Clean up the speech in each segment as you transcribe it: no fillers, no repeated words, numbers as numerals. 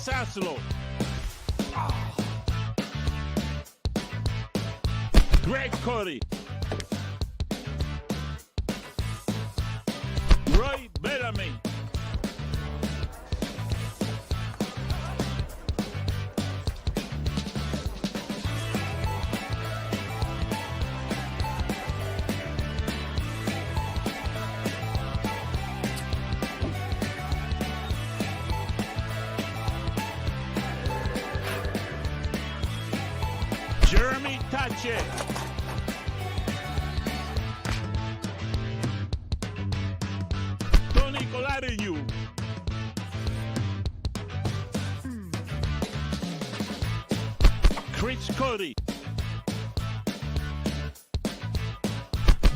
Zaslow. Greg Cody. Roy Bellamy. Jeremy Tache. Tony Colariu. Chris Cody.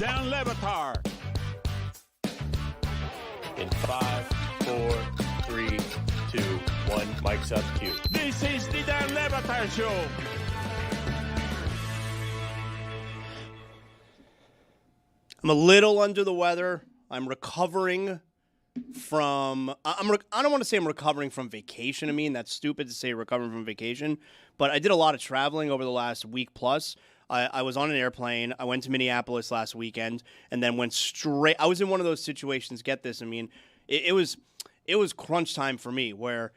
Dan Le Batard. In 5, 4, 3, 2, 1. Mic's up. Cue. This is the Dan Le Batard Show. I'm a little under the weather. I'm recovering from I don't want to say I'm recovering from vacation. I mean, that's stupid to say recovering from vacation, but I did a lot of traveling over the last week plus. I was on an airplane. I went to Minneapolis last weekend and then went straight. I was in one of those situations, get this, I mean, it was crunch time for me where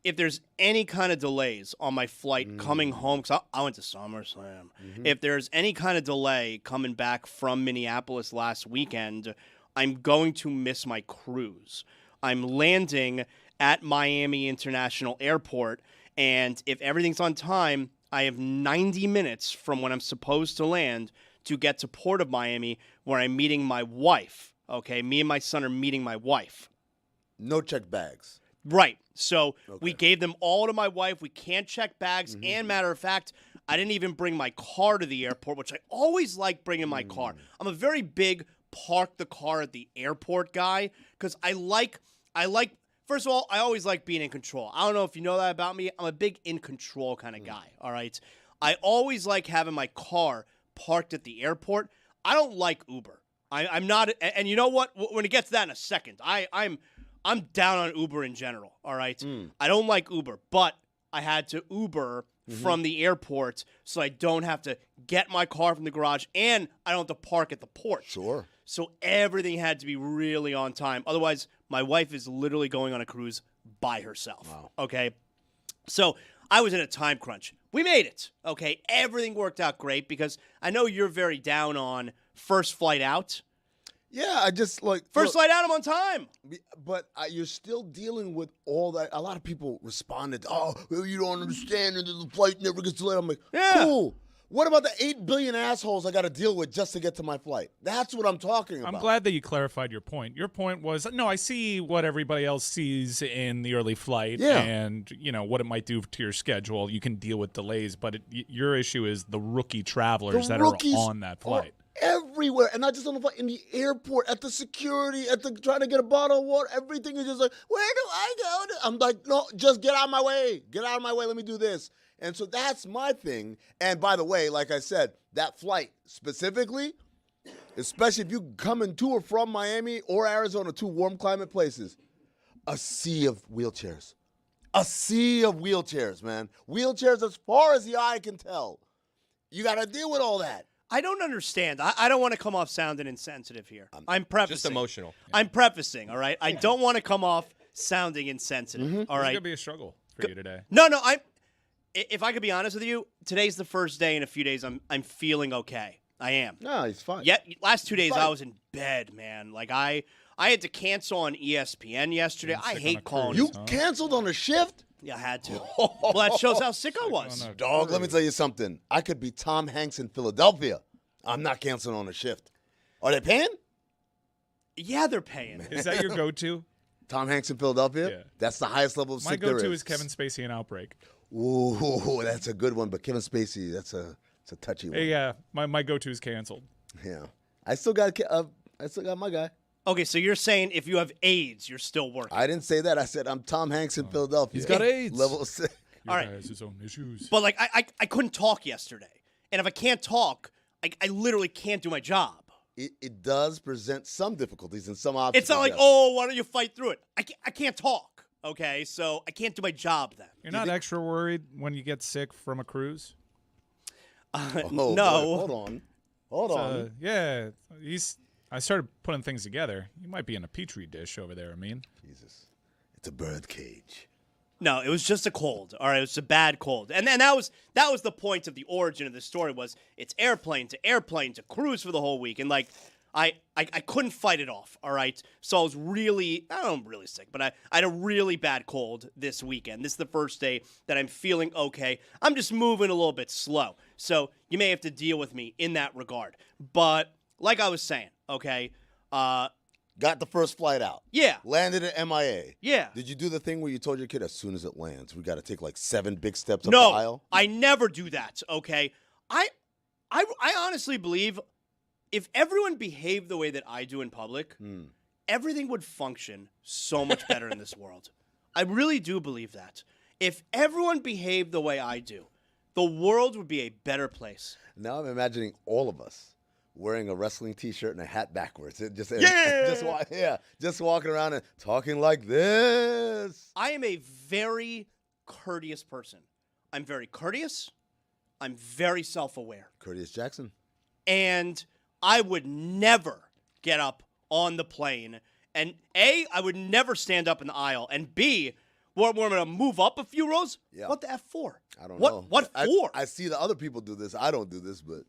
if there's any kind of delays on my flight coming home, because I went to SummerSlam, if there's any kind of delay coming back from Minneapolis last weekend, I'm going to miss my cruise. I'm landing at Miami International Airport, and if everything's on time, I have 90 minutes from when I'm supposed to land to get to Port of Miami where I'm meeting my wife. Okay, me and my son are meeting my wife. No checked bags. Right. So we gave them all to my wife. We can't check bags. And matter of fact, I didn't even bring my car to the airport, which I always like bringing my car. I'm a very big park the car at the airport guy because I like, first of all, I always like being in control. I don't know if you know that about me. I'm a big in control kind of guy. All right. I always like having my car parked at the airport. I don't like Uber. I'm not, and you know what? When it gets to that in a second, I'm down on Uber in general, all right? I don't like Uber, but I had to Uber from the airport so I don't have to get my car from the garage and I don't have to park at the port. Sure. So everything had to be really on time. Otherwise, my wife is literally going on a cruise by herself, okay? So I was in a time crunch. We made it, okay? Everything worked out great because I know you're very down on first flight out. Yeah, I just like First flight out, I'm on time. But you're still dealing with all that. A lot of people responded, "Oh, well, you don't understand, and the flight never gets delayed." I'm like, Yeah. cool. What about the 8 billion assholes I got to deal with just to get to my flight? That's what I'm talking about. I'm glad that you clarified your point. Your point was, no, I see what everybody else sees in the early flight and, you know, what it might do to your schedule. You can deal with delays, but your issue is the rookie travelers that are on that flight. Everywhere, and not just on the flight, in the airport, at the security, trying to get a bottle of water. Everything is just like, where do I go? I'm like, no, just get out of my way. Get out of my way. Let me do this. And so that's my thing. And by the way, like I said, that flight specifically, especially if you coming to or from Miami or Arizona, two warm climate places, a sea of wheelchairs. A sea of wheelchairs, man. Wheelchairs as far as the eye can tell. You got to deal with all that. I don't understand. I don't want to come off sounding insensitive here. I'm prefacing. Just emotional. I'm prefacing, all right? I don't want to come off sounding insensitive, all It's right? going to be a struggle for you today. No, if I could be honest with you, today's the first day in a few days I'm feeling okay. I am. No, he's fine. Yeah, last 2 days fine. I was in bed, man. Like I had to cancel on ESPN yesterday. I hate calling. You canceled on a shift? Yeah, I had to. Well, that shows how sick I was. Dog, let me tell you something. I could be Tom Hanks in Philadelphia. I'm not canceling on a shift. Are they paying? Yeah, they're paying. Is that your go-to? Tom Hanks in Philadelphia? Yeah. That's the highest level of My sick there go-to is. is Kevin Spacey in Outbreak. Ooh, that's a good one. But Kevin Spacey, it's a touchy one. Yeah, my go-to is canceled. Yeah. I still got my guy. Okay, so you're saying if you have AIDS, you're still working. I didn't say that. I said I'm Tom Hanks in Philadelphia. He's got AIDS. Level 6. All right. He has his own issues. But like I couldn't talk yesterday. And if I can't talk, I literally can't do my job. It does present some difficulties and some obstacles. It's not like, oh, why don't you fight through it? I can't talk. Okay, so I can't do my job then. You're not extra worried when you get sick from a cruise? No. Hold on. Yeah, I started putting things together. You might be in a petri dish over there, I mean. Jesus. It's a bird cage. No, it was just a cold. All right, it was a bad cold, and that was the point of the origin of the story. Was it's airplane to cruise for the whole week, and like I couldn't fight it off. All right, so I was really sick, but I had a really bad cold this weekend. This is the first day that I'm feeling okay. I'm just moving a little bit slow, so you may have to deal with me in that regard. But like I was saying, okay. Got the first flight out. Yeah. Landed at MIA. Yeah. Did you do the thing where you told your kid as soon as it lands, we got to take like 7 big steps up the aisle? No, I never do that, okay? I honestly believe if everyone behaved the way that I do in public, everything would function so much better in this world. I really do believe that. If everyone behaved the way I do, the world would be a better place. Now I'm imagining all of us wearing a wrestling T-shirt and a hat backwards. Just walking around and talking like this. I am a very courteous person. I'm very courteous. I'm very self-aware. Courteous Jackson. And I would never get up on the plane. And A, I would never stand up in the aisle. And B, we're going to move up a few rows? Yeah. What the F for? I don't know. What for? I see the other people do this. I don't do this, but...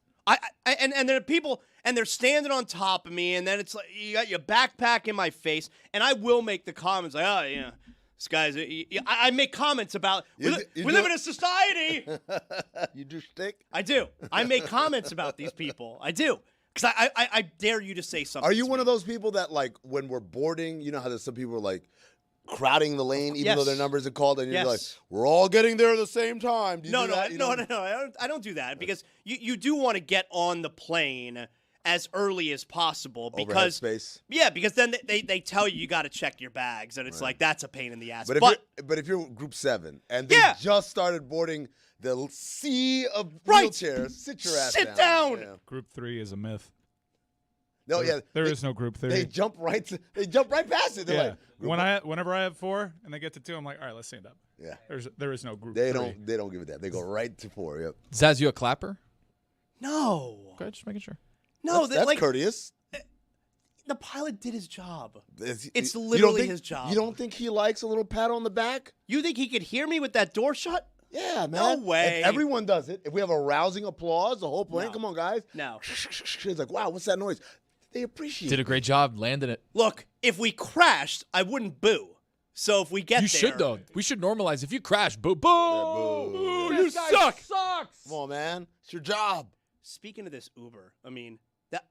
And there are people, and they're standing on top of me, and then it's like you got your backpack in my face, and I will make the comments like, oh, yeah, this guy's. I make comments about we live in a society. You do shtick? I do. I make comments about these people. I do. Because I dare you to say something. Are you one of those people that, like, when we're boarding, you know how there's some people are like crowding the lane even though their numbers are called, and you're like, we're all getting there at the same time. Do you do that? No. I don't do that because you do want to get on the plane as early as possible because overhead space. Yeah, because then they tell you got to check your bags, and it's like that's a pain in the ass. But if you're group 7 and they just started boarding the sea of wheelchairs, sit your ass down. Yeah. Group 3 is a myth. No, there is no group 3. They jump right past it. They're like, whenever I have 4 and they get to 2, I'm like, all right, let's stand up. Yeah. There is no group. They 3. don't give a damn. They go right to 4. Yep. Zaz, you a clapper? No. Okay, just making sure. No, that's courteous. The pilot did his job. It's You literally his job. You don't think he likes a little pat on the back? You think he could hear me with that door shut? Yeah, man. No way. If everyone does it, if we have a rousing applause, the whole plane, No. come on, guys. No. It's like, wow, what's that noise? They appreciate it. Did a great job landing it. Look, if we crashed, I wouldn't boo. So if we get You there, should, though. We should normalize. If you crash, boo, boo. boo. You suck. Sucks. Come on, man. It's your job. Speaking of this Uber, I mean, that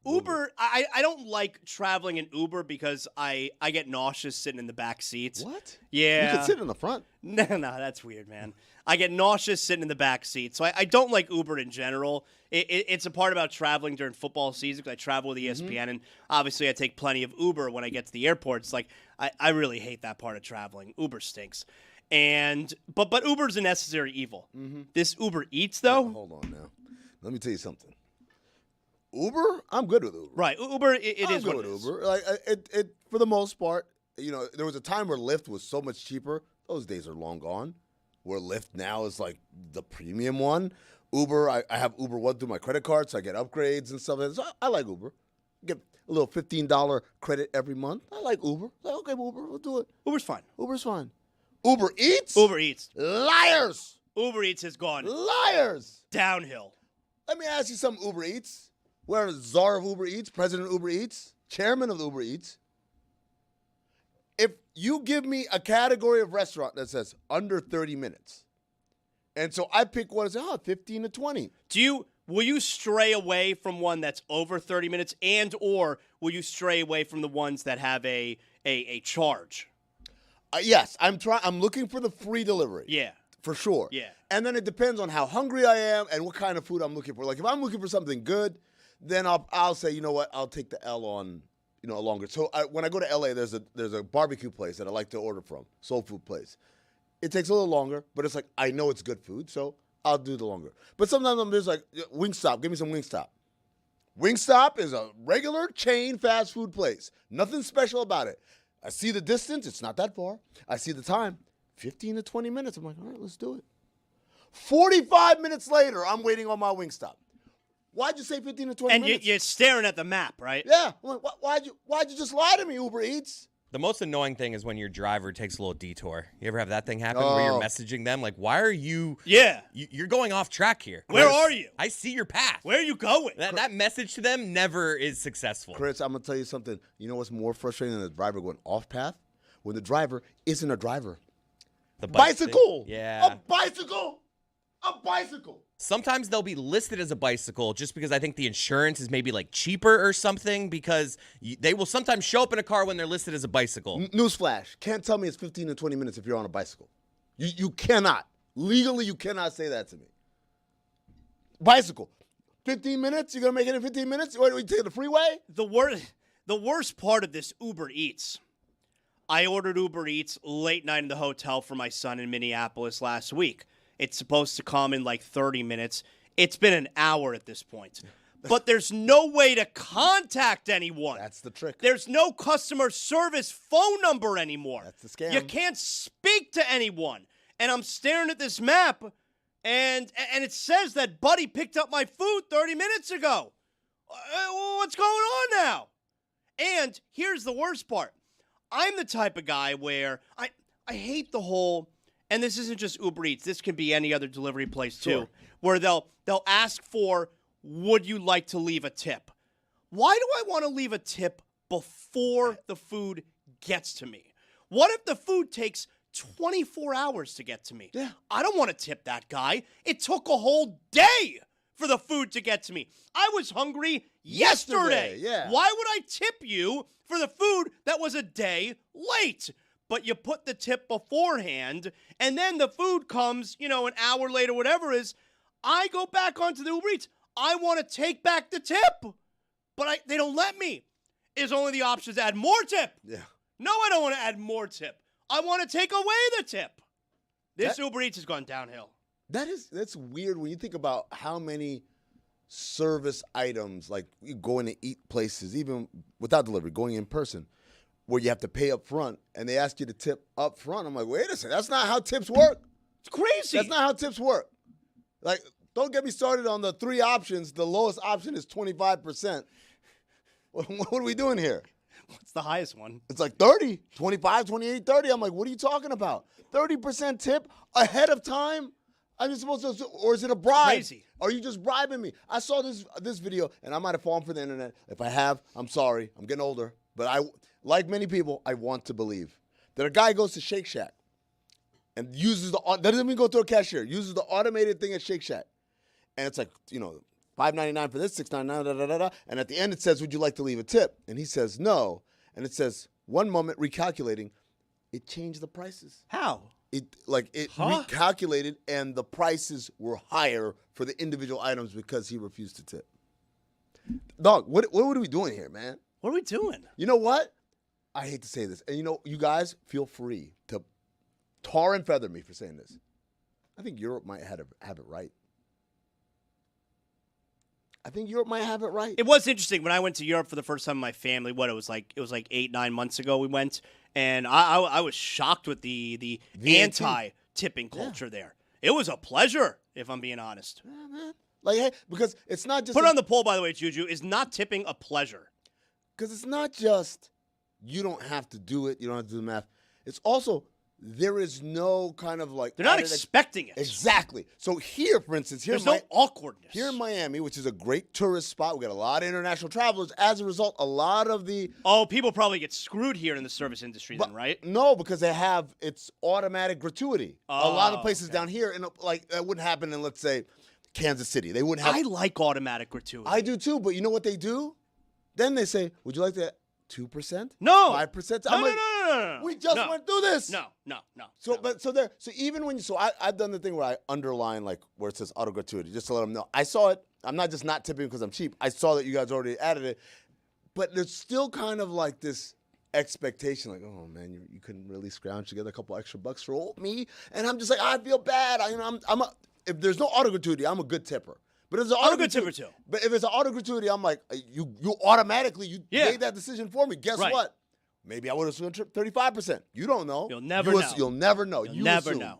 Uber, I don't like traveling in Uber because I get nauseous sitting in the back seats. What? Yeah. You can sit in the front. No, that's weird, man. I get nauseous sitting in the back seat. So I don't like Uber in general. It's a part about traveling during football season because I travel with ESPN, and obviously I take plenty of Uber when I get to the airport. It's like, I really hate that part of traveling. Uber stinks. But Uber's a necessary evil. This Uber Eats, though. Hold on now. Let me tell you something. Uber, I'm good with Uber. Right, Uber, it I'm is good what with it is. Uber. Like it for the most part, you know, there was a time where Lyft was so much cheaper. Those days are long gone. Where Lyft now is like the premium one. Uber, I have Uber One through my credit card, so I get upgrades and stuff. So I like Uber. Get a little $15 credit every month. I like Uber. Like, okay, Uber, we'll do it. Uber's fine. Uber's fine. Uber Eats? Uber Eats. Liars! Uber Eats has gone Liars! downhill. Let me ask you something, Uber Eats. We're czar of Uber Eats, president of Uber Eats, chairman of Uber Eats. If you give me a category of restaurant that says under 30 minutes, and so I pick one and say, 15 to 20. Will you stray away from one that's over 30 minutes, and or will you stray away from the ones that have a charge? Yes, I'm looking for the free delivery. Yeah. For sure. Yeah. And then it depends on how hungry I am and what kind of food I'm looking for. Like if I'm looking for something good, then I'll say, you know what, I'll take the L on, you know, a longer. So when I go to LA, there's a barbecue place that I like to order from, soul food place. It takes a little longer, but it's like I know it's good food, so I'll do the longer. But sometimes I'm just like, Wingstop, give me some Wingstop. Wingstop is a regular chain fast food place. Nothing special about it. I see the distance. It's not that far. I see the time. 15 to 20 minutes. I'm like, all right, let's do it. 45 minutes later, I'm waiting on my Wingstop. Why'd you say 15 to 20 And minutes? you're staring at the map, right? Yeah. I'm like, why'd you just lie to me, Uber Eats? The most annoying thing is when your driver takes a little detour. You ever have that thing happen where you're messaging them like, "Why are you? Yeah. You're going off track here. Where Chris, are you? I see your path. Where are you going? That message to them never is successful. Chris, I'm gonna tell you something. You know what's more frustrating than the driver going off path? When the driver isn't a driver. The bike Bicycle. thing. Yeah. A bicycle. A bicycle. Sometimes they'll be listed as a bicycle just because I think the insurance is maybe like cheaper or something, because they will sometimes show up in a car when they're listed as a bicycle. Newsflash. Can't tell me it's 15 to 20 minutes if you're on a bicycle. You cannot. Legally, you cannot say that to me. Bicycle. 15 minutes? You're going to make it in 15 minutes? What, are we taking the freeway? The worst part of this Uber Eats. I ordered Uber Eats late night in the hotel for my son in Minneapolis last week. It's supposed to come in like 30 minutes. It's been an hour at this point. But there's no way to contact anyone. That's the trick. There's no customer service phone number anymore. That's the scam. You can't speak to anyone. And I'm staring at this map, and it says that Buddy picked up my food 30 minutes ago. What's going on now? And here's the worst part. I'm the type of guy where I hate the whole, and this isn't just Uber Eats, this can be any other delivery place too, Sure. where they'll ask for, would you like to leave a tip? Why do I want to leave a tip before the food gets to me? What if the food takes 24 hours to get to me? Yeah. I don't want to tip that guy. It took a whole day for the food to get to me. I was hungry yesterday. Yeah. Why would I tip you for the food that was a day late? But you put the tip beforehand, and then the food comes, an hour later, whatever it is. I go back onto the Uber Eats. I want to take back the tip, but they don't let me. Is only the option to add more tip. Yeah. No, I don't want to add more tip. I want to take away the tip. This Uber Eats has gone downhill. That's weird when you think about how many service items, like you going to eat places, even without delivery, going in person, where you have to pay up front, and they ask you to tip up front. I'm like, wait a second, that's not how tips work. It's crazy. That's not how tips work. Like, don't get me started on the 3 options. The lowest option is 25%. What are we doing here? What's the highest one? It's like 30, 25, 28, 30. I'm like, what are you talking about? 30% tip ahead of time? I'm just supposed to, or is it a bribe? Crazy. Are you just bribing me? I saw this video, and I might have fallen for the internet. If I have, I'm sorry. I'm getting older. But like many people, I want to believe that a guy goes to Shake Shack and doesn't even go through a cashier, uses the automated thing at Shake Shack. And it's like, $5.99 for this, $6.99, and at the end it says, would you like to leave a tip? And he says, no. And it says, one moment recalculating, it changed the prices. How? It recalculated, and the prices were higher for the individual items because he refused to tip. Dog, what are we doing here, man? What are we doing? You know what? I hate to say this. And you guys feel free to tar and feather me for saying this. I think Europe might have it right. I think Europe might have it right. It was interesting when I went to Europe for the first time with my family. It was like 8-9 months ago we went, and I was shocked with the anti-tipping culture there. It was a pleasure, if I'm being honest. Yeah, man. Like, hey, because it's not just Put it on the poll, by the way, Juju. Is not tipping a pleasure? Because it's not just you don't have to do it, you don't have to do the math. It's also there is no kind of like they're not expecting it. Exactly. So here, for instance, there's no awkwardness. Here in Miami, which is a great tourist spot, we got a lot of international travelers. As a result, a lot of the people probably get screwed here in the service industry, then, right? No, because it's automatic gratuity. A lot of places down here, and like that wouldn't happen in, let's say, Kansas City. They wouldn't have. I like automatic gratuity. I do too, but you know what they do? Then they say, "Would you like that 2%? No. 5%? No. We just went through this. No. So even when I've done the thing where I underline like where it says auto gratuity just to let them know. I saw it. I'm not just not tipping because I'm cheap. I saw that you guys already added it, but there's still kind of like this expectation, like, oh man, you couldn't really scrounge together a couple extra bucks for me, and I'm just like, I feel bad. If there's no auto gratuity, I'm a good tipper. But if it's I'm a good tipper too. But if it's an auto gratuity, I'm like, you automatically made that decision for me. Guess what? Maybe I would have tipped 35%. You don't know. You'll never know. You'll never know. You'll You never assume. know.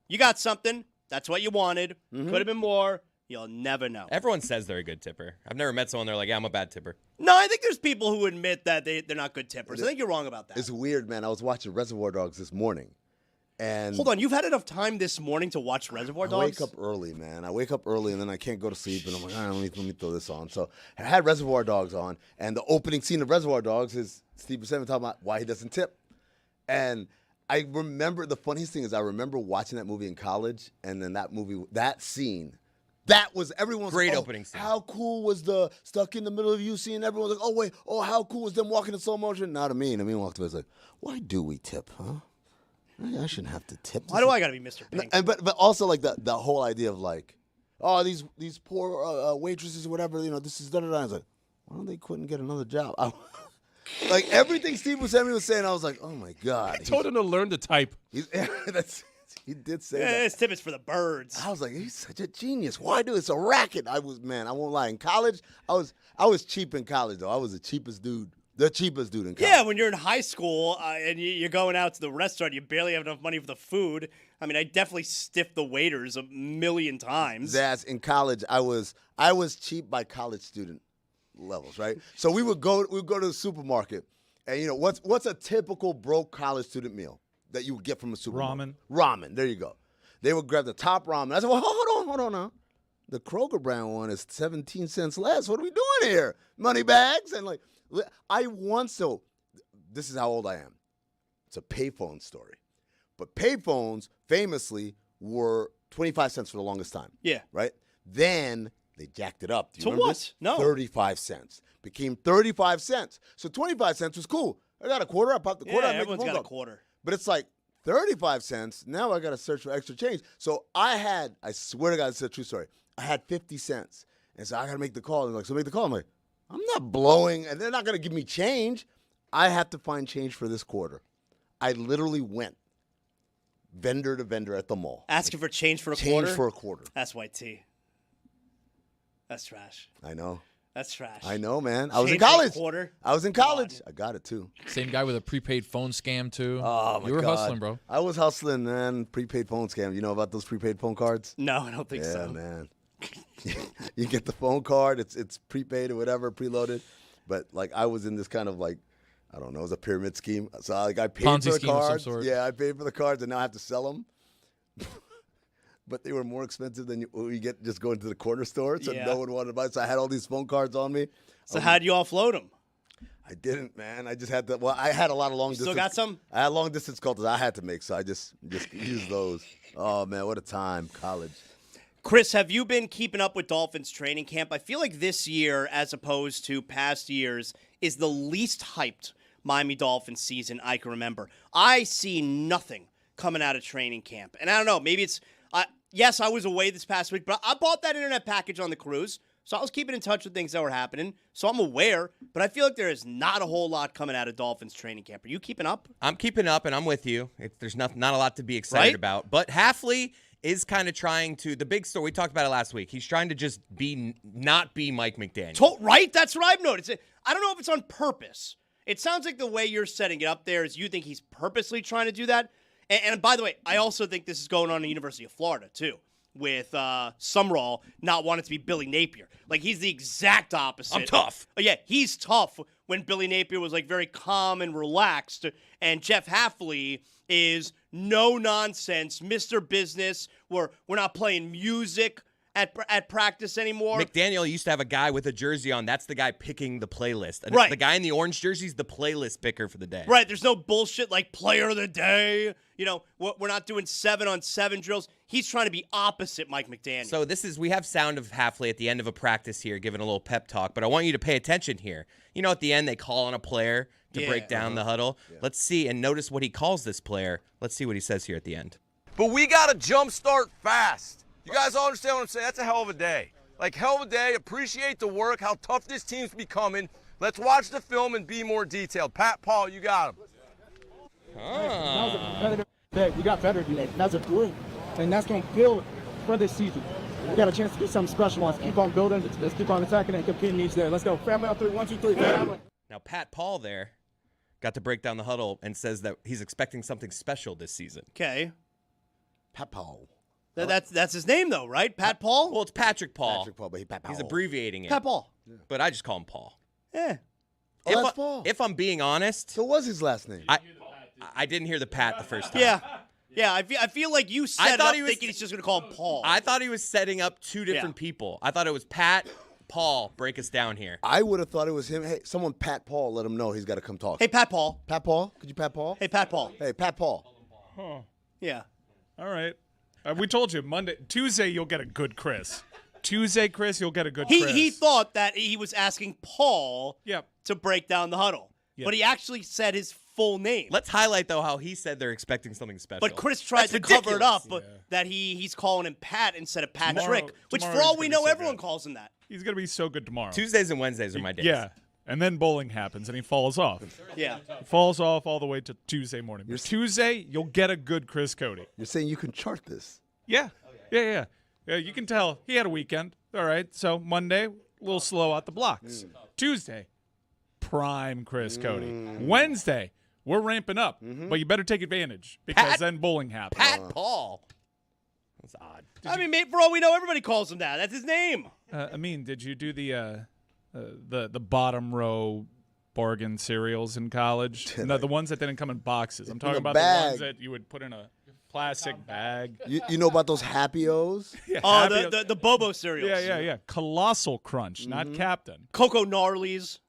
You got something. That's what you wanted. Could have been more. You'll never know. Everyone says they're a good tipper. I've never met someone they're like, yeah, I'm a bad tipper. No, I think there's people who admit that they're not good tippers. I think you're wrong about that. It's weird, man. I was watching Reservoir Dogs this morning. And Hold on, you've had enough time this morning to watch Reservoir Dogs? I wake up early, man. I wake up early, and then I can't go to sleep, and I'm like, all right, let me throw this on. So I had Reservoir Dogs on, and the opening scene of Reservoir Dogs is Steve Buscemi talking about why he doesn't tip. And I remember, the funniest thing is I remember watching that movie in college, and then that scene, that was everyone's Great like, opening scene. How cool was the stuck in the middle of you scene? Everyone's like, oh, wait, how cool was them walking in slow motion? Not Amin. Amin walked away. He's like, why do we tip, huh? I shouldn't have to tip. Why do I got to be Mr. Pink? But also like the whole idea of like, oh, these poor waitresses or whatever, this is da-da-da. I was like, why don't they quit and get another job? Like everything Steve Buscemi was saying, I was like, oh my God. I told him to learn to type. He did say Yeah, that. this tip is for the birds. I was like, he's such a genius. Why do it's a racket? I won't lie. In college, I was cheap in college though. I was the cheapest dude in college. Yeah, when you're in high school and you're going out to the restaurant, you barely have enough money for the food. I mean, I definitely stiffed the waiters a million times. That's in college. I was cheap by college student levels, right? So we would go to the supermarket, and what's a typical broke college student meal that you would get from a supermarket? Ramen. There you go. They would grab the top ramen. I said, well, hold on now. The Kroger brand one is 17 cents less. What are we doing here? Money bags? And this is how old I am. It's a payphone story. But payphones famously were 25 cents for the longest time. Yeah. Right? Then they jacked it up. Do you To remember what? this? No. 35 cents. Became 35 cents. So 25 cents was cool. I got a quarter. I popped the quarter. Yeah, I make everyone's the phone got a call. quarter. But it's like 35 cents. Now I got to search for extra change. So I swear to God, this is a true story. I had 50 cents. And so I got to make the call. And so make the call. I'm like, I'm not blowing. And they're not going to give me change. I have to find change for this quarter. I literally went vendor to vendor at the mall. Asking for change for a quarter? Change for a quarter. That's white tea. That's trash. I know. That's trash. I know, man. I was in Change for a college. quarter? I was in college. I got it, too. Same guy with a prepaid phone scam, too. Oh, my You were God. hustling, bro. I was hustling, man. Prepaid phone scam. You know about those prepaid phone cards? No, I don't think Yeah, so. man. You get the phone card. It's prepaid or whatever, preloaded. But, I was in this kind of, I don't know, it was a pyramid scheme. So, I paid Ponzi for the scheme of some cards. sort. Yeah, I paid for the cards, and now I have to sell them. But they were more expensive than you get just going to the corner store, so Yeah. no one wanted to buy it. So I had all these phone cards on me. So how'd you offload them? I didn't, man. I just had to. Well, I had a lot of long Still distance. got some? I had long distance calls that I had to make, so I just used those. Oh man, what a time, college. Chris, have you been keeping up with Dolphins training camp? I feel like this year, as opposed to past years, is the least hyped Miami Dolphins season I can remember. I see nothing coming out of training camp. And I don't know, maybe it's yes, I was away this past week, but I bought that internet package on the cruise, so I was keeping in touch with things that were happening, so I'm aware, but I feel like there is not a whole lot coming out of Dolphins training camp. Are you keeping up? I'm keeping up, and I'm with you. There's not a lot to be excited Right? about. But Halfley is kind of trying to, the big story, we talked about it last week, he's trying to just not be Mike McDaniel. Right? That's what I've noticed. I don't know if it's on purpose. It sounds like the way you're setting it up there is you think he's purposely trying to do that. And by the way, I also think this is going on at the University of Florida, too, with Sumrall not wanting to be Billy Napier. He's the exact opposite. I'm tough. Yeah, he's tough when Billy Napier was, very calm and relaxed. And Jeff Halfley is no nonsense, Mr. Business. We're not playing music at practice anymore. McDaniel used to have a guy with a jersey on. That's the guy picking the playlist. And Right. The guy in the orange jersey is the playlist picker for the day. Right, there's no bullshit like player of the day. We're not doing 7-on-7 drills. He's trying to be opposite Mike McDaniel. So we have sound of Halfley at the end of a practice here, giving a little pep talk, but I want you to pay attention here. At the end, they call on a player to break down the huddle. Yeah. Let's see, and notice what he calls this player. Let's see what he says here at the end. But we got to jumpstart fast. You guys all understand what I'm saying? That's a hell of a day. Hell of a day. Appreciate the work, how tough this team's becoming. Let's watch the film and be more detailed. Pat, Paul, you got him. That was a competitive day. We got better than that. That's a group. And that's going to build for this season. We got a chance to do something special. Let's keep on building. Let's keep on attacking and competing each day. Let's go. Family on 3. 1, 2, 3. Now, Pat Paul there got to break down the huddle and says that he's expecting something special this season. Okay. Pat Paul. That's his name, though, right? Pat Paul? Well, it's Patrick Paul. Patrick Paul, but Pat Paul. He's abbreviating it. Pat Paul. But I just call him Paul. Yeah. Oh, that's Paul. If I'm being honest, So what was his last name? I didn't hear the Pat the first time. Yeah. Yeah, I feel like you set it thought up he was- thinking he's just going to call him Paul. I thought he was setting up two different people. I thought it was Pat, Paul, break us down here. I would have thought it was him. Hey, someone Pat Paul, let him know he's got to come talk. Hey, Pat Paul. Pat Paul? Could you Pat Paul? Hey, Pat Paul. Hey, Pat Paul. Yeah. All right. We told you Tuesday you'll get a good Chris. Tuesday, Chris, you'll get a good Chris. He thought that he was asking Paul Yep. to break down the huddle. Yep. But he actually said his full name. Let's highlight, though, how he said they're expecting something special. But Chris tried That's to cover it up, ridiculous. that he's calling him Pat instead of Patrick, which for tomorrow all he's we gonna know, be so everyone good. calls him that. He's going to be so good tomorrow. Tuesdays and Wednesdays are my days. Yeah. And then bowling happens and he falls off. Yeah. He falls off all the way to Tuesday morning. But Tuesday, you'll get a good Chris Cody. You're saying you can chart this? Yeah. Yeah. You can tell he had a weekend. All right. So Monday, a little slow out the blocks. Tuesday, prime Chris Cody. Wednesday, we're ramping up. But you better take advantage because then bowling happens. Pat Paul. That's odd. I mean, for all we know, everybody calls him that. That's his name. Did you do the bottom row bargain cereals in college? No, the ones that didn't come in boxes. I'm talking a about bag. the ones that you would put in a plastic bag. You know about those Happy O's? Oh, the Bobo cereals. Yeah. Colossal Crunch, not Captain. Cocoa Gnarlies.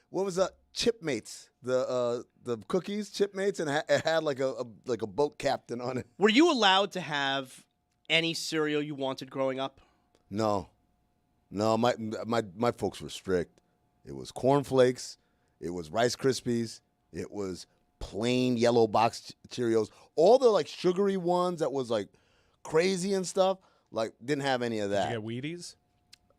What was that? Chipmates. The cookies, Chipmates, and it had like a boat captain on it. Were you allowed to have any cereal you wanted growing up? No, my folks were strict. It was Corn Flakes, it was Rice Krispies, it was plain yellow box Cheerios. All the like sugary ones that was like crazy and stuff, like didn't have any of that. Did you get Wheaties?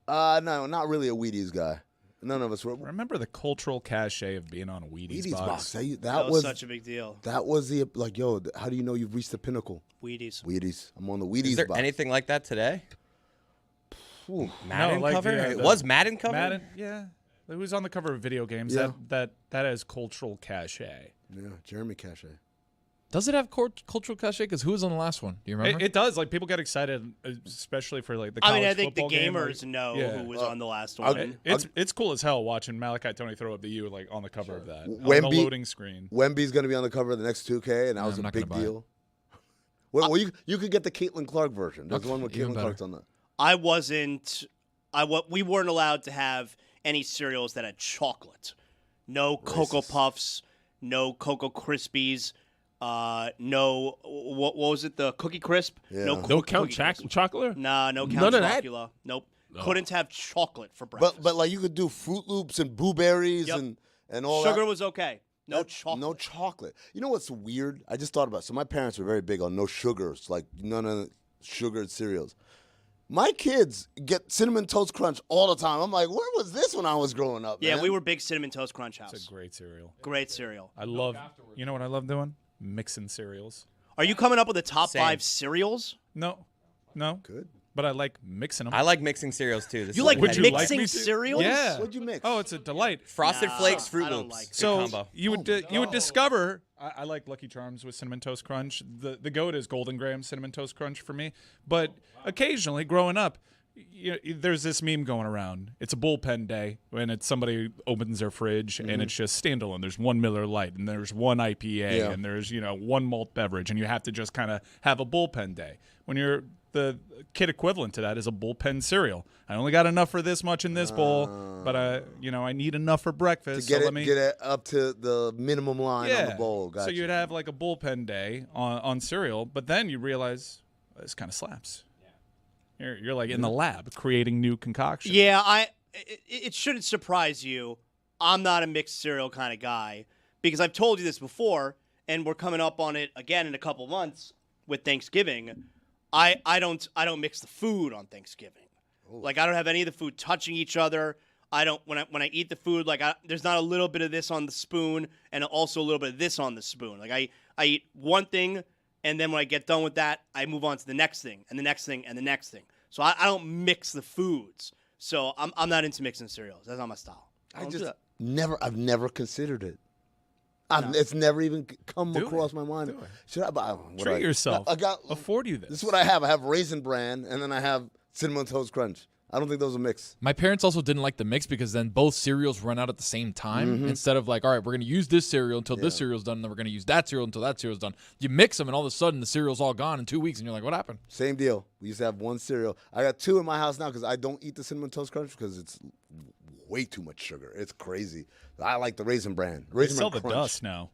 No, not really a Wheaties guy. None of us were. Remember the cultural cachet of being on a Wheaties, Wheaties box. box? That was such a big deal. That was the like, yo. How do you know you've reached the pinnacle? Wheaties. I'm on the Wheaties Is there box. anything like that today? Ooh. Madden like cover? the- It was Madden cover? Madden, yeah. It was on the cover of video games. Yeah. That has cultural cachet. Yeah, Jeremy Cachet. Does it have cultural cachet? Because who was on the last one? Do you remember? It does. Like people get excited, especially for like the. I College mean, I think the football game, gamers like- know Yeah. who was on the last one. It's cool as hell watching Malachi Tony throw up the U like on the cover of that on the Wemby- loading screen. Wemby's going to be on the cover of the next 2K, and that was I'm a not big gonna buy it. deal. Well, you could get the Caitlin Clark version. There's Okay, one with even Caitlin better. Clark's on the. We weren't allowed to have any cereals that had chocolate. No Cocoa Puffs, no Cocoa Krispies, no what was it? The Cookie Crisp? Yeah. No, No Count Cookie Crisp. Chocolate? Nah, no Count None of that? Chocula. Nope. Couldn't have chocolate for breakfast. But like you could do Fruit Loops and blueberries Yep. and all sugar that. was okay. No chocolate. No chocolate. You know what's weird? I just thought about it. So my parents were very big on no sugars, like none of the sugared cereals. My kids get Cinnamon Toast Crunch all the time. I'm like, where was this when I was growing up? Yeah, man? we were big Cinnamon Toast Crunch house. It's a great cereal. Great cereal. I love. You know what I love doing? Mixing cereals. Are you coming up with the top Same. 5 cereals? No. Good. But I like mixing them. I like mixing cereals too. This You is like a Would you petty like mixing me to? cereals? Yeah. What'd you mix? Oh, it's a delight. Frosted Nah, Flakes, Fruit I don't Loops. like Good So combo. you would discover. I like Lucky Charms with Cinnamon Toast Crunch. The goat is Golden Graham Cinnamon Toast Crunch for me. But occasionally, growing up, there's this meme going around. It's a bullpen day when it's somebody opens their fridge and it's just standalone. There's one Miller Lite and there's one IPA and there's one malt beverage and you have to just kind of have a bullpen day. When you're the kid equivalent to that is a bullpen cereal. I only got enough for this much in this bowl, but I need enough for breakfast. To get so it, let me get it up to the minimum line on the bowl. Gotcha. So you'd have like a bullpen day on cereal, but then you realize this kind of slaps. You're like in the lab creating new concoctions. Yeah, it shouldn't surprise you. I'm not a mixed cereal kind of guy because I've told you this before, and we're coming up on it again in a couple months with Thanksgiving. I don't mix the food on Thanksgiving. Like I don't have any of the food touching each other. I don't when I eat the food there's not a little bit of this on the spoon and also a little bit of this on the spoon. Like I eat one thing and then when I get done with that, I move on to the next thing and the next thing and the next thing. So I don't mix the foods. So I'm not into mixing cereals. That's not my style. I've never considered it. It's never even come Do across it. my mind. Do it. Should I buy? Treat yourself. I got Afford you this. This is what I have. I have Raisin Bran, and then I have Cinnamon Toast Crunch. I don't think those are mixed. My parents also didn't like the mix because then both cereals run out at the same time. Instead of like, all right, we're going to use this cereal until this cereal's done, and then we're going to use that cereal until that cereal's done. You mix them, and all of a sudden the cereal's all gone in 2 weeks, and you're like, what happened? Same deal. We used to have one cereal. I got two in my house now because I don't eat the Cinnamon Toast Crunch because it's way too much sugar. It's crazy. I like the Raisin Bran. They Raisin sell Bran the Crunch. dust now.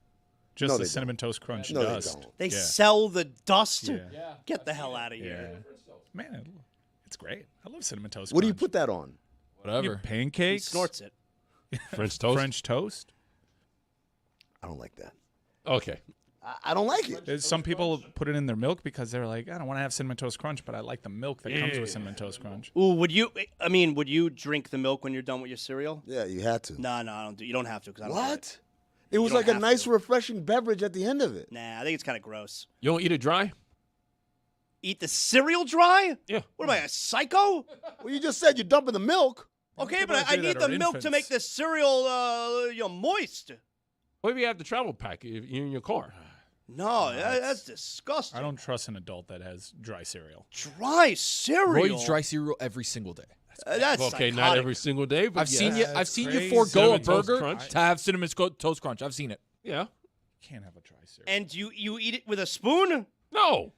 Just No, the they Cinnamon Toast Crunch No, they dust. don't. They Yeah. sell the dust. Yeah. Get the hell out of here. Yeah. Man, it's great. I love Cinnamon Toast What do you Crunch. put that on? Whatever. You He pancakes? snorts it. French toast. French toast? I don't like that. Okay. I don't like it. There's some people put it in their milk because they're like, I don't want to have Cinnamon Toast Crunch, but I like the milk that comes with Cinnamon Toast Crunch. Ooh, would you drink the milk when you're done with your cereal? Yeah, you had to. No, I don't do. You don't have to because I don't. like it. What? It was don't like a have nice, to. refreshing beverage at the end of it. Nah, I think it's kind of gross. You don't eat it dry? Eat the cereal dry? Yeah. What am I, a psycho? Well, you just said you're dumping the milk. Okay, people but that I do need that the are milk to infants. make the cereal, moist. What if you have the travel pack in your car? No, that's disgusting. I don't trust an adult that has dry cereal. Dry cereal. Roy eats dry cereal every single day. That's Okay, not psychotic. every single day, but I've seen you. I've that's seen you crazy. forego a Cinnamon Toast burger Crunch. to have cinnamon toast crunch. I've seen it. Yeah. Can't have a dry cereal. And you eat it with a spoon? No.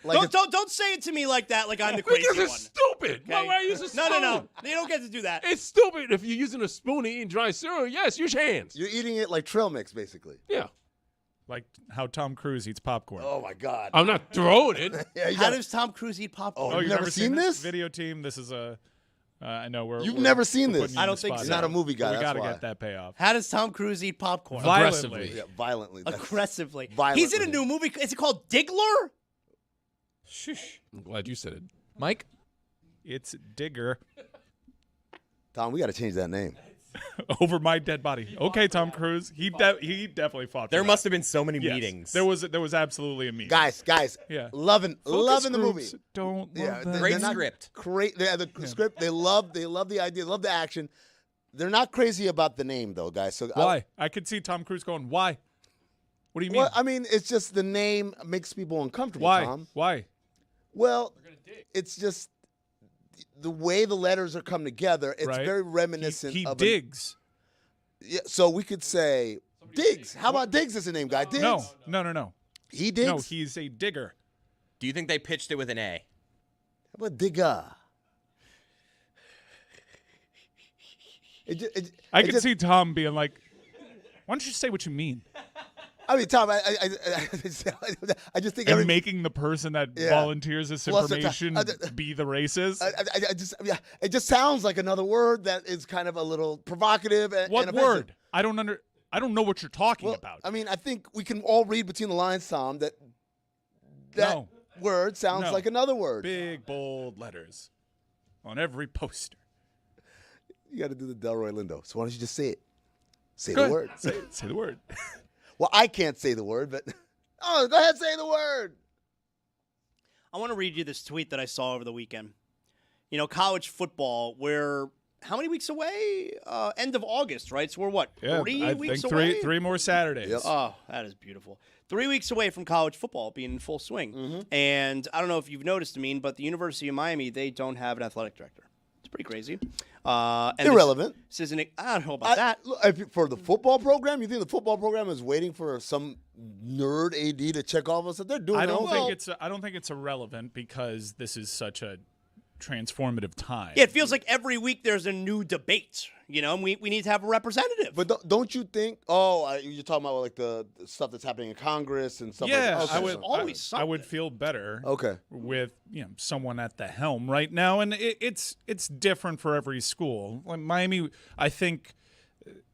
Like Don't say it to me like that, like I'm the crazy Because one. it's stupid. Why Okay? would I use a spoon? No. You don't get to do that. It's stupid if you're using a spoon and eating dry cereal. Yes, use your hands. You're eating it like trail mix, basically. Yeah. Like how Tom Cruise eats popcorn. Oh my God. I'm not throwing it. Yeah, you How gotta- does Tom Cruise eat popcorn? Oh, you've never seen this? Video team. This is a. I know we're. You've we're- never seen we're this? putting you I on don't the think spot so. You're not a now. movie guy, We that's gotta why. get that payoff. How does Tom Cruise eat popcorn? Violently. Yeah, violently. That's- Aggressively. Violently. He's in a new movie. Is it called Diggler? Shush. I'm glad you said it. Mike, It's Digger Tom, we got to change that name. over my dead body. Okay, Tom Cruise. He definitely fought. For There that. must have been so many Yes. meetings. There was absolutely a meeting. Guys, Yeah. loving Focus the movie. groups Don't Yeah, love that. they're Great not script. The script. They love the idea. They love the action. They're not crazy about the name though, guys. So Why? I could see Tom Cruise going, why? What do you mean? Well, I mean, it's just the name makes people uncomfortable. Why? Tom. Why? Well, it's just the way the letters are come together. It's Right. very reminiscent. He of digs. Yeah, so we could say Diggs. How about Diggs as a name, guy? Diggs. No. He digs. No, he's a digger. Do you think they pitched it with an A? How about Digger? I can see Tom being like, why don't you say what you mean? I mean, Tom, I just think And making the person that Yeah. volunteers this Plus the information be the racist? it just sounds like another word that is kind of a little provocative. And, What and offensive. word? I don't know what you're talking Well, about. I mean, I think we can all read between the lines, Tom, that No. word sounds No. like another word. Big bold letters on every poster. You got to do the Delroy Lindo. So why don't you just say it? Say Go the ahead. word. Say the word. Well, I can't say the word, but go ahead, say the word. I want to read you this tweet that I saw over the weekend. You know, college football, we're how many weeks away? End of August, right? So we're what? 3 I weeks think away? three more Saturdays. Yep. Oh, that is beautiful. 3 weeks away from college football being in full swing. And I don't know if you've noticed, but the University of Miami, they don't have an athletic director. It's pretty crazy. And Irrelevant. This isn't. I don't know about that. Look, for the football program, you think the football program is waiting for some nerd AD to check off us that they're doing? I their don't own- think it's irrelevant because this is such a transformative time. Yeah, it feels like every week there's a new debate. You know, and we need to have a representative. But don't you think? Oh, you're talking about like the stuff that's happening in Congress and stuff. Yeah, like that. I Okay. would always I would something. feel better Okay. with someone at the helm right now, and it's different for every school. Like Miami, I think,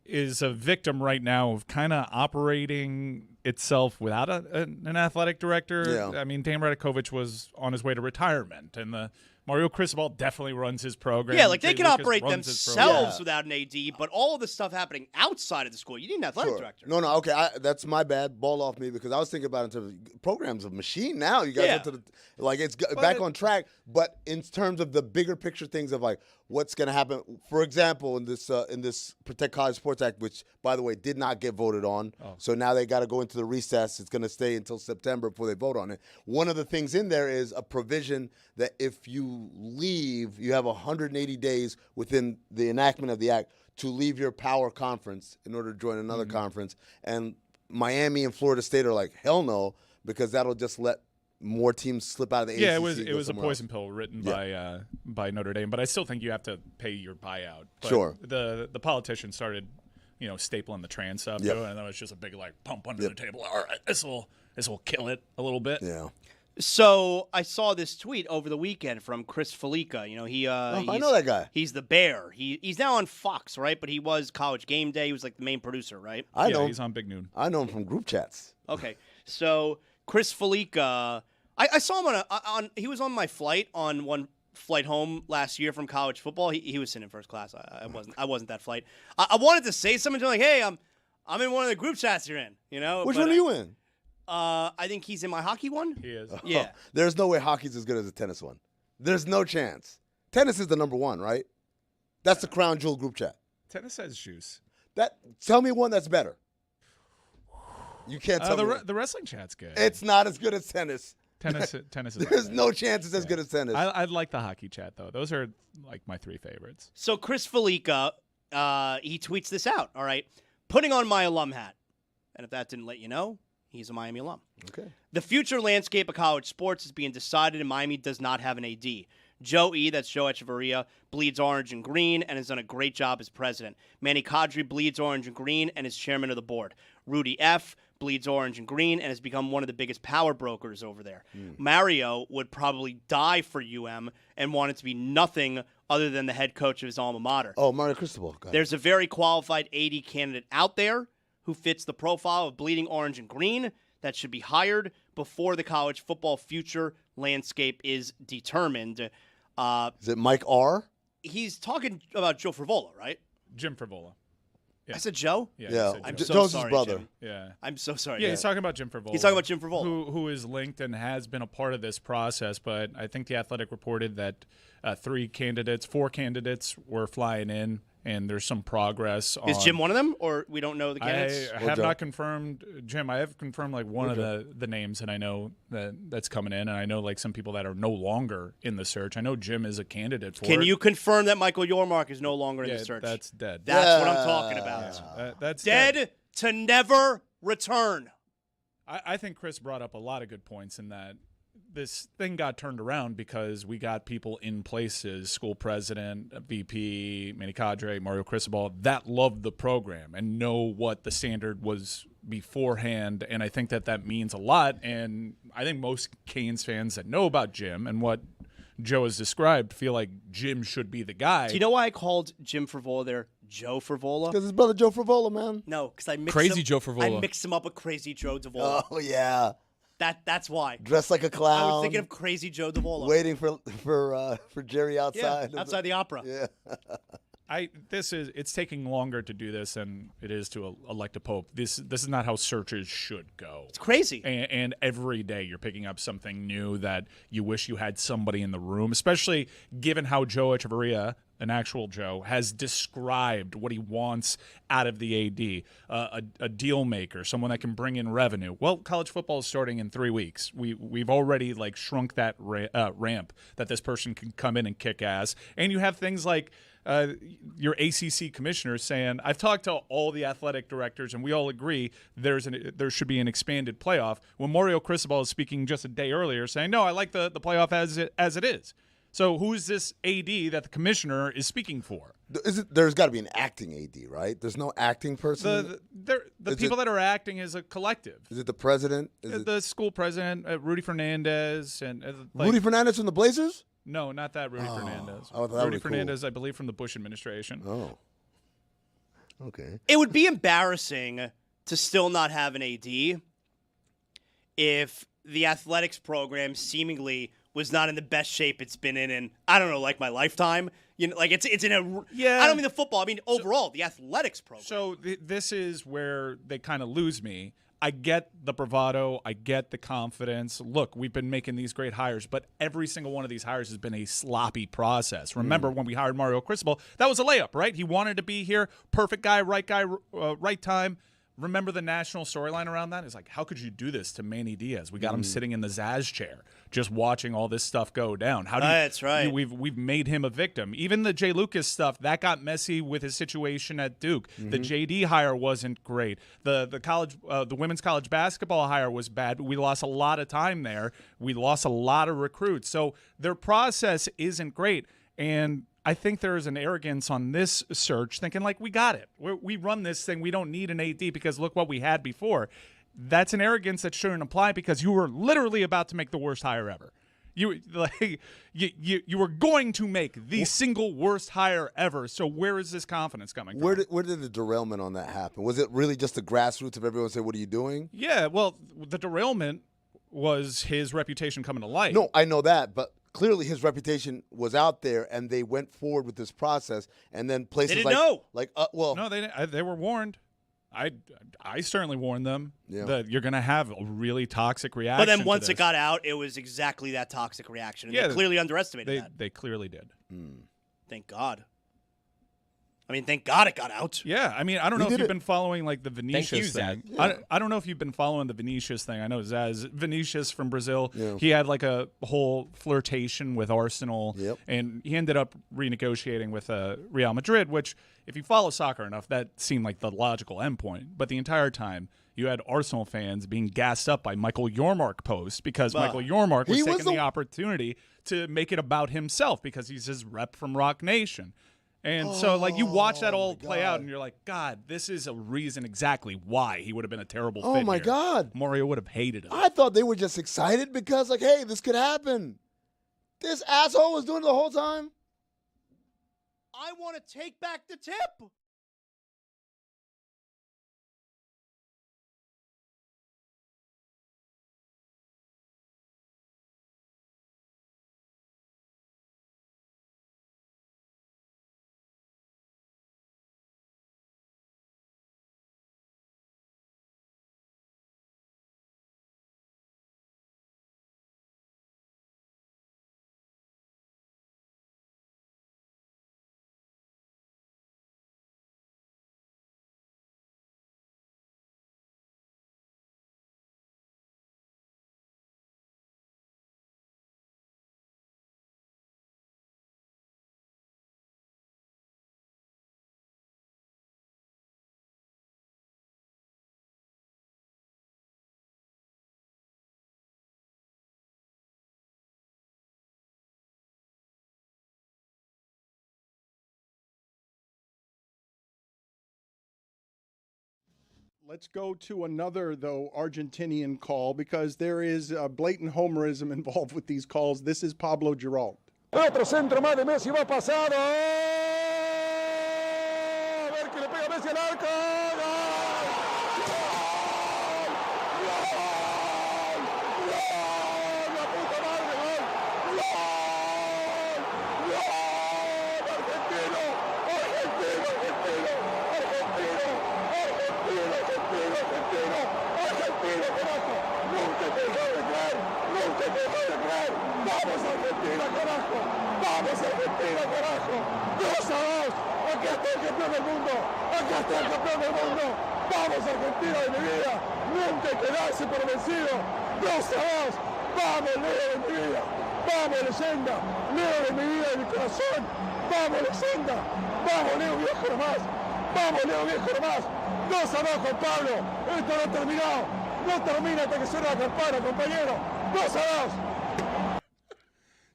is a victim right now of kind of operating itself without an athletic director. Yeah. I mean, Dan Radakovich was on his way to retirement, and the Mario Cristobal definitely runs his program. Yeah, like they Jay can Lucas operate runs his themselves program. Yeah. without an AD, but all of the stuff happening outside of the school, you need an athletic director. No, okay, that's my bad. Ball off me because I was thinking about it in terms of programs of machine now. You guys Yeah. into the it's back on track. But in terms of the bigger picture things of like what's going to happen, for example, in this Protect College Sports Act, which by the way did not get voted on, so now they got to go into the recess. It's going to stay until September before they vote on it. One of the things in there is a provision that if you leave, you have 180 days within the enactment of the act to leave your power conference in order to join another conference. And Miami and Florida State are like, hell no, because that'll just let more teams slip out of the ACC. Yeah, and it go was a somewhere poison else. pill written by Notre Dame, but I still think you have to pay your buyout. But Sure. The politicians started, stapling the trans stuff Yep. to it, and that was just a big pump under the table. All right, this will kill it a little bit. Yeah. So I saw this tweet over the weekend from Chris Felica. I know that guy. He's the Bear. He's now on Fox, right? But he was College Game Day. He was like the main producer, right? I know. He's on Big Noon. I know him from group chats. Okay, so Chris Felica, I saw him on he was on my flight on one flight home last year from college football. He was sitting in first class. I wasn't that flight. I wanted to say something to him like, hey, I'm in one of the group chats you're in. Which one are you in? I think he's in my hockey one. He is. Yeah. There's no way hockey's as good as the tennis one. There's no chance. Tennis is the number one, right? That's the crown jewel group chat. Tennis has juice. Tell me one that's better. You can't tell me. The wrestling chat's good. It's not as good as tennis. Tennis is. There's no chance it's as good as tennis. I like the hockey chat though. Those are like my three favorites. So Chris Felica, he tweets this out. All right, putting on my alum hat, and if that didn't let you know, he's a Miami alum. Okay. The future landscape of college sports is being decided, and Miami does not have an AD. Joe E., that's Joe Echeverria, bleeds orange and green and has done a great job as president. Manny Kadri bleeds orange and green and is chairman of the board. Rudy F. bleeds orange and green and has become one of the biggest power brokers over there. Mario would probably die for UM and want it to be nothing other than the head coach of his alma mater. Oh, Mario Cristobal. Got it. There's a very qualified AD candidate out there who fits the profile of bleeding orange and green that should be hired before the college football future landscape is determined. Is it Mike R? He's talking about Joe Frivola, right? Jim Frivola. Yeah. I said Joe? Yeah. Yeah. you said I'm Jim. so Joseph's sorry, brother. Jim. Yeah. I'm so sorry. Yeah, he's talking about Jim Frivola. He's talking about Jim Frivola. who is linked and has been a part of this process. But I think the Athletic reported that 4 candidates were flying in, and there's some progress. Is Jim one of them, or we don't know the candidates? I have not confirmed Jim. I have confirmed like one of the names, and I know that's coming in, and I know like some people that are no longer in the search. I know Jim is a candidate for it. Can you confirm that Michael Yormark is no longer in the search? That's dead. That's what I'm talking about. That's Dead to never return. I think Chris brought up a lot of good points in that this thing got turned around because we got people in places, school president, VP, Manny Cadre, Mario Cristobal, that loved the program and know what the standard was beforehand. And I think that means a lot. And I think most Canes fans that know about Jim and what Joe has described feel like Jim should be the guy. Do you know why I called Jim Frivola there Joe Frivola? Because his brother Joe Frivola, man. No, because I mixed Crazy him, Joe Frivola. I mixed him up with Crazy Joe Davola. Oh, yeah. That's why. Dressed like a clown. I was thinking of Crazy Joe Davola. Waiting for Jerry outside. Yeah, outside the opera. Yeah. It's taking longer to do this than it is to elect a pope. This is not how searches should go. It's crazy. And every day you're picking up something new that you wish you had somebody in the room, especially given how Joe Echeverria, an actual Joe, has described what he wants out of the AD, a deal maker, someone that can bring in revenue. Well, college football is starting in 3 weeks. We've already like shrunk that ramp that this person can come in and kick ass. And you have things like your ACC commissioner saying, I've talked to all the athletic directors and we all agree there should be an expanded playoff. When Mario Cristobal is speaking just a day earlier saying, no, I like the playoff as it is. So who's this AD that the commissioner is speaking for? There's got to be an acting AD, right? There's no acting person? The people that are acting is a collective. Is it the president? The school president, Rudy Fernandez. and Rudy Fernandez from the Blazers? No, not that Rudy Fernandez. I thought that would Rudy be cool. Fernandez, I believe, from the Bush administration. Oh. Okay. It would be embarrassing to still not have an AD if the athletics program seemingly was not in the best shape it's been in I don't know, like my lifetime. You know, like it's in a Yeah. I don't mean the football. I mean overall the athletics program. So this is where they kind of lose me. I get the bravado. I get the confidence. Look, we've been making these great hires, but every single one of these hires has been a sloppy process. Remember when we hired Mario Cristobal, that was a layup, right? He wanted to be here. Perfect guy, right time. Remember the national storyline around that? It's like, how could you do this to Manny Diaz? We got him sitting in the Zaz chair, just watching all this stuff go down. How do you, That's right. We've made him a victim. Even the Jay Lucas stuff, that got messy with his situation at Duke. The JD hire wasn't great. The women's college basketball hire was bad. We lost a lot of time there. We lost a lot of recruits. So their process isn't great. And I think there is an arrogance on this search, thinking like we got it. We run this thing. We don't need an AD because look what we had before. That's an arrogance that shouldn't apply because you were literally about to make the worst hire ever. You were going to make the single worst hire ever. So where is this confidence coming from? Where did the derailment on that happen? Was it really just the grassroots of everyone saying, "What are you doing"? Yeah, well, the derailment was his reputation coming to light. No, I know that, but clearly his reputation was out there, and they went forward with this process, and then places They didn't know. No, they didn't. They were warned. I certainly warned them Yeah. that you're going to have a really toxic reaction. But then to once this. it got out, it was exactly that toxic reaction. And Yeah, they clearly underestimated that. They clearly did. Thank God. I mean, thank God it got out. Yeah, I mean, I don't know if you've been following like the Vinicius you, thing. Zaz. I don't know if you've been following the Vinicius thing. I know Zaz Vinicius from Brazil. Yeah. He had like a whole flirtation with Arsenal, Yep. and he ended up renegotiating with Real Madrid. Which, if you follow soccer enough, that seemed like the logical endpoint. But the entire time, you had Arsenal fans being gassed up by Michael Yormark post because Michael Yormark was He taking was the opportunity to make it about himself because he's his rep from Rock Nation. And so, like, you watch that all play out, and you're like, God, this is a reason exactly why he would have been a terrible fit Oh, my here. God. Mario would have hated him. I thought they were just excited because, like, hey, this could happen. This asshole was doing it the whole time. I want to take back the tip. Let's go to another, though, Argentinian call because there is blatant homerism involved with these calls. This is Pablo Giralt. Otro centro más de Messi va pasado. A ver que le pega Messi al arco. La puta madre, gol. Argentino, argentino, argentino, argentino, argentino, argentino, argentino, carajo. Nunca te dejaré de creer, nunca te dejaré de creer. Vamos Argentina, carajo. Vamos Argentina, carajo. 2-2. Aquí está el campeón del mundo. Aquí está el campeón del mundo. Vamos Argentina de mi vida. Nunca hay que darse por vencido. 2-2. Vamos Leo de mi vida. Vamos leyenda. Leo de mi vida, de mi corazón. Vamos leyenda. Vamos Leo viejo nomás. Vamos Leo viejo nomás. 2-2, Juan Pablo. Esto no ha terminado. No termina hasta que suene la campana, compañero. 2-2.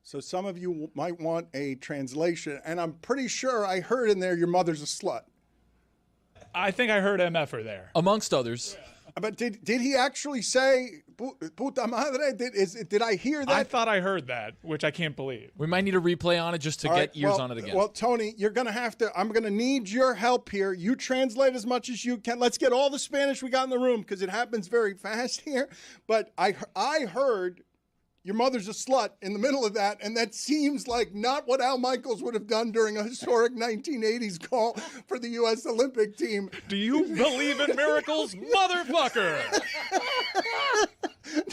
So some of you might want a translation, and I'm pretty sure I heard in there your mother's a slut. I think I heard MFer there. Amongst others. But did he actually say "puta madre"? Did I hear that? I thought I heard that, which I can't believe. We might need a replay on it just to get ears on it again. Well, Tony, you're going to have to. I'm going to need your help here. You translate as much as you can. Let's get all the Spanish we got in the room because it happens very fast here. But I heard your mother's a slut in the middle of that, and that seems like not what Al Michaels would have done during a historic 1980s call for the U.S. Olympic team. Do you believe in miracles, motherfucker?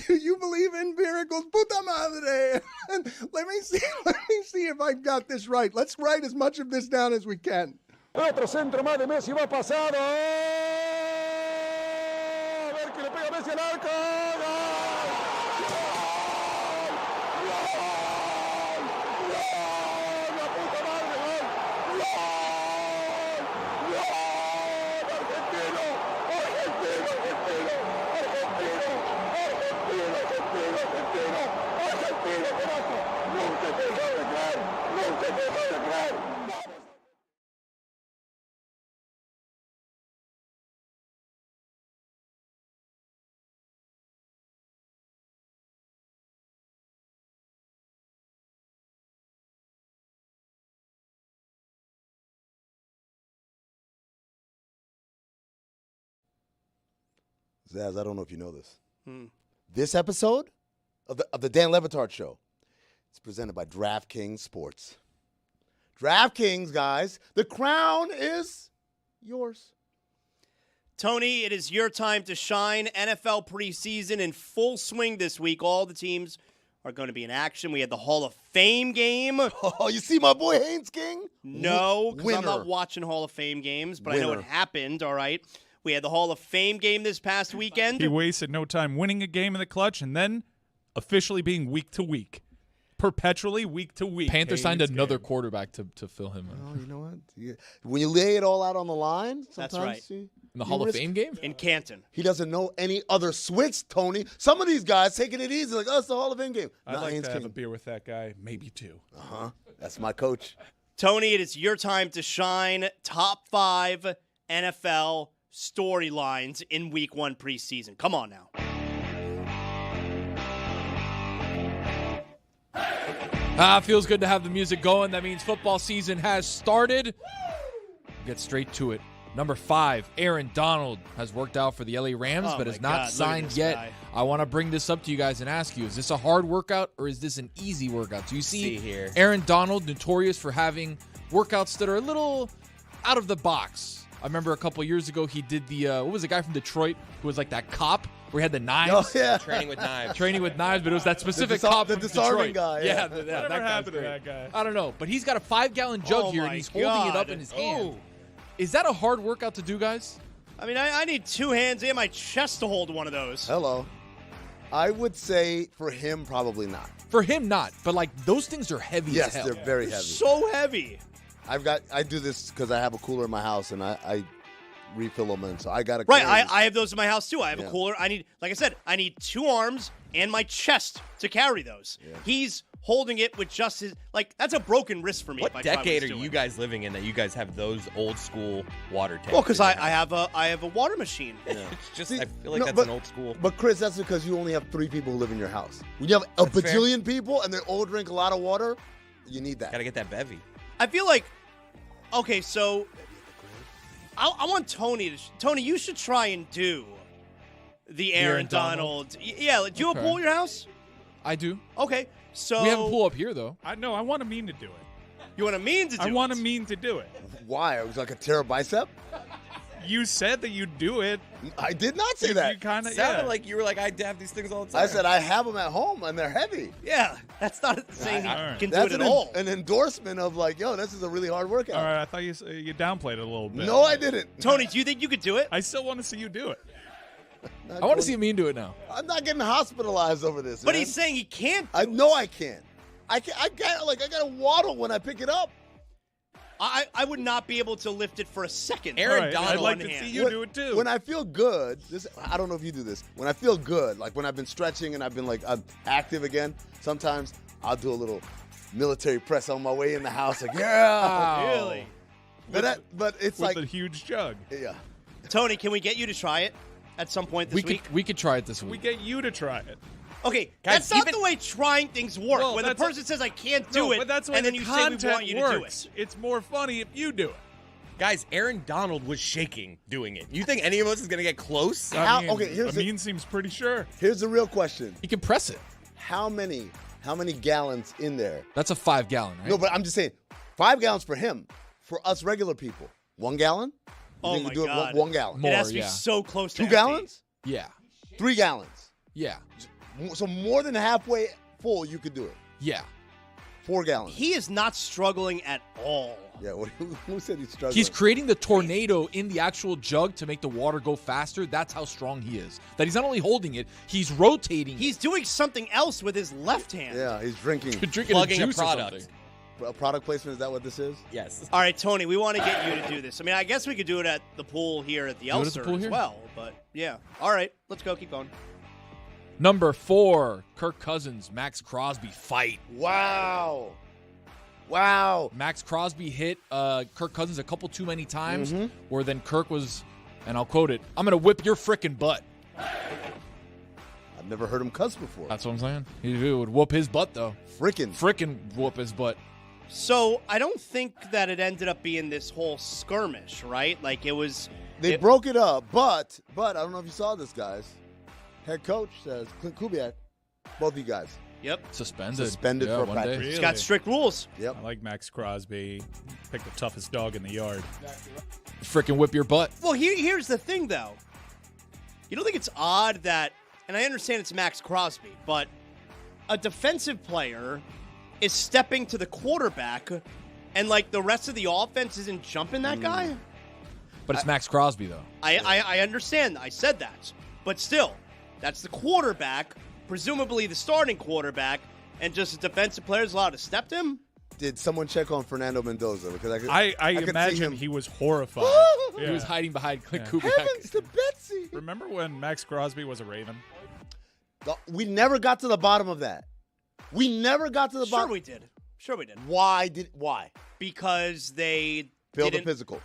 Do you believe in miracles? Puta madre. Let me see if I got this right. Let's write as much of this down as we can. Otro centro más de Messi va pasado. A ver que le pega Messi al arco. Zaz, I don't know if you know this. This episode of the Dan Le Batard Show is presented by DraftKings Sports. DraftKings, guys, the crown is yours. Tony, it is your time to shine. NFL preseason in full swing this week. All the teams are going to be in action. We had the Hall of Fame game. Oh, you see my boy Haynes King? No, because I'm Winner. not watching Hall of Fame games, but I know Winner. it happened, all right? We had the Hall of Fame game this past weekend. He wasted no time winning a game in the clutch and then officially being week to week. Perpetually week to week. Panthers signed Haynes another game. quarterback to fill him in. Oh, you know what? When you lay it all out on the line, sometimes That's right. In the Hall of Fame game? In Canton. He doesn't know any other switch, Tony. Some of these guys taking it easy, like, oh, it's the Hall of Fame game. I'd Not like Haynes to have a King. beer with that guy, maybe two. That's my coach. Tony, it is your time to shine. Top 5 NFL storylines in week 1 preseason. Come on now. Feels good to have the music going. That means football season has started. We'll get straight to it. Number 5, Aaron Donald has worked out for the LA Rams, Oh but my is God, not look at signed this yet. guy. I want to bring this up to you guys and ask you, is this a hard workout or is this an easy workout? Do you See see here. Aaron Donald, notorious for having workouts that are a little out of the box? I remember a couple years ago he did the, what was the guy from Detroit who was like that cop where he had the knives? Oh, yeah. Training with knives. Training with knives, but it was that specific disar- cop the from disarming Detroit. guy, yeah. that Whatever guy's happened to great. that guy? I don't know, but he's got a 5-gallon jug Oh here, my and he's holding it up God. in his hand. Is that a hard workout to do, guys? I mean, I need 2 hands and my chest to hold one of those. Hello. I would say for him, probably not. For him, not. But, like, those things are heavy Yes, as hell. they're very heavy. So heavy. I do this because I have a cooler in my house and I refill them in. So I got a Right, carry. I have those in my house too. I have a Yeah. cooler. I need, like I said, I need 2 arms and my chest to carry those. He's holding it with just his, like, that's a broken wrist for me. What if I try decade are he's doing. you guys living in that you guys have those old school water tanks? Well, because in I your house? have a water machine. It's just, See, I feel like no, that's but- an old school. But Chris, that's because you only have 3 people who live in your house. When you have a That's fair. bajillion people and they all drink a lot of water, you need that. Gotta get that bevy. I feel like, okay, so I want Tony to, Tony, you should try and do the Aaron Aaron Donald? Donald. Yeah, do you have a Okay. pool at your house? I do. Okay, so We have a pool up here, though. I want a mean to do it. You want a mean to do I want a it? mean to do it. Why? It was like a tear bicep? You said that you'd do it. I did not say You that. kind of Sounded like you were like, I have these things all the time. I said I have them at home and they're heavy. Yeah, that's not saying All he right. can do That's it at all. an endorsement of like, yo, this is a really hard workout. All right, I thought you downplayed it a little bit. No, I didn't. Tony, do you think you could do it? I still want to see you do it. I want to see me do it now. I'm not getting hospitalized over this. But man. he's saying he can't. I know I can't. I gotta waddle when I pick it up. I would not be able to lift it for a second. Aaron All right, Donald I'd like on to hand. see you do it too. When I feel good, I don't know if you do this. When I feel good, like when I've been stretching and I've been like I'm active again, sometimes I'll do a little military press on my way in the house. Like, yeah. Really? But it's with like, a huge jug. yeah. Tony, can we get you to try it at some point this week? We could try it this We week. get you to try it. Okay, Guys, that's not even- the way trying things work. Well, when the that's- person says, I can't do No, it, but that's the way and then the you say, we content want you to works. do it. It's more funny if you do it. Guys, Aaron Donald was shaking doing it. You think any of us is gonna get close? How- okay, here's Amin seems pretty sure. Here's the real question. You can press it. How many gallons in there? That's a 5 gallon, right? No, but I'm just saying, 5 gallons for him. For us regular people, 1 gallon? You Oh think my you do God. it 1 gallon? More. It has to be yeah. so close to 2 gallons? Yeah. 3 gallons. Yeah. So more than halfway full, you could do it. Yeah. 4 gallons. He is not struggling at all. Yeah, who said he's struggling? He's creating the tornado in the actual jug to make the water go faster. That's how strong he is. That he's not only holding it, he's rotating. He's doing something else with his left hand. Yeah, he's drinking. drinking Plugging a juice or product. something. A product placement, is that what this is? Yes. All right, Tony, we want to get you to do this. I mean, I guess we could do it at the pool here at the Do it at the Elster pool as here? well. But, yeah. All right, let's go. Keep going. Number 4, Kirk Cousins, Max Crosby fight. Wow. Wow. Max Crosby hit Kirk Cousins a couple too many times, where then Kirk was, and I'll quote it, I'm going to whip your frickin' butt. I've never heard him cuss before. That's what I'm saying. He would whoop his butt, though. Frickin'. Frickin' whoop his butt. So I don't think that it ended up being this whole skirmish, right? Like it was. They broke it up, but I don't know if you saw this, guys. Head coach says, Clint Kubiak, both of you guys. Yep. Suspended for one practice. day. He's got strict rules. Yep. I like Max Crosby. Pick the toughest dog in the yard. Frickin' whip your butt. Well, here's the thing, though. You don't think it's odd that, and I understand it's Max Crosby, but a defensive player is stepping to the quarterback, and like the rest of the offense isn't jumping that guy? But it's Max Crosby, though. I understand. I said that. But still, that's the quarterback, presumably the starting quarterback, and just a defensive player is allowed to step to him? Did someone check on Fernando Mendoza? Because I could see imagine him. he was horrified. He was hiding behind Clint Yeah. Kubiak. Heavens to Betsy. Remember when Max Crosby was a Raven? We never got to the bottom of that. We never got to the Sure bottom. we did. Sure we did. Why? Because they Build a didn't- physical.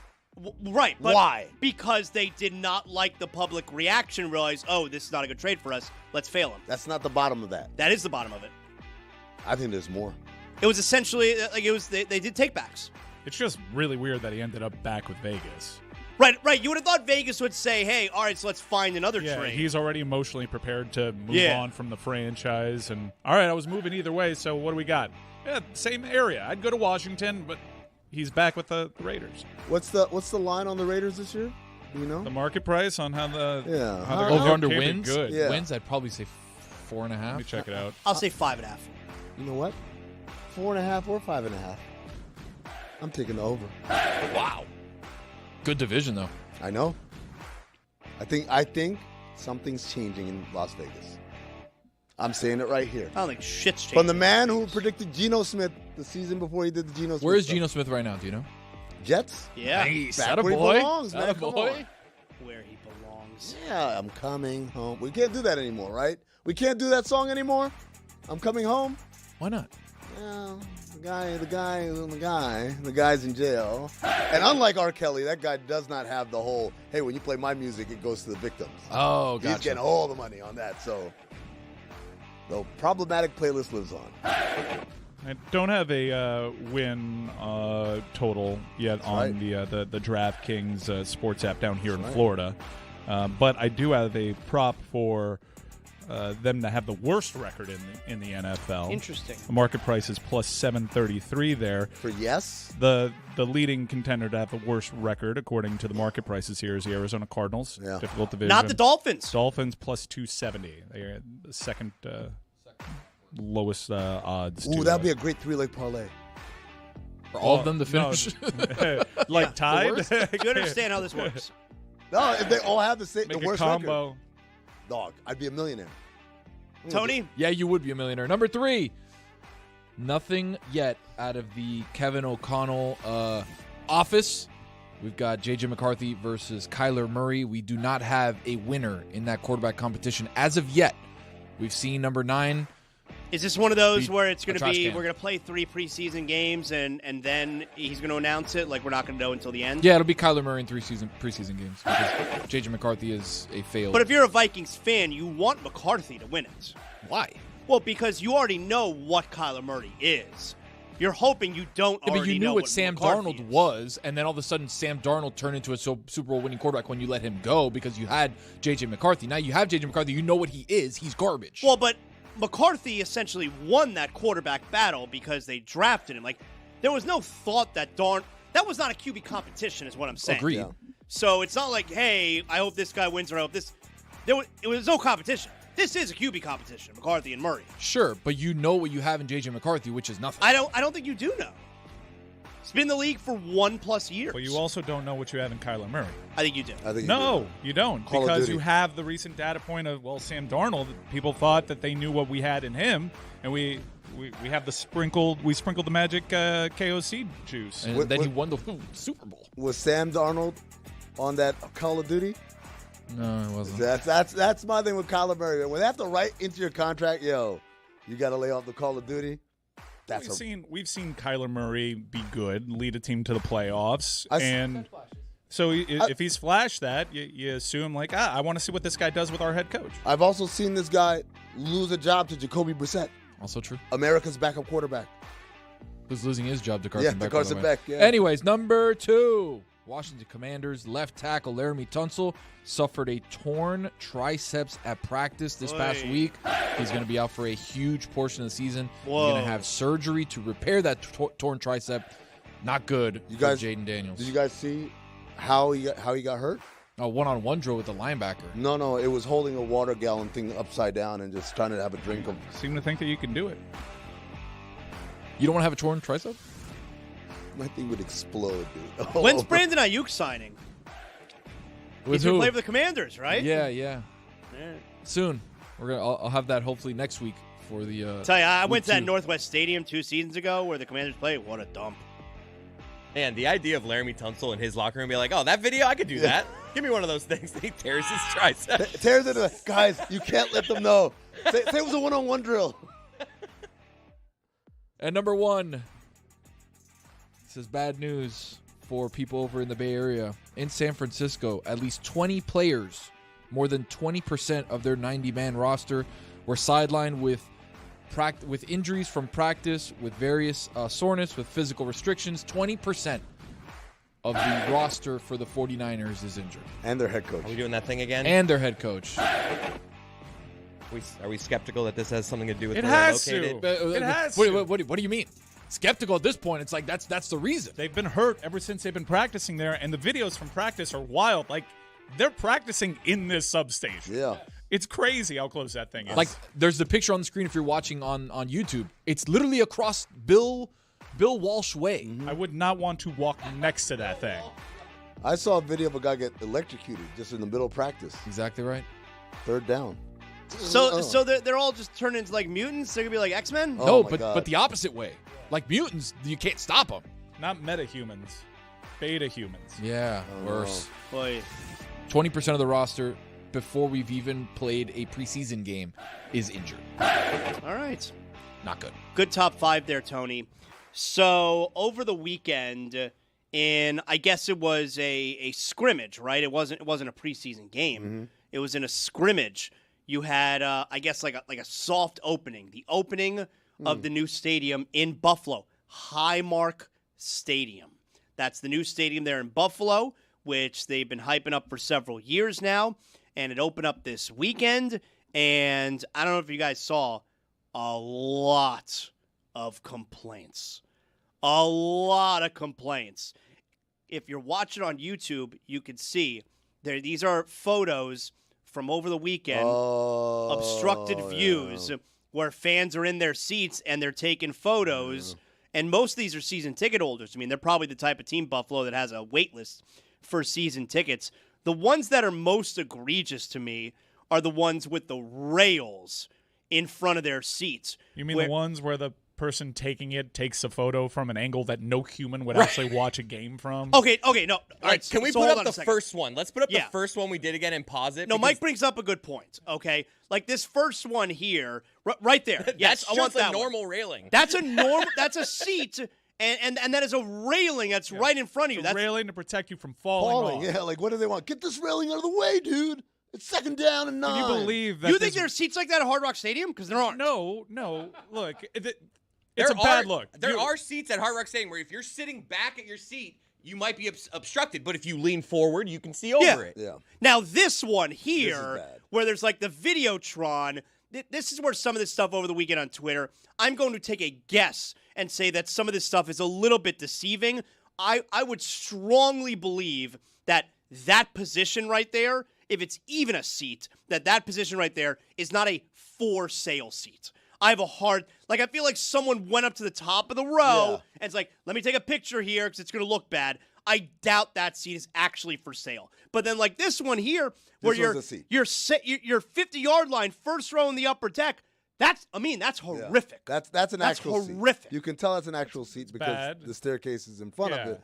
Right. But Why? Because they did not like the public reaction, realize, oh, this is not a good trade for us. Let's fail him. That's not the bottom of that. That is the bottom of it. I think there's more. It was essentially, like it was, they did takebacks. It's just really weird that he ended up back with Vegas. Right. You would have thought Vegas would say, hey, all right, so let's find another Yeah, trade. he's already emotionally prepared to move Yeah. on from the franchise. And all right, I was moving either way, so what do we got? Yeah, same area. I'd go to Washington, but he's back with the Raiders. What's the line on the Raiders this year? Do you know? The market price on how the Yeah. how they're Over going under can't be wins. good. Yeah. Wins, I'd probably say 4.5. Let me check it out. I'll say 5.5. You know what? 4.5 or 5.5. I'm taking the over. Wow. Good division, though. I know. I think something's changing in Las Vegas. I'm saying it right here. I don't think shit's changed. From the man who predicted Geno Smith the season before he did the Geno Smith. Where is stuff. Geno Smith right now? Do you know? Jets? Yeah. Nice. Back Atta where he boy. belongs, man. Atta Come boy. on. Where he belongs. Yeah, I'm coming home. We can't do that anymore, right? We can't do that song anymore. I'm coming home. Why not? Well, the guy's in jail. And unlike R. Kelly, that guy does not have the whole, hey, when you play my music, it goes to the victims. Oh, He's gotcha. getting all the money on that. So the problematic playlist lives on. I don't have a win total yet on the DraftKings sports app down here in Florida, but I do have a prop for them to have the worst record in the NFL. Interesting. The market price is plus 733 there. For yes? The leading contender to have the worst record, according to the market prices here, is the Arizona Cardinals. Yeah. Difficult division. Not the Dolphins. Dolphins plus 270. They're the second lowest odds. Ooh, to, that'd be a great three-leg parlay. For all of them to finish. like tied. You understand how this works. No, if they all have the Make a worst combo. record. Dog, I'd be a millionaire. Tony? Yeah, you would be a millionaire. Number 3, nothing yet out of the Kevin O'Connell office. We've got J.J. McCarthy versus Kyler Murray. We do not have a winner in that quarterback competition as of yet. We've seen number 9 Is this one of those where it's going to trash be, can. we're going to play 3 preseason games and then he's going to announce it? Like, we're not going to know until the end? Yeah, it'll be Kyler Murray in 3 preseason games because J.J. McCarthy is a failed. But if you're a Vikings fan, you want McCarthy to win it. Why? Well, because you already know what Kyler Murray is. You're hoping you don't Yeah, but already you know knew what Sam McCarthy Darnold is. was, and then all of a sudden Sam Darnold turned into a Super Bowl winning quarterback when you let him go because you had J.J. McCarthy. Now you have J.J. McCarthy. You know what he is. He's garbage. Well, but McCarthy essentially won that quarterback battle because they drafted him. Like, there was no thought that that was not a QB competition, is what I'm saying. Agreed. Yeah. So it's not like, hey, I hope this guy wins or I hope this. It was no competition. This is a QB competition, McCarthy and Murray. Sure, but you know what you have in J.J. McCarthy, which is nothing. I don't think you do know. He's been in the league for 1+ years. But you also don't know what you have in Kyler Murray. I think you do. I think No, you don't. Call of Because Duty. you have the recent data point of, well, Sam Darnold. People thought that they knew what we had in him, and we have we sprinkled the magic KOC juice. And What- then he what- won the Super Bowl. Was Sam Darnold on that Call of Duty? No, it wasn't. That's my thing with Kyler Murray. When they have to write into your contract, you got to lay off the Call of Duty. We've seen Kyler Murray be good, lead a team to the playoffs, I s- and so if he's flashed that, you assume like, I want to see what this guy does with our head coach. I've also seen this guy lose a job to Jacoby Brissett, Also true. America's backup quarterback. Who's losing his job to Carson Yeah, Beck? to by the Carson way. Beck, yeah. Anyways, number 2. Washington Commanders left tackle Laramie Tunsil suffered a torn triceps at practice this past Oy. week. He's going to be out for a huge portion of the season. Whoa. He's going to have surgery to repair that torn tricep. Not good You guys- for Jaden Daniels. Did you guys see how he got hurt? A one-on-one drill with the linebacker. No, it was holding a water gallon thing upside down and just trying to have a drink of. Seem to think that you can do it. You don't want to have a torn tricep? My thing would explode, dude. When's Brandon Ayuk signing? With He's going who? to play for the Commanders, right? Yeah. Yeah. Soon. I'll have that hopefully next week for the. Tell you, I week went to that 2. Northwest Stadium 2 seasons ago where the Commanders play. What a dump. Man, the idea of Laramie Tunsil in his locker room be like, oh, that video, I could do that. Give me one of those things. He tears his tricep. Tears it. Guys, you can't let them know. Say it was a one-on-one drill. And number 1. This is bad news for people over in the Bay Area. In San Francisco, at least 20 players, more than 20% of their 90-man roster, were sidelined with injuries from practice, with various soreness, with physical restrictions. 20% of the roster for the 49ers is injured. And their head coach. Are we doing that thing again? And their head coach. Are we skeptical that this has something to do with It where has they're located? to. It has What, to. what do you mean? Skeptical at this point. It's like that's the reason. They've been hurt ever since they've been practicing there, and the videos from practice are wild. Like, they're practicing in this substation. Yeah. It's crazy how close that thing is. Like, there's the picture on the screen if you're watching on YouTube. It's literally across Bill Walsh Way. I would not want to walk next to that thing. I saw a video of a guy get electrocuted just in the middle of practice. Exactly right. Third down. So they're all just turned into like mutants? They're going to be like X-Men? Oh No, my but God. the opposite way. Like mutants, you can't stop them. Not metahumans, beta humans. Yeah, worse. Boy. 20% of the roster before we've even played a preseason game is injured. All right. Not good. Good top 5 there, Tony. So over the weekend, I guess it was a scrimmage, right? It wasn't a preseason game. It was in a scrimmage. You had, I guess, like a soft opening. The opening of the new stadium in Buffalo, Highmark Stadium. That's the new stadium there in Buffalo, which they've been hyping up for several years now. And it opened up this weekend. And I don't know if you guys saw a lot of complaints. A lot of complaints. If you're watching on YouTube, you can see these are photos from over the weekend, obstructed views, where fans are in their seats and they're taking photos. And most of these are season ticket holders. I mean, they're probably the type of team, Buffalo, that has a wait list for season tickets. The ones that are most egregious to me are the ones with the rails in front of their seats. You mean where- the ones where the person taking it takes a photo from an angle that no human would actually watch a game from. Okay, no. All right, Can we so put hold up on a the second. first one? Let's put up Yeah. the first one we did again and pause it. No, because Mike brings up a good point. Okay, like this first one here, right there. Yes, that's I want just a that one. normal railing. That's a normal. That's a seat, and that is a railing that's right in front of you. It's a That's railing to protect you from falling off. Yeah, like what do they want? Get this railing out of the way, dude. It's second down and 9. Can you believe that? You think there's seats like that at Hard Rock Stadium? Because there aren't. No. Look, it's a bad look. There are seats at Hard Rock Stadium where if you're sitting back at your seat, you might be obstructed. But if you lean forward, you can see over it. Yeah. Now this one here, bad. where there's like the Videotron, this is where some of this stuff over the weekend on Twitter, I'm going to take a guess and say that some of this stuff is a little bit deceiving. I would strongly believe that position right there, if it's even a seat, that position right there is not a for sale seat. I have a hard, I feel like someone went up to the top of the row and it's like, let me take a picture here because it's going to look bad. I doubt that seat is actually for sale. But then like this one here, where you're 50-yard line, first row in the upper deck, that's horrific. That's an actual horrific. seat. You can tell that's an actual seat because bad. the staircase is in front of Yeah. it.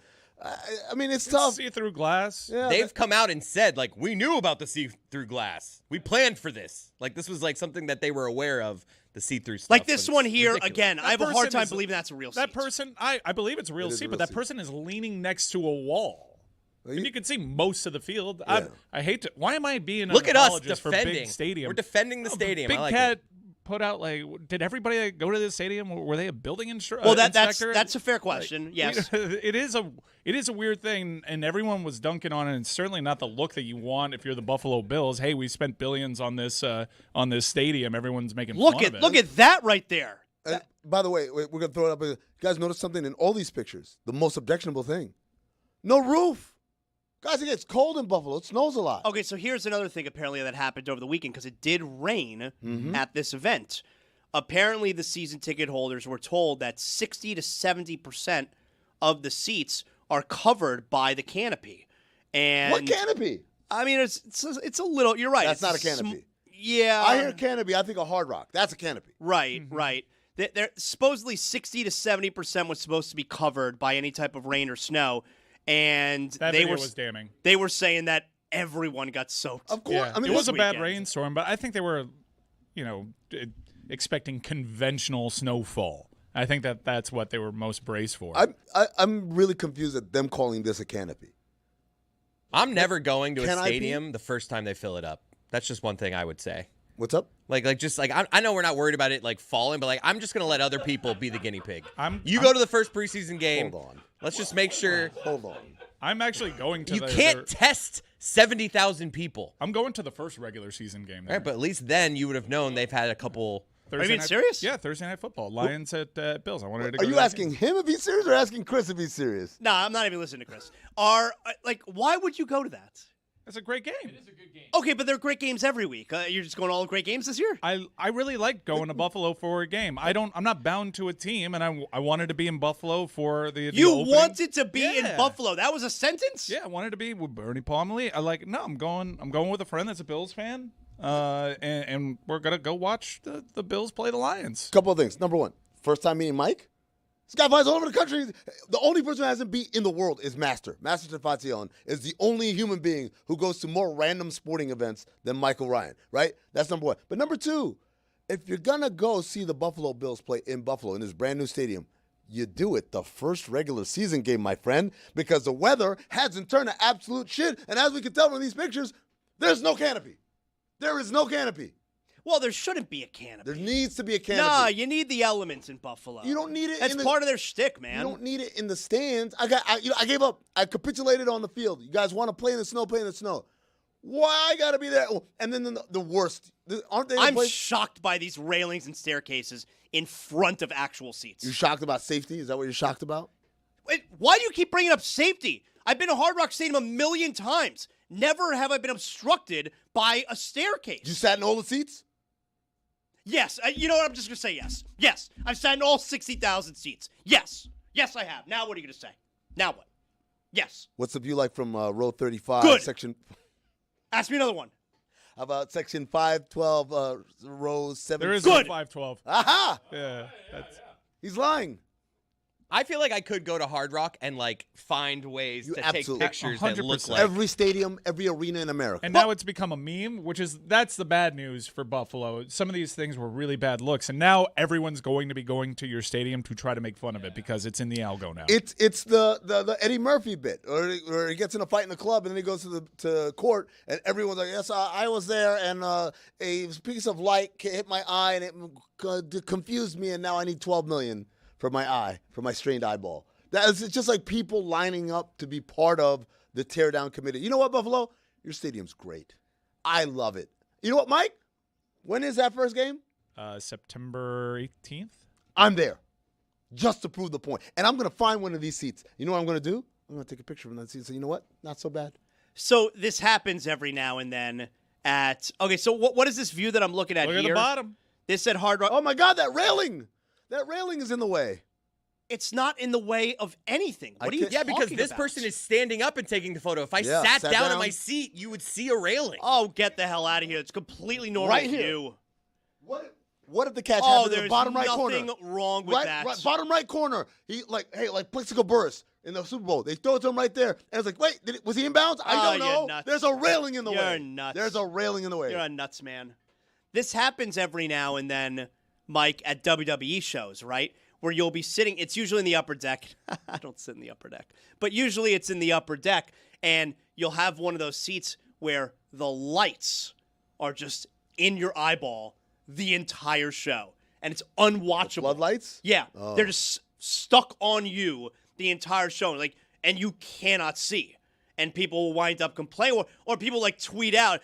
I mean, it's tough. See-through glass. Yeah, They've come out and said, like, we knew about the see-through glass. We planned for this. Like, this was like something that they were aware of, the see-through stuff. Like this but one it's here, ridiculous. again, I have a hard person time is- believing that's a real seat. That person, I believe it's a real It is a seat, real but that seat. person is leaning next to a wall. Well, And you can see most of the field. I hate to. Why am I being Look an at us apologist for defending. big stadium? We're defending the stadium. Big I like Cat it. put out did everybody go to the stadium? Were they a building instructor? Well, that's a fair question. Yes. It is a weird thing, and everyone was dunking on it. And certainly not the look that you want if you're the Buffalo Bills. Hey, we spent billions on this stadium. Everyone's making fun of it. Look at that right there. By the way, we're going to throw it up. You guys notice something in all these pictures? The most objectionable thing. No roof. Guys, it gets cold in Buffalo. It snows a lot. Okay, so here's another thing apparently that happened over the weekend because it did rain at this event. Apparently, the season ticket holders were told that 60 to 70% of the seats are covered by the canopy. And What canopy? I mean, it's a little. You're right. That's it's not a canopy. Yeah, I hear canopy. I think of Hard Rock. That's a canopy. Right, right. They're supposedly 60 to 70% was supposed to be covered by any type of rain or snow, and that video was damning. They were saying that everyone got soaked. Of course. Yeah. I mean, it was a bad weekend. rainstorm, but I think they were, expecting conventional snowfall. I think that's what they were most braced for. I'm really confused at them calling this a canopy. I'm never going to Can a I be? stadium the first time they fill it up. That's just one thing I would say. What's up? I know we're not worried about it falling, but I'm just gonna let other people be the guinea pig. You I'm- go to the first preseason game. Hold on. Let's just make sure Hold on. I'm actually going to. you can't test 70,000 people. I'm going to the first regular season game. There. Right, but at least then you would have known they've had a couple. Thursday being night- serious? Yeah, Thursday night football. Lions at Bills. I wanted to. Go Are to you that asking him if he's serious or asking Chris if he's serious? No, I'm not even listening to Chris. Why would you go to that? It's a great game. It is a good game. Okay, but they're great games every week. You're just going to all great games this year? I really like going to Buffalo for a game. I'm not bound to a team, and I wanted to be in Buffalo for the You opening. wanted to be in Yeah. Buffalo. That was a sentence? Yeah, I wanted to be with Bernie Palmerly. I'm going with a friend that's a Bills fan, and we're gonna go watch the Bills play the Lions. Couple of things. Number one, first time meeting Mike. This guy flies all over the country. The only person who hasn't beat in the world is Master. Master Stefacion is the only human being who goes to more random sporting events than Michael Ryan, right? That's number one. But number two, if you're going to go see the Buffalo Bills play in Buffalo in this brand new stadium, you do it the first regular season game, my friend, because the weather hasn't turned to absolute shit. And as we can tell from these pictures, there's no canopy. There is no canopy. Well, there shouldn't be a canopy. There needs to be a canopy. Nah, you need the elements in Buffalo. You don't need it. That's part of their shtick, man. You don't need it in the stands. I gave up. I capitulated on the field. You guys want to play in the snow? Play in the snow. Why I gotta be there? Oh, and then the worst. Aren't they? I'm shocked by these railings and staircases in front of actual seats. You shocked about safety? Is that what you're shocked about? Wait, why do you keep bringing up safety? I've been to Hard Rock Stadium a million times. Never have I been obstructed by a staircase. You sat in all the seats? Yes. You know what? I'm just going to say yes. Yes. I've sat in all 60,000 seats. Yes. Yes, I have. Now what are you going to say? Now what? Yes. What's the view like from row 35? Good. Section. Ask me another one. How about section 512, row 7? There is Good. a 512. Aha! Yeah, He's lying. I feel like I could go to Hard Rock and like find ways to take absolutely- pictures that look 100%. like. Every stadium, every arena in America. And now it's become a meme, that's the bad news for Buffalo. Some of these things were really bad looks, and now everyone's going to be going to your stadium to try to make fun of it because it's in the algo now. It's the Eddie Murphy bit, or he gets in a fight in the club and then he goes to court and everyone's like, yes, I was there and a piece of light hit my eye and it confused me and now I need $12 million for my eye, for my strained eyeball. It's just like people lining up to be part of the teardown committee. You know what, Buffalo? Your stadium's great. I love it. You know what, Mike? When is that first game? September 18th. I'm there, just to prove the point. And I'm going to find one of these seats. You know what I'm going to do? I'm going to take a picture from that seat and say, you know what? Not so bad. So this happens every now and then okay, so what is this view that I'm looking at Look here? at the bottom. This said Hard Rock. Oh, my God, that railing. That railing is in the way. It's not in the way of anything. What are you Yeah, because talking this about? person is standing up and taking the photo. If I Yeah, sat sat down down. in my seat, you would see a railing. Oh, get the hell out of here. It's completely normal Right here. view. What if the catch Oh, happened in there's the bottom right corner? nothing wrong with that. Right, bottom right corner. He like Plexico Burris in the Super Bowl. They throw it to him right there, and it's like, wait, was he inbounds? I Oh, don't you're know. nuts. There's a railing in the way. You're nuts. There's a railing in the way. You're a nuts, man. This happens every now and then, Mike, at WWE shows, right? Where you'll be sitting. It's usually in the upper deck. I don't sit in the upper deck. But usually it's in the upper deck, and you'll have one of those seats where the lights are just in your eyeball the entire show. And it's unwatchable. Floodlights? Yeah. They're just stuck on you the entire show. Like, and you cannot see. And people will wind up complaining. Or people like tweet out,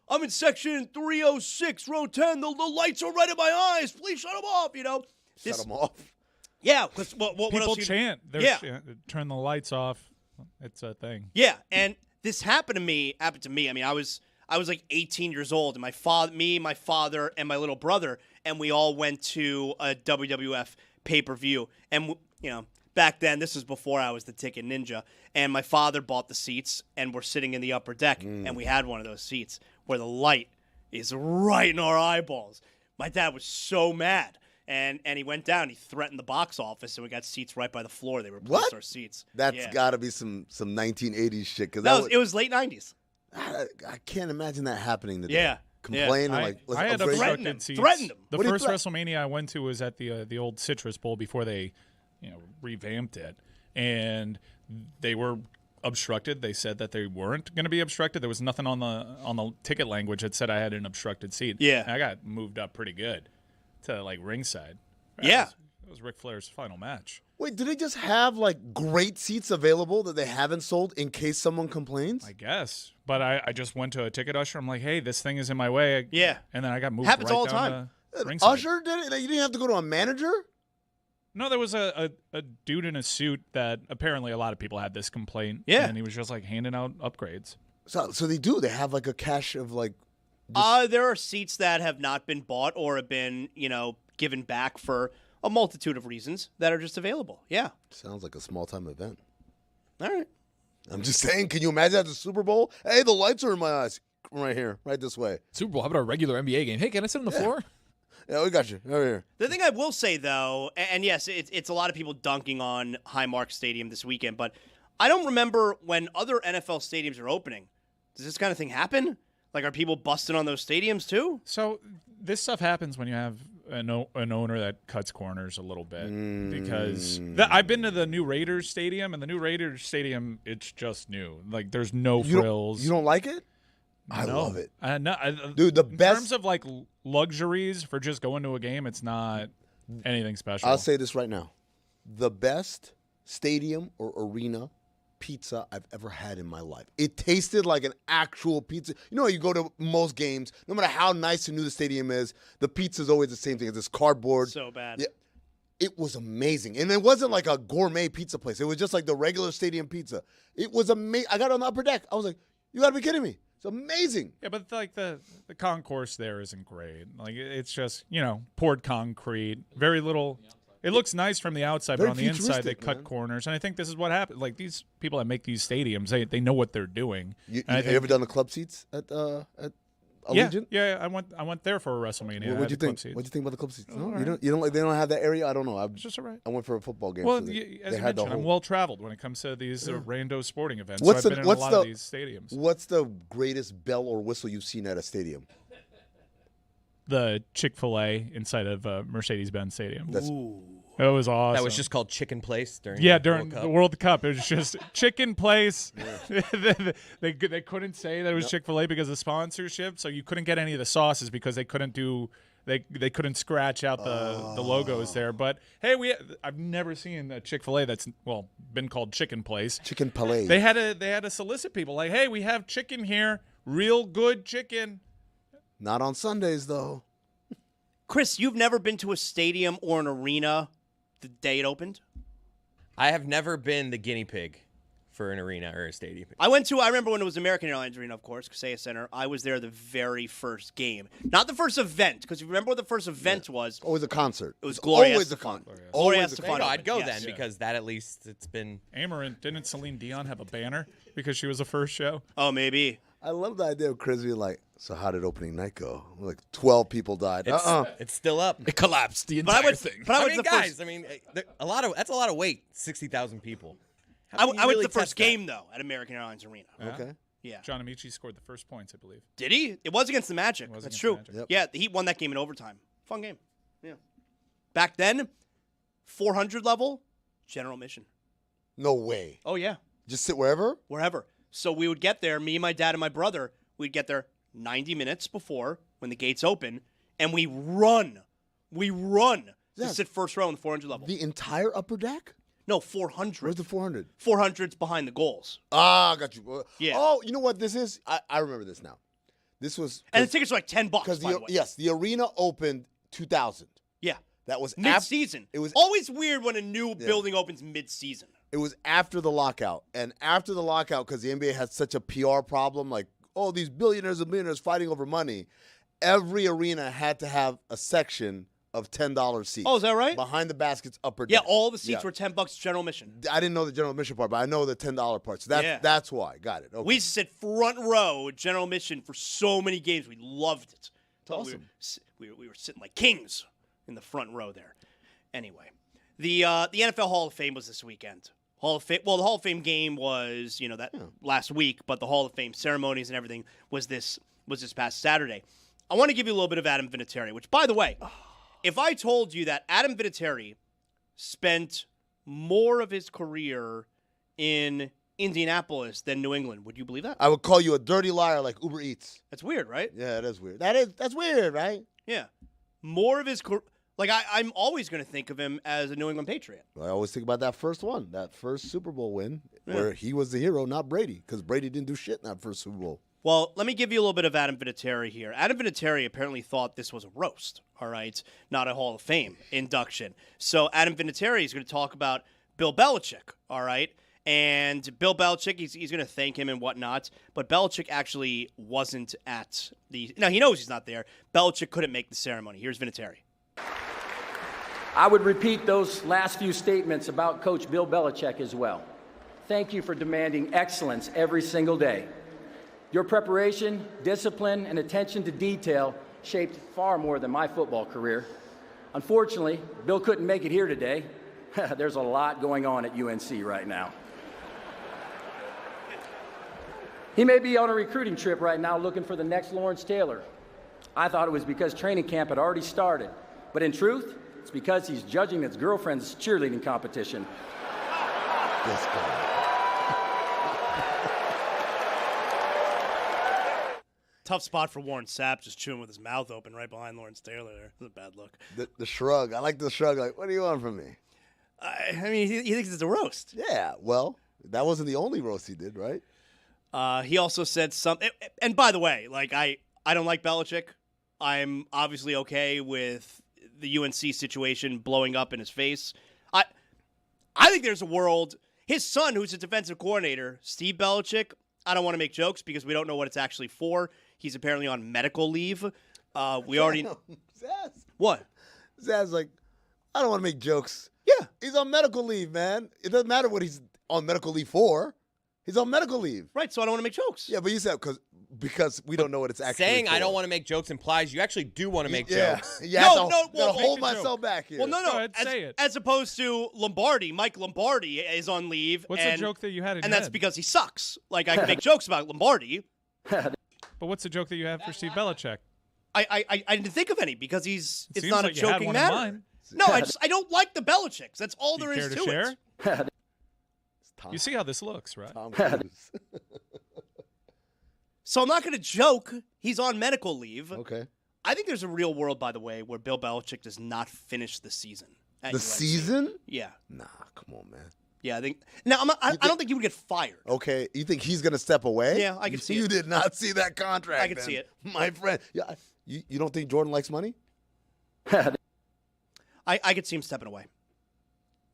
I'm in section 306, row 10. The lights are right in my eyes. Please shut them off, you know. Shut them off. Yeah, because what People else chant. Yeah. Turn the lights off. It's a thing. Yeah, and this happened to me. I mean, I was like 18 years old, and my father, and my little brother, and we all went to a WWF pay-per-view. And you know, back then, this was before I was the ticket ninja, and my father bought the seats, and we're sitting in the upper deck, and we had one of those seats where the light is right in our eyeballs. My dad was so mad. And he went down. He threatened the box office, and we got seats right by the floor. They replaced our seats. That's got to be some 1980s shit. Cause it was late 90s. I can't imagine that happening today. Yeah. Complaining I had upgrade. obstructed seats. Threatened them. The What do you first threat- WrestleMania I went to was at the old Citrus Bowl before they, revamped it, and they were obstructed. They said that they weren't going to be obstructed. There was nothing on the ticket language that said I had an obstructed seat. Yeah. And I got moved up pretty good to like ringside. Yeah. It was Ric Flair's final match. Wait, do they just have like great seats available that they haven't sold in case someone complains? I guess. But I just went to a ticket usher. I'm like, hey, this thing is in my way. Yeah. And then I got moved Happens right all the down time. to ringside. Usher did it? You didn't have to go to a manager? No, there was a dude in a suit that apparently a lot of people had this complaint. Yeah. And he was just like handing out upgrades. So they do. They have like a cache of like. There are seats that have not been bought or have been, given back for a multitude of reasons that are just available. Yeah. Sounds like a small time event. All right. I'm just saying, can you imagine at the Super Bowl? Hey, the lights are in my eyes. Right here, right this way. Super Bowl. How about a regular NBA game? Hey, can I sit on the floor? Yeah, we got you. Over here. The thing I will say, though, and yes, it's a lot of people dunking on Highmark Stadium this weekend, but I don't remember when other NFL stadiums are opening. Does this kind of thing happen? Like, are people busting on those stadiums, too? So this stuff happens when you have an owner that cuts corners a little bit. Because I've been to the new Raiders Stadium, and the new Raiders Stadium, it's just new. Like, there's no frills. You don't like it? No. I love it. Dude, the in best- terms of, like, luxuries for just going to a game, it's not anything special. I'll say this right now. The best stadium or arena pizza I've ever had in my life. It tasted like an actual pizza. You know, you go to most games, no matter how nice and new the stadium is, the pizza's always the same thing. It's this cardboard. So bad. Yeah, it was amazing. And it wasn't like a gourmet pizza place. It was just like the regular stadium pizza. It was amazing. I got on the upper deck. I was like, you got to be kidding me. It's amazing. Yeah, but like the concourse there isn't great. Like it's just, poured concrete, very little. It looks nice from the outside, Very but on the inside they futuristic, cut man. corners. And I think this is what happened. Like these people that make these stadiums, they know what they're doing. You And I you think- ever done the club seats at Allegiant? Yeah. I went there for a WrestleMania. What'd you think? What'd you think about the club seats? No, you don't like. They don't have that area. I don't know. It's just all right. I went for a football game. Well, so as they you had the mentioned, whole. I'm well traveled when it comes to these rando sporting events. What's so I've the- been in what's a lot the- of these stadiums. What's the greatest bell or whistle you've seen at a stadium? The Chick-fil-A inside of Mercedes-Benz Stadium. That's That was awesome. That was just called Chicken Place during during the World Cup. It was just Chicken Place. they couldn't say that it was Chick-fil-A because of sponsorship, so you couldn't get any of the sauces because they couldn't do they couldn't scratch out the logos there. But hey, I've never seen a Chick-fil-A that's been called Chicken Place. Chicken Palais. They had to solicit people like, hey, we have chicken here, real good chicken. Not on Sundays though. Chris, you've never been to a stadium or an arena the day it opened? I have never been the guinea pig for an arena or a stadium. I remember when it was American Airlines Arena, of course, Kaseya Center. I was there the very first game. Not the first event, because you remember what the first event was? Always a concert. It was glorious. Always a fun. Glorious. There you go. I'd go then because that at least it's been. Amaranth, didn't Celine Dion have a banner because she was the first show? Oh, maybe. I love the idea of Chris being like, so how did opening night go? Like 12 people died. It's still up. It collapsed the But I entire went, thing. but I I went mean, to the guys, first. I mean, that's a lot of weight. 60,000 people. I went to the first game though at American Airlines Arena. Okay. Yeah. John Amici scored the first points, I believe. Did he? It was against the Magic. was That's against true. the Magic. Yep. Yeah, the Heat won that game in overtime. Fun game. Yeah. Back then, 400 level, general admission. No way. Oh yeah, Just sit wherever? wherever. So we would get there. Me, my dad, and my brother. We'd get there 90 minutes before when the gates open, and we run to Yes. sit first row in the 400 level. The entire upper deck? No, 400. Where's the 400? 400's behind the goals. Ah, got you. Yeah. Oh, you know what this is? I remember this now. This was And the tickets were like $10, because by the way. the arena opened 2000. Yeah. That was Mid-season. It was always weird when a new building opens mid-season. It was after the lockout, and after the lockout, because the NBA had such a PR problem, like these billionaires and millionaires fighting over money. Every arena had to have a section of $10 seats. Oh, is that right? Behind the baskets, upper Yeah, deck. all the seats Yeah. were $10 general admission. I didn't know the general admission part, but I know the $10 part. So that's why. Got it. Okay. We used to sit front row at general admission for so many games. We loved it. Awesome. We were sitting like kings in the front row there. Anyway, the NFL Hall of Fame was this weekend. The Hall of Fame game was last week, but the Hall of Fame ceremonies and everything was this past Saturday. I want to give you a little bit of Adam Vinatieri, which, by the way, if I told you that Adam Vinatieri spent more of his career in Indianapolis than New England, would you believe that? I would call you a dirty liar like Uber Eats. That's weird, right? Yeah, it is weird. That's weird, right? Yeah. More of his career. Like, I'm always going to think of him as a New England Patriot. I always think about that first one, that first Super Bowl win, where he was the hero, not Brady, because Brady didn't do shit in that first Super Bowl. Well, let me give you a little bit of Adam Vinatieri here. Adam Vinatieri apparently thought this was a roast, all right, not a Hall of Fame induction. So Adam Vinatieri is going to talk about Bill Belichick, all right? And Bill Belichick, he's going to thank him and whatnot, but Belichick actually wasn't at the – now, he knows he's not there. Belichick couldn't make the ceremony. Here's Vinatieri. I would repeat those last few statements about Coach Bill Belichick as well. Thank you for demanding excellence every single day. Your preparation, discipline, and attention to detail shaped far more than my football career. Unfortunately, Bill couldn't make it here today. There's a lot going on at UNC right now. He may be on a recruiting trip right now looking for the next Lawrence Taylor. I thought it was because training camp had already started, but in truth, it's because he's judging his girlfriend's cheerleading competition. Yes, Tough spot for Warren Sapp, just chewing with his mouth open right behind Lawrence Taylor there. That's a bad look. The shrug. I like the shrug. Like, what do you want from me? I mean, he thinks it's a roast. Yeah, well, that wasn't the only roast he did, right? He also said something. And by the way, like I don't like Belichick. I'm obviously okay with the UNC situation blowing up in his face. I think there's a world. His son, who's a defensive coordinator, Steve Belichick. I don't want to make jokes because we don't know what it's actually for. He's apparently on medical leave. We already Zaz. What? Zaz like, I don't want to make jokes. Yeah, he's on medical leave, man. It doesn't matter what he's on medical leave for. He's on medical leave. Right. So I don't want to make jokes. Yeah, but you said because because we don't know what it's actually Saying for. I don't want to make jokes implies you actually do want to make Yeah. jokes. Yeah. No, Gotta hold make a myself joke. back here. Well, no. Go ahead, say it. As opposed to Lombardi, Mike Lombardi is on leave. What's and, the joke that you had in And your that's head? because he sucks. Like, I can make jokes about Lombardi. But what's the joke that you have for Steve Belichick? I didn't think of any because it's Seems not like a you had joking one in matter. mind. No, I don't like the Belichicks. That's all Do there you is care to to it. share? Tom, You see how this looks, right? Tom Cruise. So I'm not going to joke. He's on medical leave. Okay. I think there's a real world, by the way, where Bill Belichick does not finish the season. at The USC. season? Yeah. Nah, come on, man. Yeah, I think. Now, I don't think he would get fired. Okay, you think he's gonna step away? Yeah, I can see You it. did not see that contract. I can then. see it. My friend. Yeah, you don't think Jordan likes money? I could see him stepping away.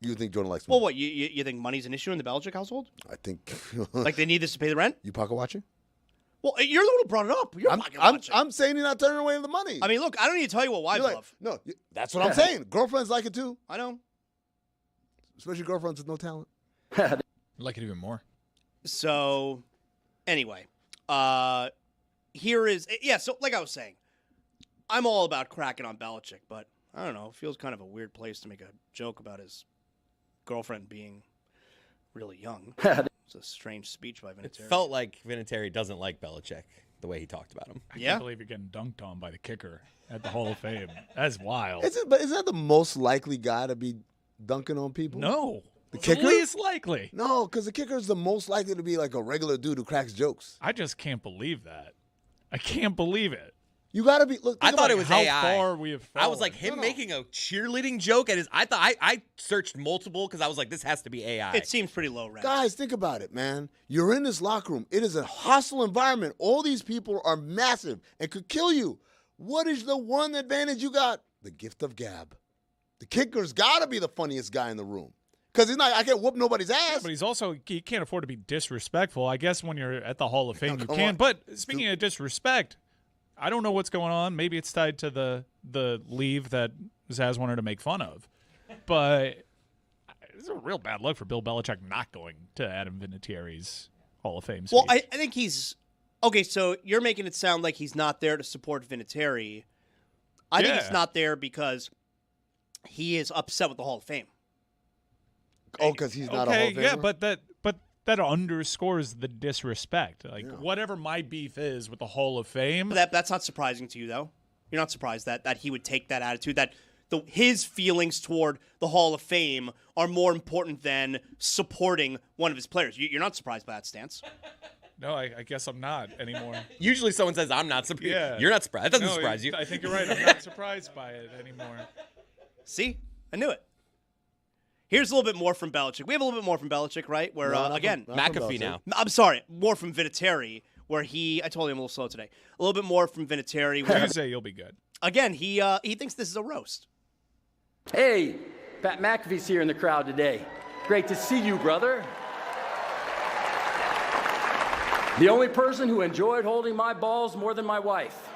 You think Jordan likes money? Well, what, you think money's an issue in the Belichick household? I think. Like they need this to pay the rent? You pocket watching? Well, you're the one who brought it up. You're pocket watching. I'm saying you're not turning away the money. I mean, look, I don't need to tell you what wives You're like, love. no, that's what I'm saying. Girlfriends like it too, I know. especially girlfriends with no talent. I like it even more. So, anyway, here is So, like I was saying, I'm all about cracking on Belichick, but I don't know. It feels kind of a weird place to make a joke about his girlfriend being really young. It's a strange speech by It Vinatieri. felt like Vinatieri doesn't like Belichick the way he talked about him. I Yeah? can't believe you're getting dunked on by the kicker at the Hall of Fame. That's wild. But isn't that the most likely guy to be dunking on people? No. The It's kicker? least likely. No, because the kicker is the most likely to be like a regular dude who cracks jokes. I just can't believe that. I can't believe it. You got to be. Look, I think thought about it was How AI. far we have fallen. I was like him making a cheerleading joke at his. I thought I searched multiple because I was like, this has to be AI. It seems pretty low rent. Guys, think about it, man. You're in this locker room. It is a hostile environment. All these people are massive and could kill you. What is the one advantage you got? The gift of gab. The kicker's got to be the funniest guy in the room. Because he's not. I can't whoop nobody's ass. But he can't afford to be disrespectful. I guess when you're at the Hall of Fame, you come can. on. But speaking of disrespect, I don't know what's going on. Maybe it's tied to the leave that Zaz wanted to make fun of. But it's a real bad look for Bill Belichick not going to Adam Vinatieri's Hall of Fame speech. Well, I think he's okay. So you're making it sound like he's not there to support Vinatieri. I think he's Yeah. not there because he is upset with the Hall of Fame. Oh, because he's not a Hall of Famer? yeah, but that underscores the disrespect. Like whatever my beef is with the Hall of Fame. But that's not surprising to you, though. You're not surprised that he would take that attitude. That his feelings toward the Hall of Fame are more important than supporting one of his players. You're not surprised by that stance. No, I guess I'm not anymore. Usually someone says, I'm not surprised. Yeah. You're not surprised. That doesn't No, surprise you. I think you're right. I'm not surprised by it anymore. See, I knew it. Here's a little bit more from Belichick. We have a little bit more from Belichick, right? Where No, not again, from- not from McAfee Belichick. now. I'm sorry, more from Vinatieri, where I told you I'm a little slow today. A little bit more from Vinatieri, where Tuesday, you'll be good. again he thinks this is a roast. Hey, Pat McAfee's here in the crowd today. Great to see you, brother. The only person who enjoyed holding my balls more than my wife.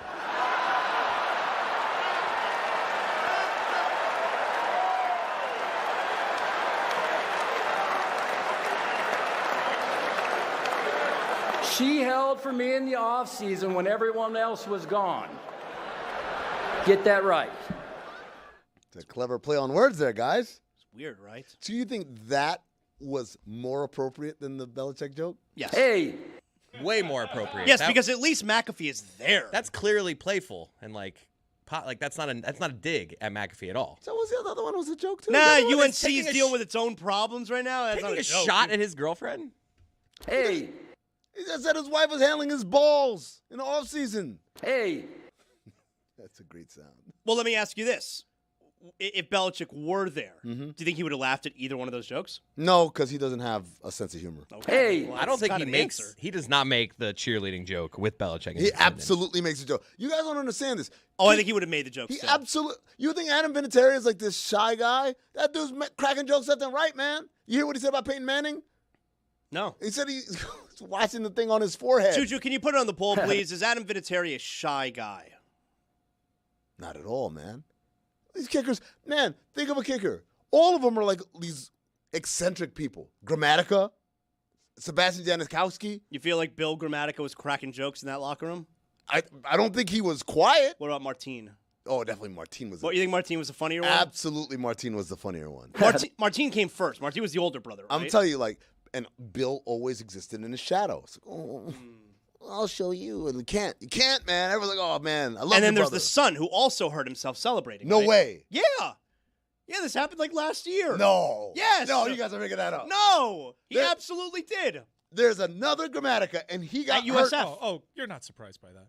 She held for me in the offseason when everyone else was gone. Get that right. It's a clever play on words there, guys. It's weird, right? So you think that was more appropriate than the Belichick joke? Yes. Hey, Way more appropriate. Yes, That- because at least McAfee is there. that's clearly playful and like that's not a dig at McAfee at all. So was the other one was a joke too? nah, one that's UNC is taking a dealing with its own problems right now. That's not Taking a a joke. shot at his girlfriend? hey, He just said his wife was handling his balls in the offseason. hey. That's a great sound. Well, let me ask you this: if Belichick were there, Mm-hmm. do you think he would have laughed at either one of those jokes? No, because he doesn't have a sense of humor. Okay. Hey. Well, I don't that's think kind he of an makes. answer. He does not make the cheerleading joke with Belichick. in He his attendance. absolutely makes a joke. You guys don't understand this. Oh, I think he would have made the joke. He still. absolutely. You think Adam Vinatieri is like this shy guy? That dude's cracking jokes left and right, man. You hear what he said about Peyton Manning? No. He said he's watching the thing on his forehead. Juju, can you put it on the poll, please? Is Adam Vinatieri a shy guy? Not at all, man. These kickers, man, think of a kicker. All of them are like these eccentric people. Grammatica, Sebastian Janikowski. You feel like Bill Gramatica was cracking jokes in that locker room? I don't think he was quiet. What about Martine? Oh, definitely Martine was. What, you think Martine was the funnier one? Absolutely, Martine was the funnier one. Martine came first. Martine was the older brother, right? I'm telling you, like, and Bill always existed in his shadow. It's like, oh, I'll show you. And you can't, man. Everyone's like, oh, man, I love And then your there's brother. the son who also hurt himself celebrating. No right? way. Yeah. Yeah, this happened like last year. No. Yes. No, you guys are making that up. No. He absolutely did. There's another Gramatica, and he got At USF. hurt. Oh, you're not surprised by that.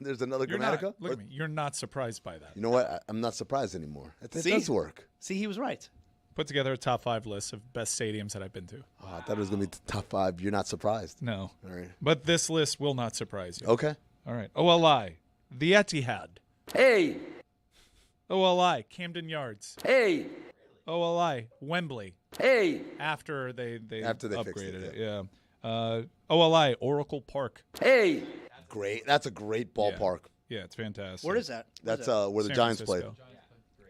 There's another You're Gramatica? not. Look at me. You're not surprised by that. You know what? I'm not surprised anymore. It See? does work. See, he was right. Put together a top 5 list of best stadiums that I've been to. Oh, I thought it was going to be top 5. You're not surprised. No. All right. But this list will not surprise you. Okay. All right. OLI, the Etihad. Hey, OLI, Camden Yards. hey, OLI, Wembley. hey, After they After they upgraded fixed it, it. Yeah. OLI, Oracle Park. hey. Great. That's a great ballpark. Yeah, it's fantastic. Where is that? That's that? where the San Giants played. Francisco.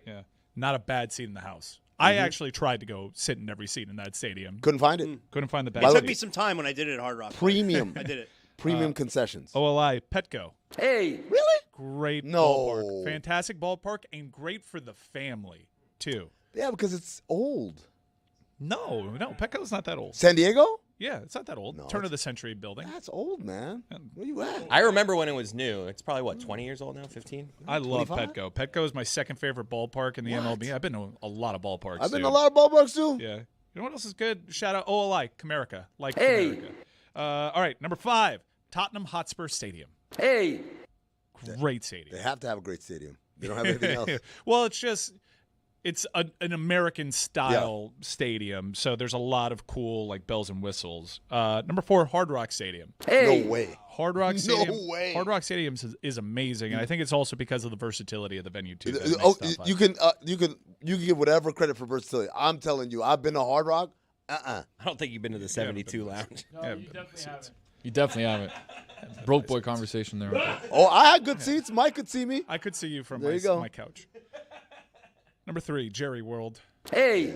Yeah. Not a bad seat in the house. I actually tried to go sit in every seat in that stadium. Couldn't find it. Couldn't find the It bad took seat. me some time when I did it at Hard Rock. Premium. I did it. Premium concessions. OLI, Petco. Hey, Really? Great No. ballpark. Fantastic ballpark and great for the family, too. Yeah, because it's old. No, Petco's not that old. San Diego? Yeah, it's not that old. No, Turn of the century building. That's old, man. Where you at? I remember when it was new. It's probably, what, 20 years old now? 15? I love 25? Petco. Petco is my second favorite ballpark in the MLB. I've been to a lot of ballparks. I've been too. to a lot of ballparks, too. Yeah. You know what else is good? Shout out OLI, Comerica. Like Hey. Comerica. All right, number 5, Tottenham Hotspur Stadium. hey, Great stadium. They have to have a great stadium. They don't have anything else. Well, it's an American style stadium, so there's a lot of cool like bells and whistles. Number 4, Hard Rock Stadium. hey. No way. Hard Rock Stadium. No way. Hard Rock Stadium is amazing, and I think it's also because of the versatility of the venue too. that Oh, makes top you can give whatever credit for versatility. I'm telling you, I've been to Hard Rock. I don't think you've been to the 72 lounge. Yeah, You definitely haven't. Broke boy conversation there. Oh, I had good seats. Mike could see me. I could see you from There you go. my couch. Number 3, Jerry World. Hey,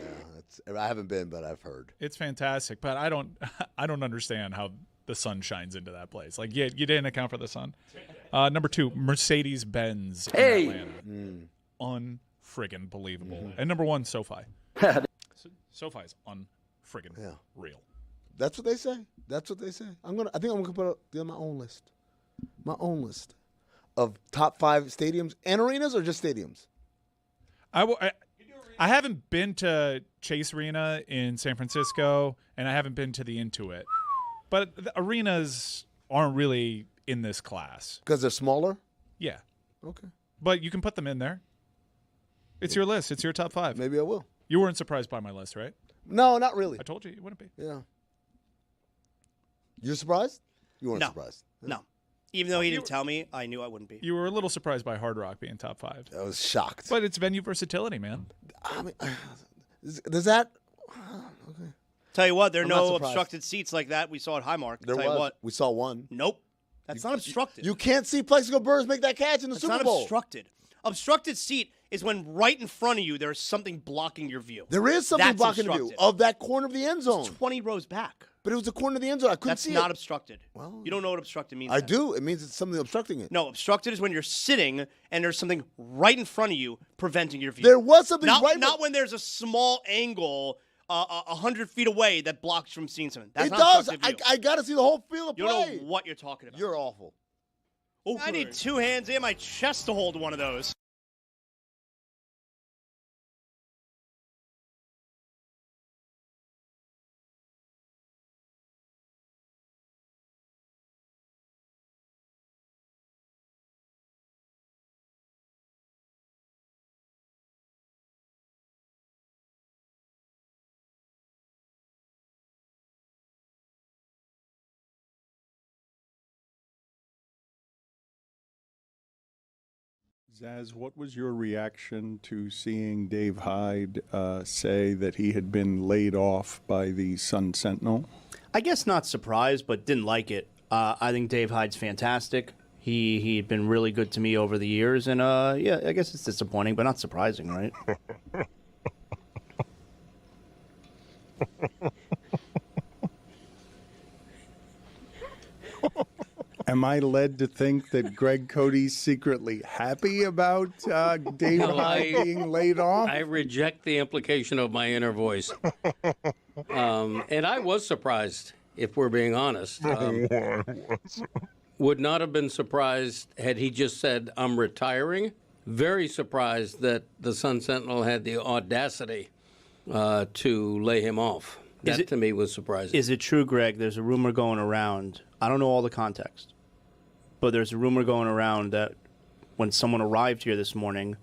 I haven't been, but I've heard. It's fantastic, but I don't understand how the sun shines into that place. Like, you didn't account for the sun. Number 2, Mercedes-Benz Hey. in Atlanta. Unfriggin' believable. And number 1, SoFi. SoFi is unfriggin' real. That's what they say. That's what they say. I think I'm gonna put up my own list. My own list of top 5 stadiums and arenas, or just stadiums. I haven't been to Chase Arena in San Francisco, and I haven't been to the Intuit. But the arenas aren't really in this class. Because they're smaller. Yeah. Okay. But you can put them in there. It's your list. It's your top 5. Maybe I will. You weren't surprised by my list, right? No, not really. I told you you wouldn't be. Yeah. You're surprised? You weren't No. surprised. No. Even though he didn't tell me, I knew I wouldn't be. You were a little surprised by Hard Rock being top 5. I was shocked. But it's venue versatility, man. I mean, does that? Tell you what, there are I'm not no surprised. obstructed seats like that we saw at Highmark. There Tell was. you what. We saw one. Nope. That's not obstructed. You can't see Plexico Burrs make that catch in the That's Super not Bowl. obstructed. Obstructed seat is when right in front of you there is something blocking your view. There is something That's blocking the view obstructed. of that corner of the end zone. It's 20 rows back. But it was the corner of the end zone. I couldn't That's see not it. obstructed. Well, you don't know what obstructed means. I then. do. It means it's something obstructing it. No, obstructed is when you're sitting and there's something right in front of you preventing your view. There was something not, right. Not when there's a small angle 100 feet away that blocks from seeing something. That's It not does. obstructed view. I got to see the whole field of You play. don't know what you're talking about. You're awful. I need 2 hands and my chest to hold one of those. Zaz, what was your reaction to seeing Dave Hyde say that he had been laid off by the Sun Sentinel? I guess not surprised, but didn't like it. I think Dave Hyde's fantastic. He'd been really good to me over the years, and yeah, I guess it's disappointing, but not surprising, right? Am I led to think that Greg Cody's secretly happy about Dave Hyde being laid off? I reject the implication of my inner voice. And I was surprised, if we're being honest. I was. Would not have been surprised had he just said, I'm retiring. Very surprised that the Sun Sentinel had the audacity to lay him off. That to me was surprising. Is it true, Greg? There's a rumor going around. I don't know all the context, but there's a rumor going around that when someone arrived here this morning,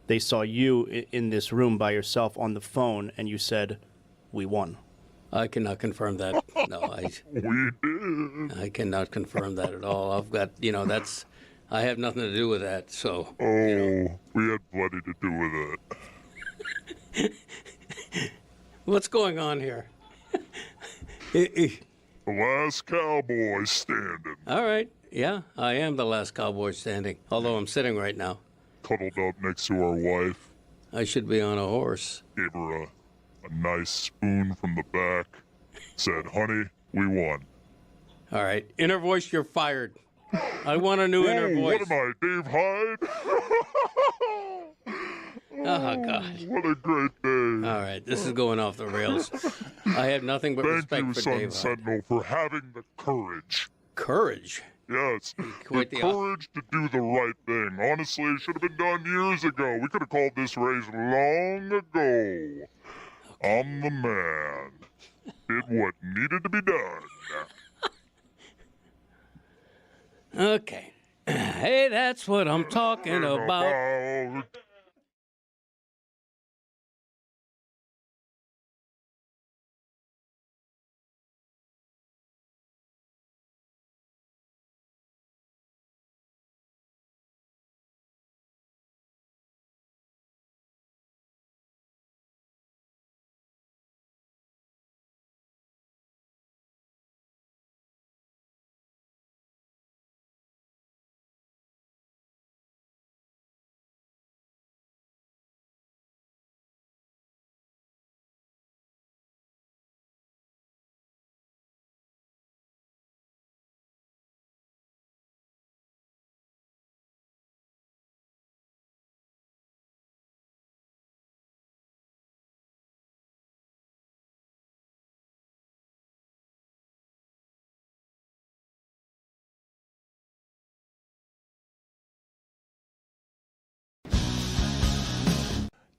they saw you in this room by yourself on the phone, and you said, "We won." I cannot confirm that. No, I cannot confirm that at all. I've got, I have nothing to do with that. So. We had plenty to do with it. What's going on here? The last cowboy standing. All right. Yeah, I am the last cowboy standing, although I'm sitting right now. Cuddled up next to our wife. I should be on a horse. Gave her a nice spoon from the back. Said, honey, we won. All right. Inner voice, you're fired. I want a new inner voice. What am I, Dave Hyde? Oh, God. What a great day. All right. This is going off the rails. I have nothing but respect for Sun Dave Hyde. Sentinel, for having the courage. Courage? Yes. Quite the the courage to do the right thing. Honestly, it should have been done years ago. We could have called this race long ago. I'm the man. Did what needed to be done. Okay. Hey, that's what I'm talking about.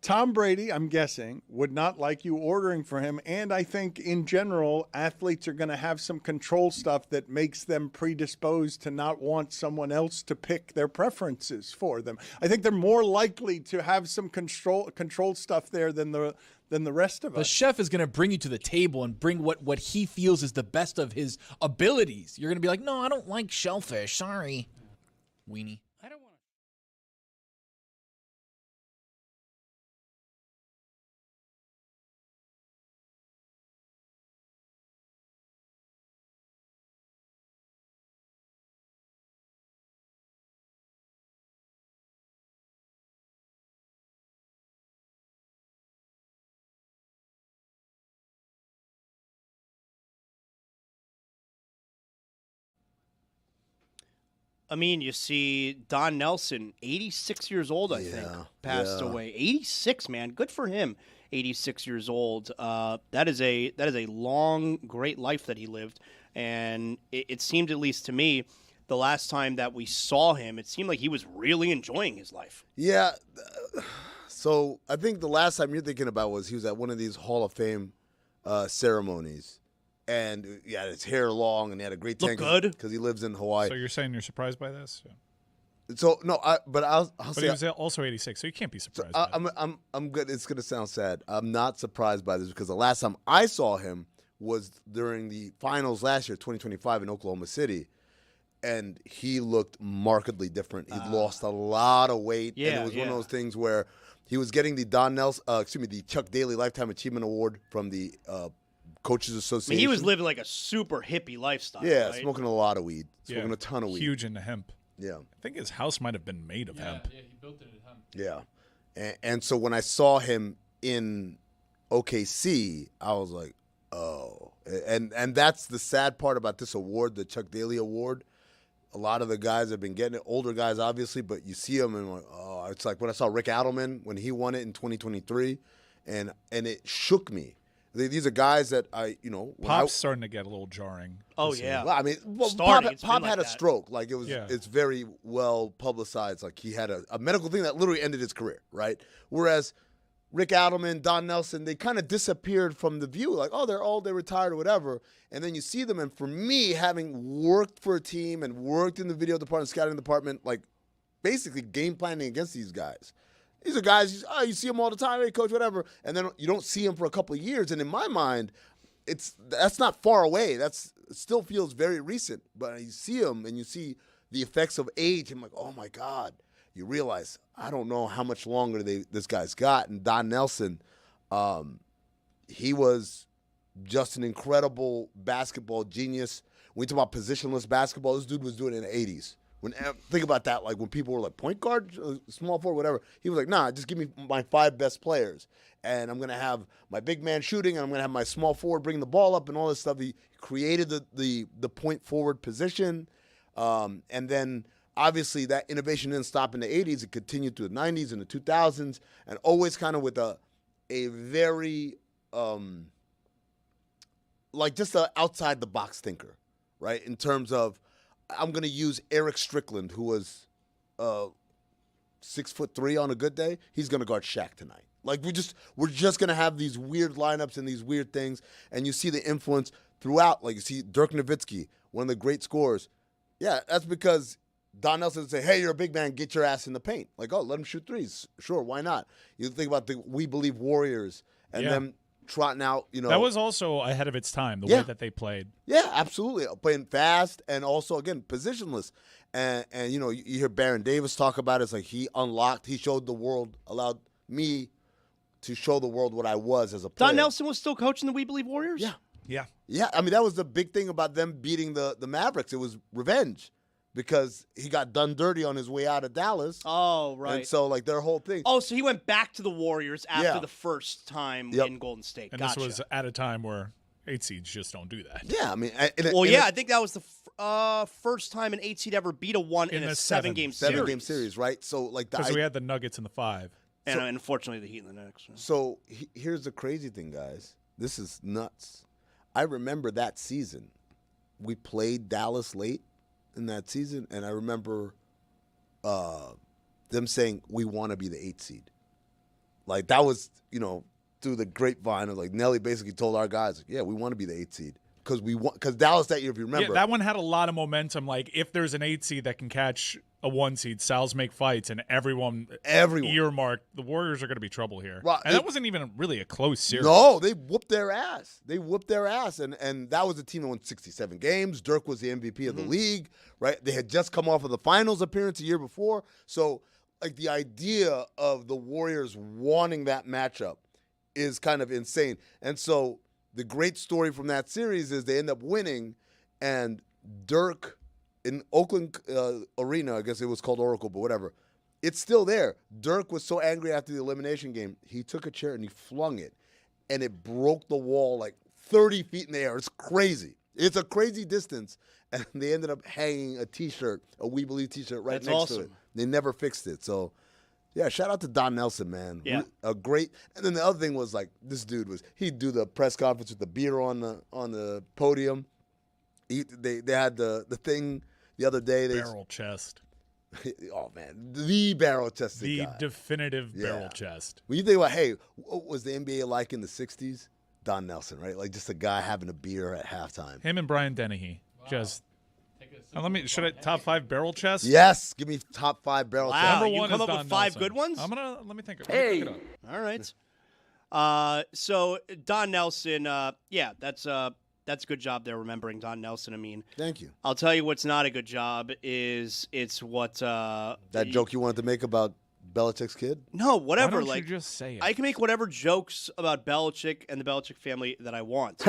Tom Brady, I'm guessing, would not like you ordering for him. And I think in general, athletes are going to have some control stuff that makes them predisposed to not want someone else to pick their preferences for them. I think they're more likely to have some control stuff there than the rest of us. The chef is going to bring you to the table and bring what he feels is the best of his abilities. You're going to be like, no, I don't like shellfish. Sorry. Weenie. I mean, you see Don Nelson, 86 years old, I think, passed away. 86, man. Good for him. 86 years old. That is a long, great life that he lived. And it seemed, at least to me, the last time that we saw him, it seemed like he was really enjoying his life. Yeah. So I think the last time you're thinking about was he was at one of these Hall of Fame ceremonies. And he had his hair long, and he had a great Look tank good because he lives in Hawaii. So you're saying you're surprised by this? So no, I'll But say he was also 86, so you can't be surprised. By I'm good. It's gonna sound sad. I'm not surprised by this because the last time I saw him was during the finals last year, 2025 in Oklahoma City, and he looked markedly different. He'd lost a lot of weight, and it was one of those things where he was getting the the Chuck Daly Lifetime Achievement Award from the Coaches Association. I mean, he was living like a super hippie lifestyle. Yeah, right? smoking a lot of weed, smoking a ton of weed. Huge into hemp. Yeah, I think his house might have been made of hemp. Yeah, he built it at hemp. Yeah, and so when I saw him in OKC, I was like, oh, and that's the sad part about this award, the Chuck Daly Award. a lot of the guys have been getting it, older guys obviously, but you see them and like, oh, it's like when I saw Rick Adelman when he won it in 2023, and it shook me. These are guys that Pop's starting to get a little jarring. Oh yeah. Well, I mean, Pop had a stroke. Like it's very well publicized. Like he had a medical thing that literally ended his career, right? Whereas Rick Adelman, Don Nelson, they kind of disappeared from the view. Like, oh, they're old, they retired or whatever. And then you see them. And for me, having worked for a team and worked in the video department, scouting department, like basically game planning against these guys. These are guys, you see them all the time, hey, coach, whatever. And then you don't see them for a couple of years. And in my mind, that's not far away. It still feels very recent. But you see them and you see the effects of age. I'm like, oh, my God. You realize, I don't know how much longer this guy's got. And Don Nelson, he was just an incredible basketball genius. When you talk about positionless basketball, this dude was doing it in the 80s. Think about that, like when people were like point guard, small forward, whatever. He was like, nah, just give me my 5 best players. And I'm going to have my big man shooting, and I'm going to have my small forward bringing the ball up and all this stuff. He created the point forward position. And then obviously that innovation didn't stop in the 80s. It continued through the 90s and the 2000s, and always kind of with a very, like just an outside-the-box thinker, right, in terms of, I'm going to use Eric Strickland, who was 6'3" on a good day. He's going to guard Shaq tonight. Like we're just going to have these weird lineups and these weird things, and you see the influence throughout. Like you see Dirk Nowitzki, one of the great scorers. Yeah, that's because Don Nelson would say, "Hey, you're a big man. Get your ass in the paint." Like, oh, let him shoot threes. Sure, why not? You think about the We Believe Warriors and them trotting out, That was also ahead of its time, the way that they played. Yeah, absolutely. Playing fast and also, again, positionless. And you hear Baron Davis talk about it. It's like he showed the world, allowed me to show the world what I was as a player. Don Nelson was still coaching the We Believe Warriors? Yeah. I mean, that was the big thing about them beating the Mavericks. It was revenge. Because he got done dirty on his way out of Dallas. Oh, right. And so, like, their whole thing. Oh, so he went back to the Warriors after the first time in Golden State. And this was at a time where 8 seeds just don't do that. Yeah, I mean. I think that was the first time an 8 seed ever beat a 1 in a 7-game series. 7-game series, right? So, like, because we had the Nuggets in the 5. And unfortunately, the Heat in the next. So, here's the crazy thing, guys. This is nuts. I remember that season. We played Dallas late in that season, and I remember them saying, we want to be the 8 seed. Like, that was, through the grapevine of, like, Nelly basically told our guys, yeah, we want to be the 8 seed. Because Dallas that year, if you remember. Yeah, that one had a lot of momentum. Like, if there's an 8 seed that can catch a 1 seed, Sal's make fights, and everyone earmarked, the Warriors are going to be trouble here. Well, and that wasn't even really a close series. No, they whooped their ass. And that was a team that won 67 games. Dirk was the MVP of the league, right? They had just come off of the finals appearance a year before. So, like, the idea of the Warriors wanting that matchup is kind of insane. And so the great story from that series is they end up winning, and Dirk in Oakland Arena, I guess it was called Oracle, but whatever, it's still there. Dirk was so angry after the elimination game, he took a chair and he flung it, and it broke the wall like 30 feet in the air. It's crazy. It's a crazy distance, and they ended up hanging a T-shirt, a We Believe T-shirt right next to it. They never fixed it. So, yeah, shout out to Don Nelson, man. Yeah. A great. And then the other thing was, like, this dude he'd do the press conference with the beer on the podium. They had the thing the other day. Barrel chest. Oh, man. The barrel chested the guy. Definitive barrel chest. When you think about, hey, what was the NBA like in the 60s? Don Nelson, right? Like, just a guy having a beer at halftime. Him and Brian Dennehy. Wow. Should I top 5 barrel chests? Yes, give me top 5 barrel chests. Wow, Number you one come is up Don with 5 Nelson. good ones? Let me think. Hey, all right. So Don Nelson, that's a good job there remembering Don Nelson. I mean, thank you. I'll tell you what's not a good job is it's what that joke you wanted to make about Belichick's kid? No, whatever. Why don't like, you just say it? I can make whatever jokes about Belichick and the Belichick family that I want.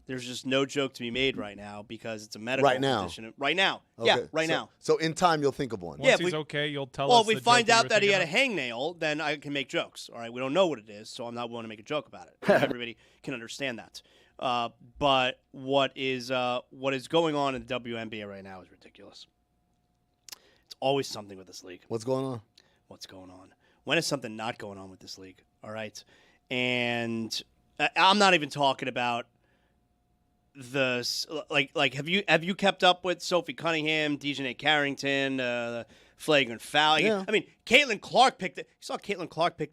There's just no joke to be made right now because it's a medical condition. Right now. Okay. Yeah, right now. So in time, you'll think of one. Once he's okay, you'll tell us. Well, if we the find joke out that he had a thinking hangnail, then I can make jokes. All right, we don't know what it is, so I'm not willing to make a joke about it. Everybody can understand that. But what is going on in the WNBA right now is ridiculous. always something with this league. What's going on? What's going on? When is something not going on with this league? All right. And I'm not even talking about have you kept up with Sophie Cunningham, Dejanay Carrington, flagrant foul? Yeah. I mean, Caitlin Clark picked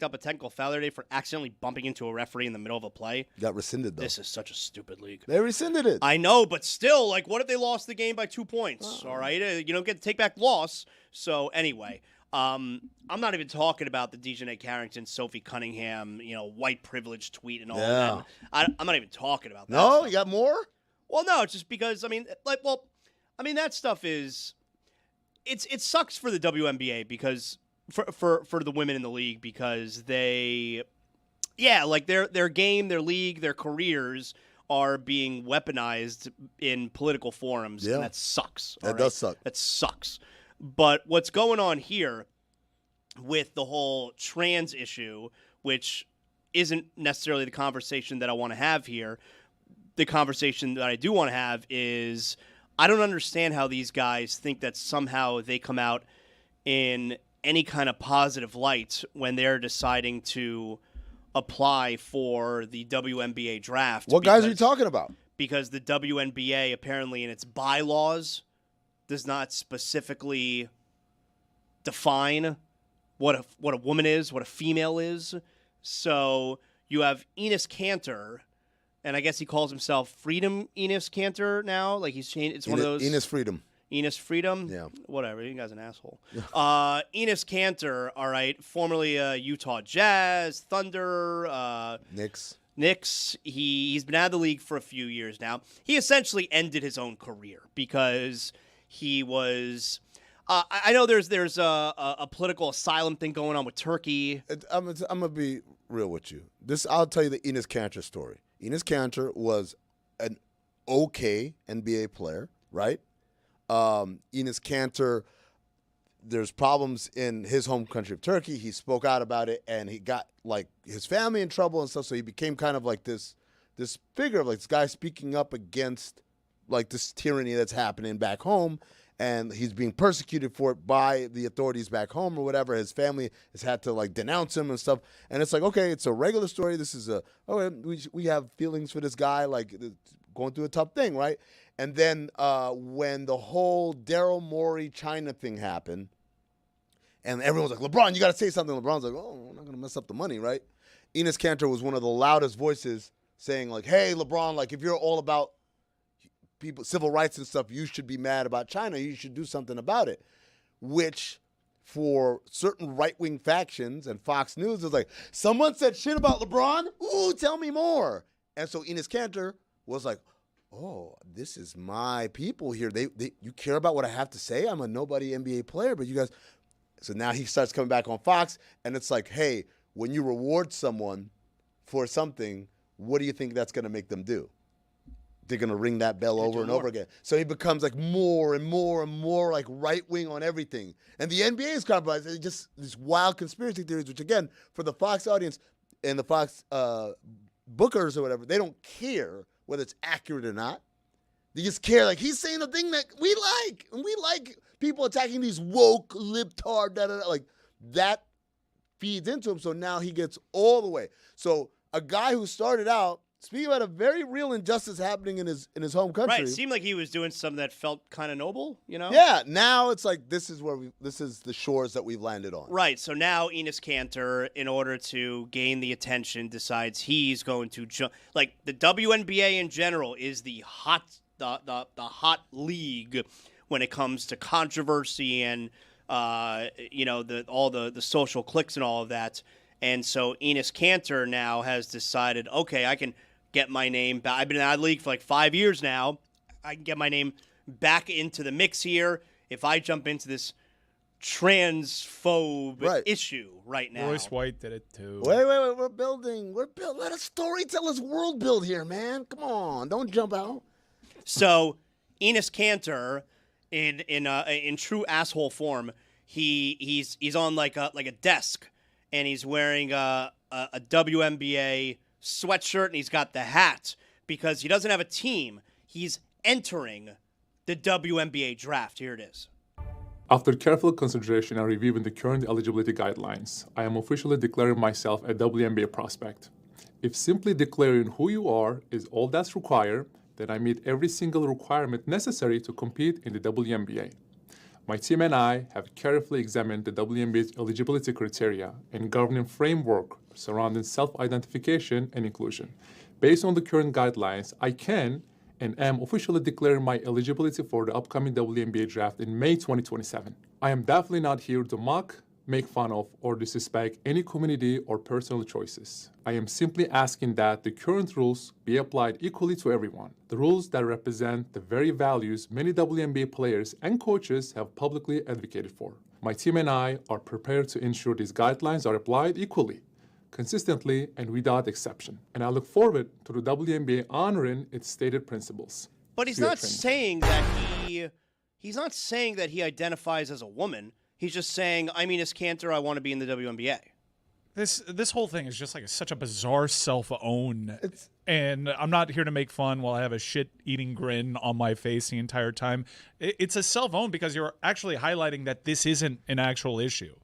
up a technical foul the other day for accidentally bumping into a referee in the middle of a play. Got rescinded though. This is such a stupid league. They rescinded it. I know, but still, what if they lost the game by 2 points? All right, you don't get to take back loss. So anyway, I'm not even talking about the Dejanay Carrington, Sophie Cunningham, white privilege tweet and all that. I'm not even talking about that. No, stuff. you got more? Well, no, it's just because that stuff is. It sucks for the WNBA because for the women in the league because they, their game, their league, their careers are being weaponized in political forums, and that sucks. That does suck. That sucks. But what's going on here with the whole trans issue, which isn't necessarily the conversation that I want to have here. The conversation that I do want to have is I don't understand how these guys think that somehow they come out in any kind of positive light when they're deciding to apply for the WNBA draft. What guys are you talking about? Because the WNBA apparently in its bylaws does not specifically define what a woman is, what a female is. So you have Enes Kanter, and I guess he calls himself Freedom Enes Kanter now. He's changed. It's one of those. Enes Freedom. Enes Freedom? Yeah. Whatever. You guy's an asshole. Enes Kanter, all right, formerly Utah Jazz, Thunder. Knicks. He's been out of the league for a few years now. He essentially ended his own career because he was. I know there's a political asylum thing going on with Turkey. I'm gonna be real with you. I'll tell you the Enes Kanter story. Enes Kanter was an okay NBA player, right? Enes Kanter, there's problems in his home country of Turkey. He spoke out about it, and he got his family in trouble and stuff. So he became kind of this figure of this guy speaking up against this tyranny that's happening back home. And he's being persecuted for it by the authorities back home or whatever. His family has had to denounce him and stuff. And it's okay, it's a regular story. This is we have feelings for this guy, going through a tough thing, right? And then when the whole Daryl Morey China thing happened, and everyone's like, LeBron, you got to say something. LeBron's like, oh, I'm not going to mess up the money, right? Enes Kanter was one of the loudest voices saying hey, LeBron, if you're all about people, civil rights and stuff, you should be mad about China. You should do something about it. Which, for certain right-wing factions and Fox News, is someone said shit about LeBron? Ooh, tell me more. And so Enes Kanter was oh, this is my people here. You care about what I have to say? I'm a nobody NBA player, but you guys. So now he starts coming back on Fox, and it's hey, when you reward someone for something, what do you think that's going to make them do? They're going to ring that bell over and over again. So he becomes more and more and more right-wing on everything. And the NBA is kind of just these wild conspiracy theories, which, again, for the Fox audience and the Fox bookers or whatever, they don't care whether it's accurate or not. They just care, he's saying the thing that we like. And we like people attacking these woke, libtard, that feeds into him. So now he gets all the way. So a guy who started out, speaking about a very real injustice happening in his home country. Right, it seemed like he was doing something that felt kind of noble, Yeah, now it's this is the shores that we've landed on. Right, so now Enes Kanter, in order to gain the attention, decides he's going to jump. The WNBA in general is the hot league when it comes to controversy and all the social cliques and all of that. And so Enes Kanter now has decided, okay, I can get my name back. I've been in that league for 5 years now. I can get my name back into the mix here if I jump into this transphobe issue right now. Royce White did it too. Wait. We're building. Let us storytellers world build here, man. Come on. Don't jump out. So Enes Kanter, in true asshole form, he's on a desk, and he's wearing a WNBA sweatshirt, and he's got the hat because he doesn't have a team. He's entering the WNBA draft. Here it is. After careful consideration and reviewing the current eligibility guidelines, I am officially declaring myself a WNBA prospect. If simply declaring who you are is all that's required, then I meet every single requirement necessary to compete in the WNBA. My team and I have carefully examined the WNBA's eligibility criteria and governing framework surrounding self-identification and inclusion. Based on the current guidelines, I can and am officially declaring my eligibility for the upcoming WNBA draft in May 2027. I am definitely not here to mock, make fun of, or disrespect any community or personal choices. I am simply asking that the current rules be applied equally to everyone. The rules that represent the very values many WNBA players and coaches have publicly advocated for. My team and I are prepared to ensure these guidelines are applied equally, consistently, and without exception. And I look forward to the WNBA honoring its stated principles. But he's not saying that he's not saying that he identifies as a woman. He's just saying, I'm Enes Kanter, I want to be in the WNBA. This whole thing is just like such a bizarre self-own. And I'm not here to make fun while I have a shit-eating grin on my face the entire time. It's a self-own because you're actually highlighting that this isn't an actual issue.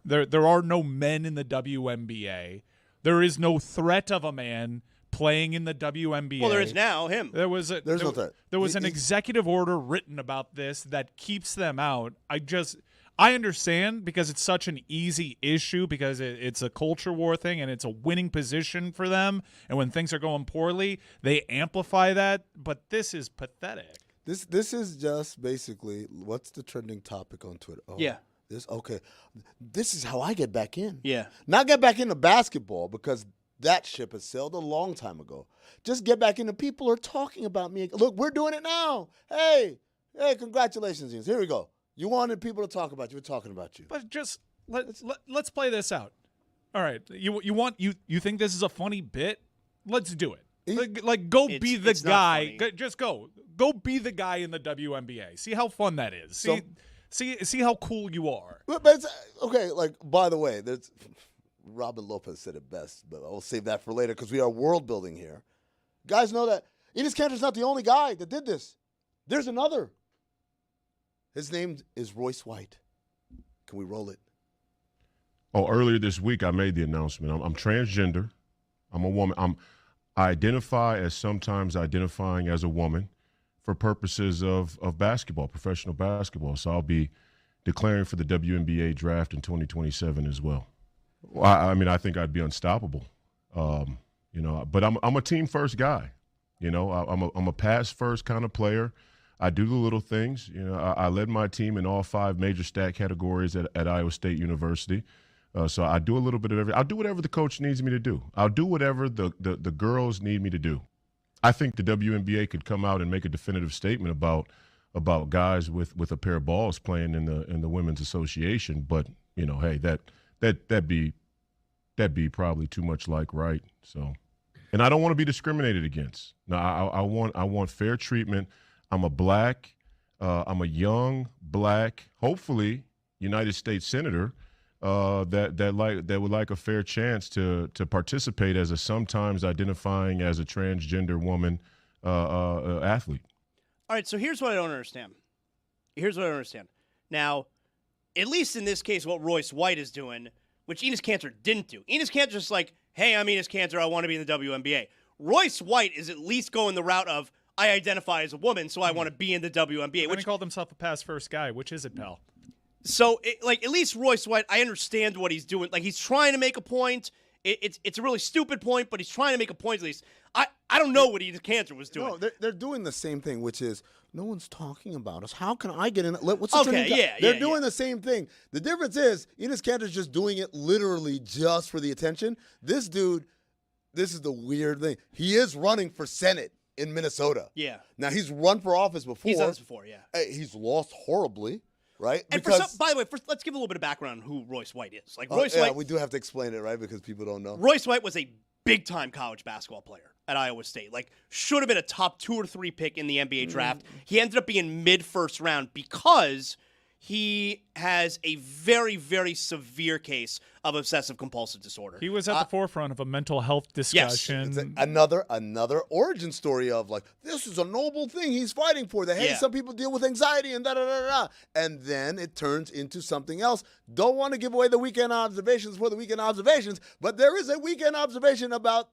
There are no men in the WNBA. There is no threat of a man playing in the WNBA. Well, there is now, him. There's no threat. There was an executive order written about this that keeps them out. I understand because it's such an easy issue because it's a culture war thing and it's a winning position for them. And when things are going poorly, they amplify that. But this is pathetic. This is just basically what's the trending topic on Twitter? Oh, yeah. This is how I get back in. Yeah. Not get back into basketball because that ship has sailed a long time ago. Just get back into people are talking about me. Look, we're doing it now. Hey, congratulations, Enes. Here we go. You wanted people to talk about you. We're talking about you. But just let's play this out. All right. You think this is a funny bit? Let's do it. Like go be the guy. Just go. Go be the guy in the WNBA. See how fun that is. See how cool you are. But it's, okay, like, by the way, Robin Lopez said it best, but I'll save that for later because we are world building here. Guys know that Enes Kanter's not the only guy that did this. There's another. His name is Royce White. Can we roll it? Oh, earlier this week I made the announcement. I'm transgender. I'm a woman. I identify as sometimes identifying as a woman for purposes of basketball, professional basketball. So I'll be declaring for the WNBA draft in 2027 as well. I mean, I think I'd be unstoppable, but I'm a team first guy. I'm a pass first kind of player. I do the little things. I led my team in all 5 major stat categories at Iowa State University. So I do a little bit of everything. I'll do whatever the coach needs me to do. I'll do whatever the girls need me to do. I think the WNBA could come out and make a definitive statement about guys with a pair of balls playing in the Women's Association. But hey, that'd be probably too much like right. So, and I don't want to be discriminated against. No, I want fair treatment. I'm a young black, hopefully United States senator that would like a fair chance to participate as a sometimes identifying as a transgender woman athlete. All right, so here's what I don't understand. Now, at least in this case, what Royce White is doing, which Enes Kanter didn't do. Enes Kanter's just like, hey, I'm Enes Kanter, I want to be in the WNBA. Royce White is at least going the route of, I identify as a woman, so I want to be in the WNBA. Which called himself a pass first guy. Which is it, pal? So, at least Royce White, I understand what he's doing. Like, he's trying to make a point. It's a really stupid point, but he's trying to make a point at least. I don't know what Enes Kanter was doing. No, they're doing the same thing, which is no one's talking about us. How can I get in? What's the They're doing the same thing. The difference is Enes Kanter's just doing it literally just for the attention. This dude, this is the weird thing. He is running for Senate in Minnesota. Yeah. Now, he's run for office before. He's done this before, yeah. He's lost horribly, right? And by the way, let's give a little bit of background on who Royce White is. Like Royce White, we do have to explain it, right? Because people don't know. Royce White was a big-time college basketball player at Iowa State. Like, should have been a top 2 or 3 pick in the NBA draft. He ended up being mid-first round because he has a very, very severe case of obsessive compulsive disorder. He was at the forefront of a mental health discussion. It's another origin story of like, this is a noble thing he's fighting for. That, hey, some people deal with anxiety and da-da-da-da. And then it turns into something else. Don't want to give away the weekend observations for the weekend observations, but there is a weekend observation about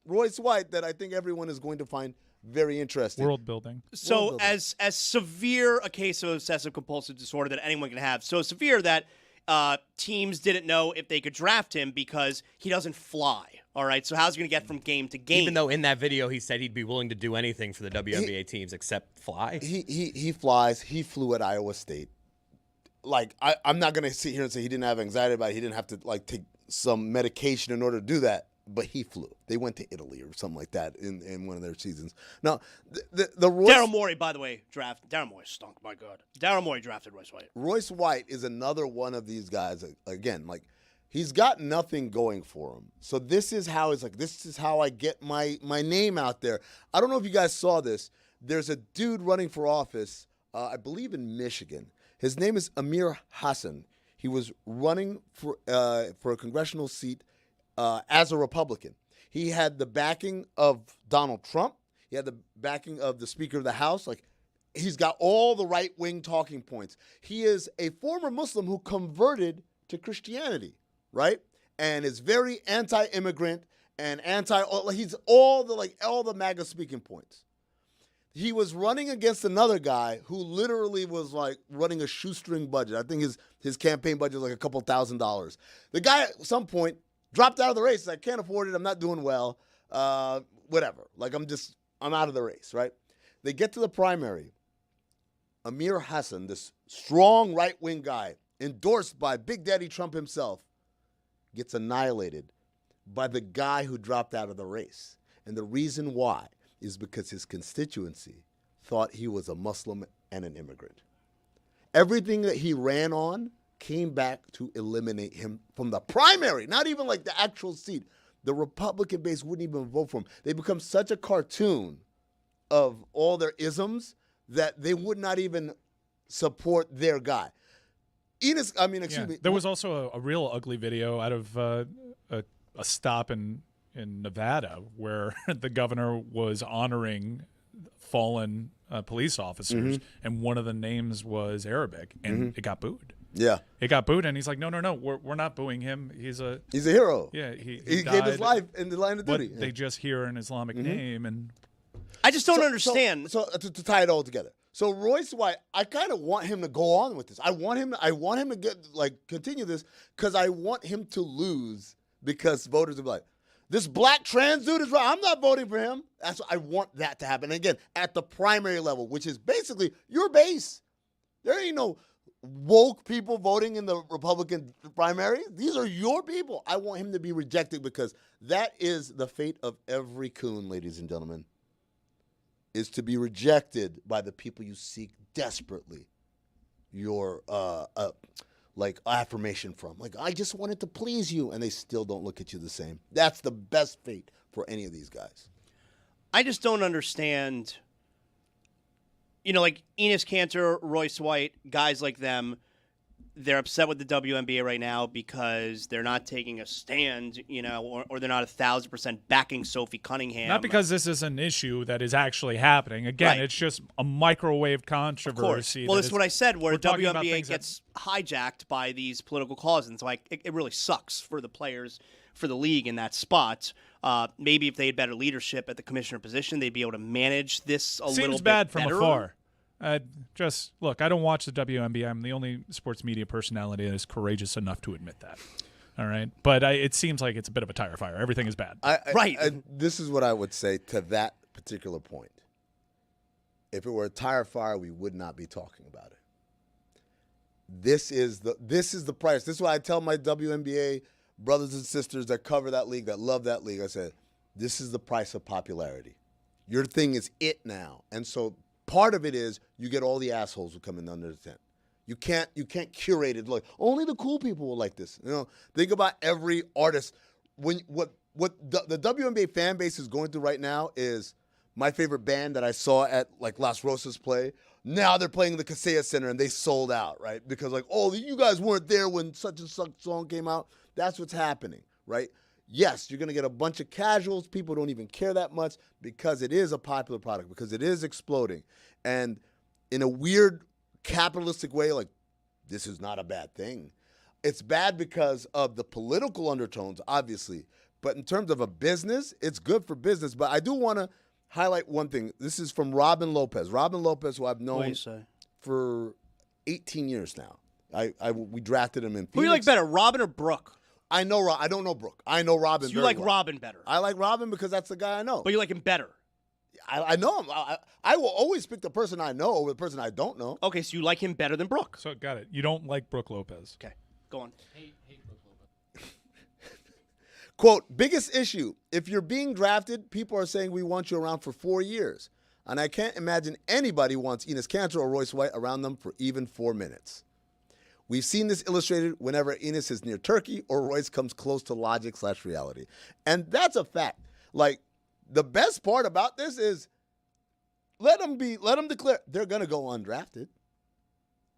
Royce White that I think everyone is going to find very interesting. World building. So as severe a case of obsessive compulsive disorder that anyone can have, so severe that teams didn't know if they could draft him because he doesn't fly. All right, so how's he going to get from game to game? Even though in that video he said he'd be willing to do anything for the WNBA teams except fly. He flies. He flew at Iowa State. Like, I'm not going to sit here and say he didn't have anxiety about it. He didn't have to like take some medication in order to do that. But he flew. They went to Italy or something like that in one of their seasons. Now, the Royce, Daryl Morey, by the way, Daryl Morey stunk. My God, Daryl Morey drafted Royce White. Royce White is another one of these guys. Again, like, he's got nothing going for him. So this is how it's like. This is how I get my name out there. I don't know if you guys saw this. There's a dude running for office, I believe in Michigan. His name is Amir Hassan. He was running for a congressional seat. As a Republican. He had the backing of Donald Trump. He had the backing of the Speaker of the House. Like, he's got all the right-wing talking points. He is a former Muslim who converted to Christianity, right? And is very anti-immigrant and he's all the MAGA speaking points. He was running against another guy who literally was like running a shoestring budget. I think his campaign budget was like a couple $1,000s. The guy at some point dropped out of the race. I can't afford it. I'm not doing well. Whatever. Like, I'm out of the race, right? They get to the primary. Amir Hassan, this strong right-wing guy, endorsed by Big Daddy Trump himself, gets annihilated by the guy who dropped out of the race. And the reason why is because his constituency thought he was a Muslim and an immigrant. Everything that he ran on came back to eliminate him from the primary, not even like the actual seat. The Republican base wouldn't even vote for him. They become such a cartoon of all their isms that they would not even support their guy. Excuse me. There was also a real ugly video out of a stop in Nevada where the governor was honoring fallen police officers, and one of the names was Arabic, and it got booed. Yeah, it got booed, and he's like, no, we're not booing him. He's a hero. Yeah, he gave his life in the line of duty. But they just hear an Islamic name, and I just don't understand. So to tie it all together, so Royce White, I kind of want him to go on with this. I want him to get continue this because I want him to lose because voters will be like, this black trans dude is right. I'm not voting for him. I want that to happen. And again, at the primary level, which is basically your base. There ain't no woke people voting in the Republican primary. These are your people. I want him to be rejected because that is the fate of every coon, ladies and gentlemen, is to be rejected by the people you seek desperately your affirmation from. Like, I just wanted to please you, and they still don't look at you the same. That's the best fate for any of these guys. I just don't understand. Like Enes Kanter, Royce White, guys like them, they're upset with the WNBA right now because they're not taking a stand, or they're not 1,000% backing Sophie Cunningham. Not because this is an issue that is actually happening. Again, It's just a microwave controversy. Well, that's what I said, where WNBA gets hijacked by these political causes. And so it really sucks for the players, for the league in that spot. Maybe if they had better leadership at the commissioner position, they'd be able to manage this a little bit better. Seems bad from afar. Just look, I don't watch the WNBA. I'm the only sports media personality that is courageous enough to admit that. All right, but it seems like it's a bit of a tire fire. Everything is bad. This is what I would say to that particular point. If it were a tire fire, we would not be talking about it. This is the price. This is why I tell my WNBA brothers and sisters that cover that league, that love that league. I said, this is the price of popularity. Your thing is it now, and so. Part of it is you get all the assholes who come in under the tent. You can't curate it. Like, only the cool people will like this. Think about every artist. What the WNBA fan base is going through right now is my favorite band that I saw at Las Rosas play. Now they're playing the Kaseya Center and they sold out, right? Because like, oh, you guys weren't there when such and such song came out. That's what's happening, right? Yes, you're going to get a bunch of casuals. People don't even care that much because it is a popular product, because it is exploding. And in a weird capitalistic way, like, this is not a bad thing. It's bad because of the political undertones, obviously. But in terms of a business, it's good for business. But I do want to highlight one thing. This is from Robin Lopez. Robin Lopez, who I've known for 18 years now. We drafted him in Phoenix. Who do you like better, Robin or Brooke? I don't know Brooke. I know Robin. So you like Robin better? I like Robin because that's the guy I know. But you like him better? I know him. I will always pick the person I know over the person I don't know. Okay, so you like him better than Brooke. So got it. You don't like Brooke Lopez. Okay, go on. Quote, biggest issue, if you're being drafted, people are saying we want you around for 4 years. And I can't imagine anybody wants Enes Kanter or Royce White around them for even 4 minutes. We've seen this illustrated whenever Enes is near Turkey or Royce comes close to logic/reality. And that's a fact. Like, the best part about this is let them declare they're going to go undrafted.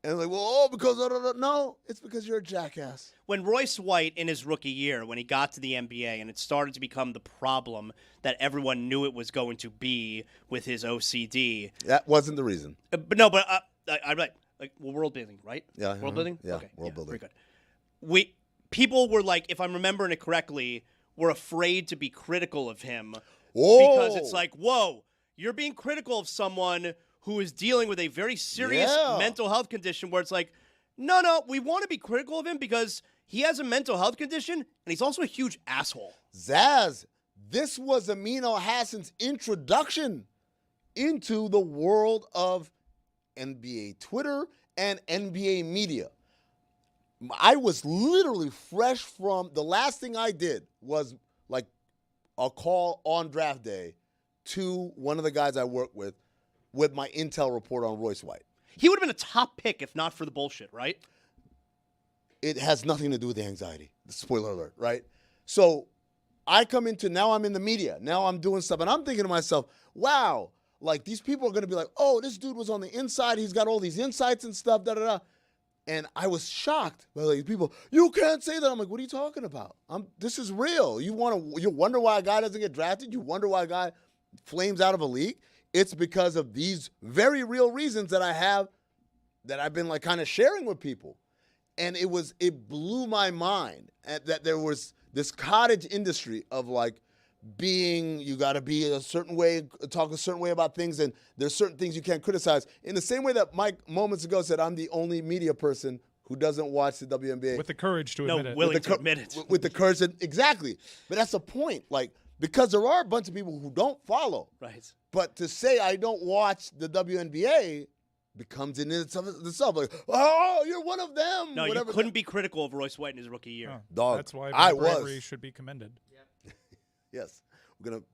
And like, well, because no, it's because you're a jackass. When Royce White in his rookie year, when he got to the NBA and it started to become the problem that everyone knew it was going to be with his OCD. That wasn't the reason. I'm like, world building, right? Yeah. World building? Yeah, okay. world building. Very good. People were like, if I'm remembering it correctly, were afraid to be critical of him. Because it's like, whoa, you're being critical of someone who is dealing with a very serious mental health condition where it's like, no, we want to be critical of him because he has a mental health condition and he's also a huge asshole. Zaz, this was Amin Hassan's introduction into the world of NBA Twitter and NBA media. I was literally fresh from, the last thing I did was like a call on draft day to one of the guys I work with my intel report on Royce White. He would have been a top pick if not for the bullshit, right? It has nothing to do with the anxiety. Spoiler alert, right? So I come into, now I'm in the media. Now I'm doing stuff, and I'm thinking to myself, wow, like these people are going to be like, oh, this dude was on the inside. He's got all these insights and stuff, da-da-da. And I was shocked by like people, you can't say that. I'm like, what are you talking about? This is real. You wonder why a guy doesn't get drafted? You wonder why a guy flames out of a league? It's because of these very real reasons that I have that I've been like kind of sharing with people. And it blew my mind that there was this cottage industry of like you got to be a certain way, talk a certain way about things, and there's certain things you can't criticize. In the same way that Mike moments ago said, I'm the only media person who doesn't watch the WNBA. With the courage to admit it. Willing to admit it. With the courage, exactly. But that's the point. Like, because there are a bunch of people who don't follow. Right. But to say I don't watch the WNBA becomes in itself like, oh, you're one of them. No, whatever. you couldn't be critical of Royce White in his rookie year. Oh, Dog, that's why I bravery was. should be commended. Yes. We're going to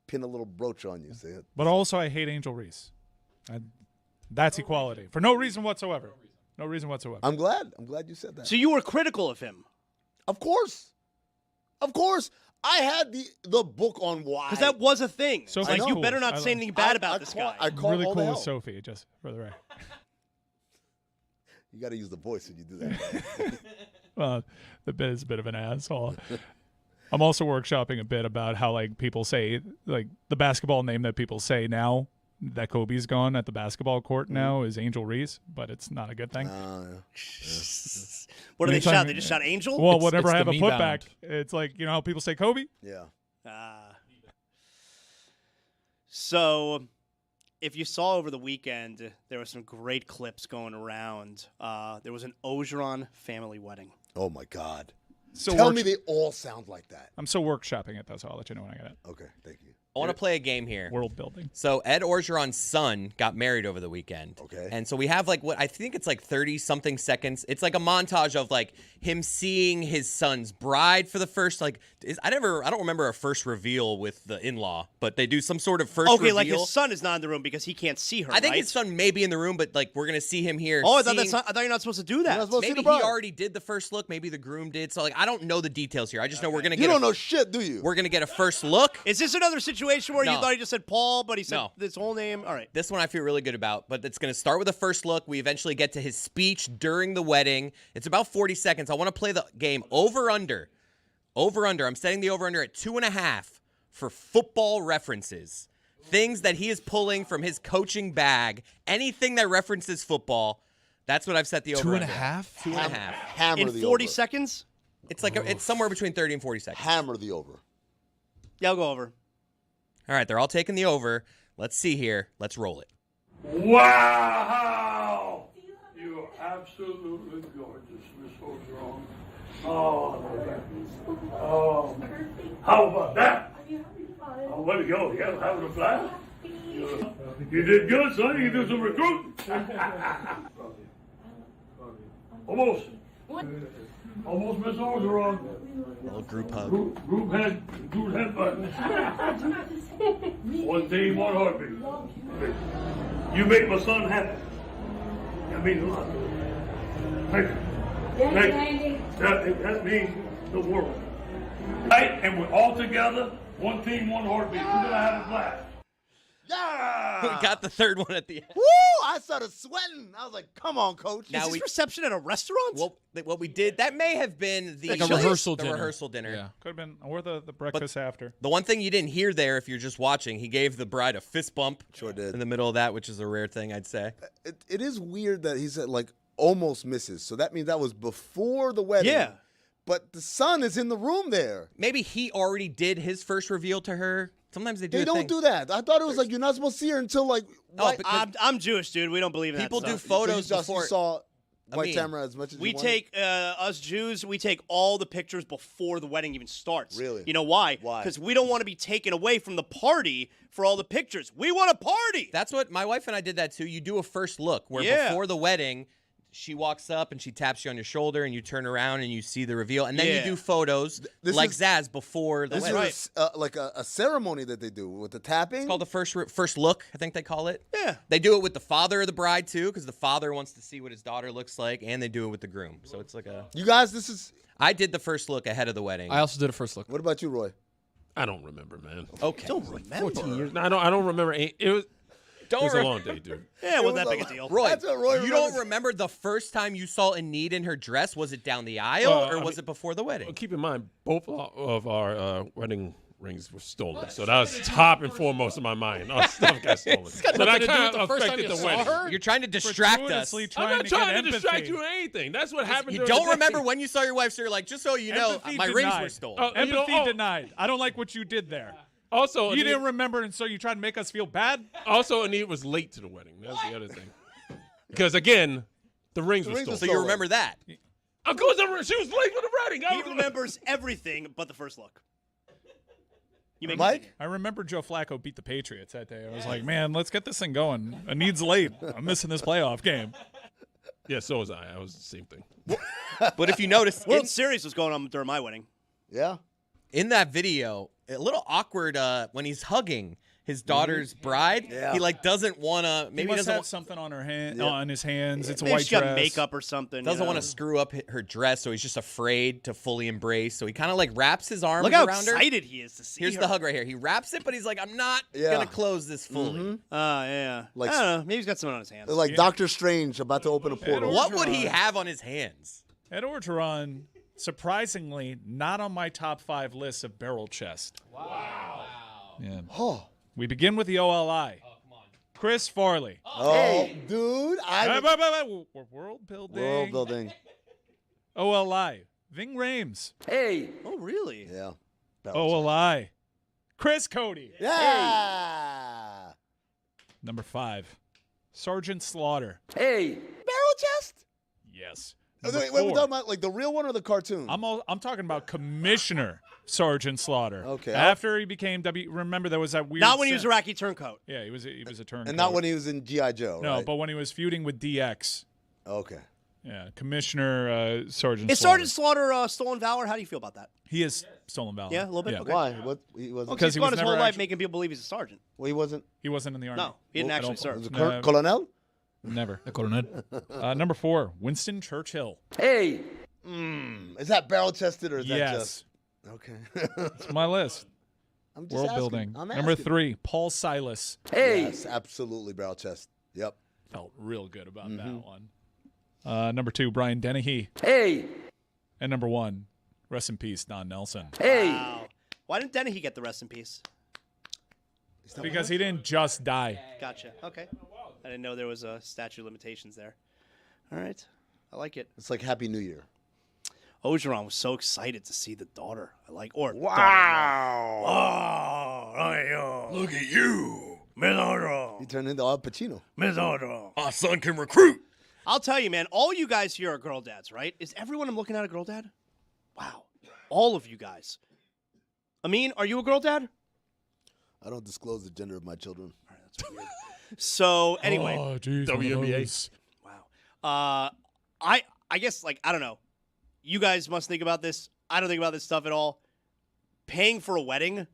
pin a little brooch on you. Say it. But also, I hate Angel Reese. That's equality. For no reason whatsoever. No reason whatsoever. I'm glad you said that. So you were critical of him? Of course. I had the book on why. Because that was a thing. So like, you cool. better not say anything bad about this guy. I call really all cool the with help. Sophie, just for the record. You got to use the voice when you do that. Well, the bit is a bit of an asshole. I'm also workshopping a bit about how like people say like the basketball name that people say now that Kobe's gone at the basketball court now is Angel Reese, but it's not a good thing. What do they shout? They just shout Angel? Well, whenever I have a putback, it's like, you know how people say Kobe? Yeah. So if you saw over the weekend, there were some great clips going around. There was an Ogeron family wedding. Oh, my God. So Tell me they all sound like that. I'm still workshopping it, though, so I'll let you know when I get it. Okay, thank you. I want to play a game here. World building. So Ed Orgeron's son got married over the weekend. Okay. And so we have like what I think it's like 30-something seconds. It's like a montage of like him seeing his son's bride for the first I don't remember a first reveal with the in-law, but they do some sort of first reveal. Okay, like his son is not in the room because he can't see her. I think right? his son may be in the room, but like we're gonna see him here. Oh, I thought you're not supposed to do that. Maybe he already did the first look. Maybe the groom did. So like I don't know the details here. I just know we're gonna get. You don't know shit, do you? We're gonna get a first look. Is this another situation situation where you No. thought he just said Paul, but he said No. this whole name? All right. This one I feel really good about, but it's going to start with a first look. We eventually get to his speech during the wedding. It's about 40 seconds. I want to play the game over-under. Over-under. I'm setting the over-under at 2.5 for football references. Things that he is pulling from his coaching bag. Anything that references football. That's what I've set the over-under. 2.5? 2.5. Hammer In the 40 over. seconds? It's like it's somewhere between 30 and 40 seconds. Hammer the over. Yeah, I'll go over. All right, they're all taking the over. Let's see here. Let's roll it. Wow! You're absolutely gorgeous, Miss Ogeron. Oh, how about that? Oh, way to go. Yeah, having a blast. You did good, son. You did some recruiting. Almost. Almost Miss Ogeron. Little group hug. Group headbutt. One team, one heartbeat. You make my son happy. That means a lot. Thank you. Thank you. That means the world. Right, and we're all together. One team, one heartbeat. We're gonna have a blast. Yeah! We got the third one at the end. Woo! I started sweating. I was like, come on, coach. Now Is this reception at a restaurant? What we did, that may have been the Like a rehearsal the dinner. rehearsal dinner. Yeah. Could have been, or the breakfast after. The one thing you didn't hear there, if you're just watching, he gave the bride a fist bump. Sure did. In the middle of that, which is a rare thing, I'd say. It is weird that he said, like, almost misses. So that means that was before the wedding. Yeah. But the son is in the room there. Maybe he already did his first reveal to her. Sometimes they do. They a don't thing. do that. I thought it was like you're not supposed to see her until like. Oh, White, because I'm Jewish, dude. We don't believe in people that do stuff. photos so you before. saw I White mean, Tamara as much as We you wanted? take us Jews. We take all the pictures before the wedding even starts. Really? You know why? Why? Because we don't want to be taken away from the party for all the pictures. We want a party. That's what my wife and I did that too. You do a first look where Yeah. before the wedding, she walks up and she taps you on your shoulder and you turn around and you see the reveal. And then you Yeah. do photos This like is- Zaz before the This wedding. is like a ceremony that they do with the tapping. It's called the first look, I think they call it. Yeah. They do it with the father of the bride too, because the father wants to see what his daughter looks like, and they do it with the groom. So it's like a. You guys, this is. I did the first look ahead of the wedding. I also did a first look. What about you, Roy? I don't remember, man. Okay. Don't remember. 14 years. No, I don't remember. It was a long day, dude. Yeah, it wasn't that big a deal. Roy, That's what Roy you don't remembers. remember the first time you saw a need in her dress? Was it down the aisle or was it before the wedding? Keep in mind, both of our wedding rings were stolen, so that was top and foremost in my mind. Our stuff got stolen. So nothing that to do with kind the of first time affected you the saw wedding. her? You're trying to distract us. Gratuitously I'm not to trying get to distract empathy. you or anything. That's what happened. You during don't the day. remember when you saw your wife, so you're like, just so you know, Empathy my rings denied. were stolen. Oh, you know, Empathy denied. I don't like what you did there. Also, You Anit- didn't remember, and so you tried to make us feel bad? Also, Anita was late to the wedding. That's the other thing. Because again, the rings were rings were stolen. So you remember that? Of course, she was late for the wedding. He remembers everything but the first look. You make Mike? I remember Joe Flacco beat the Patriots that day. I was like, man, let's get this thing going. Need's late. I'm missing this playoff game. Yeah, so was I. I was the same thing. But if you notice, World Series was going on during my wedding. Yeah. in that video, a little awkward when he's hugging his daughter's bride. Yeah. He like doesn't want to. Maybe he he must doesn't have want something on her hand, Yeah. on his hands. It's a Maybe white she's got dress. makeup or something. doesn't want to screw up her dress, so he's just afraid to fully embrace. So he kind of like wraps his arms Look how around her. excited he is to see Here's her. the hug right here. He wraps it, but he's like, I'm not Yeah. gonna close this fully. Yeah. Like- I don't know. Maybe he's got something on his hands. They're like Doctor Strange about to open a portal. What would he have on his hands? Ed Orgeron, surprisingly, not on my top 5 list of barrel chest. Wow. Yeah. Oh, We begin with the OLI. Chris Farley. Dude, We're world building. world building. OLI. Ving Rhames. Hey. Oh, really? Yeah. OLI. Chris Cody. Yeah. Number 5. Sergeant Slaughter. Hey. Barrel chest? Yes. Wait, Number we're 4. talking about like the real one or the cartoon? I'm talking about Commissioner Sergeant Slaughter. Okay. After he became remember there was that weird. Not when he was Iraqi turncoat. Yeah, he was a turncoat. and not when he was in G.I. Joe, No, right? but when he was feuding with DX. Okay. Yeah, Commissioner Sergeant. Is Slaughter. Sergeant Slaughter stolen valor? How do you feel about that? He is stolen valor. Yeah, a little bit. Yeah. Okay. Why? What? He wasn't. Well, Because he's he gone was his whole never life actually- making people believe he's a sergeant. Well, he wasn't. He wasn't in the army. No, he didn't I actually don't- serve. Was it No. Colonel? Never. Number 4, Winston Churchill. Hey. Is that barrel chested or is that Yes. just? Okay. It's my list. I'm just World asking. building. I'm Number asking. 3, Paul Silas. Yes, absolutely, barrel chest. Yep. Felt real good about that one. Number 2, Brian Dennehy. Hey. And number 1, rest in peace, Don Nelson. Hey. Wow. Why didn't Dennehy get the rest in peace? Because he didn't just die. Gotcha. Okay. I didn't know there was a statute of limitations there. All right. I like it. It's like Happy New Year. Ogeron was so excited to see the daughter. Wow. Wow. Look at you. He turned into Al Pacino. Our son can recruit. I'll tell you, man, all you guys here are girl dads, right? Is everyone I'm looking at a girl dad? Wow. All of you guys. Amin, are you a girl dad? I don't disclose the gender of my children. All right, that's weird. So, anyway. Oh, geez, WNBA. Wow. I guess, like, I don't know. You guys must think about this. I don't think about this stuff at all. Paying for a wedding,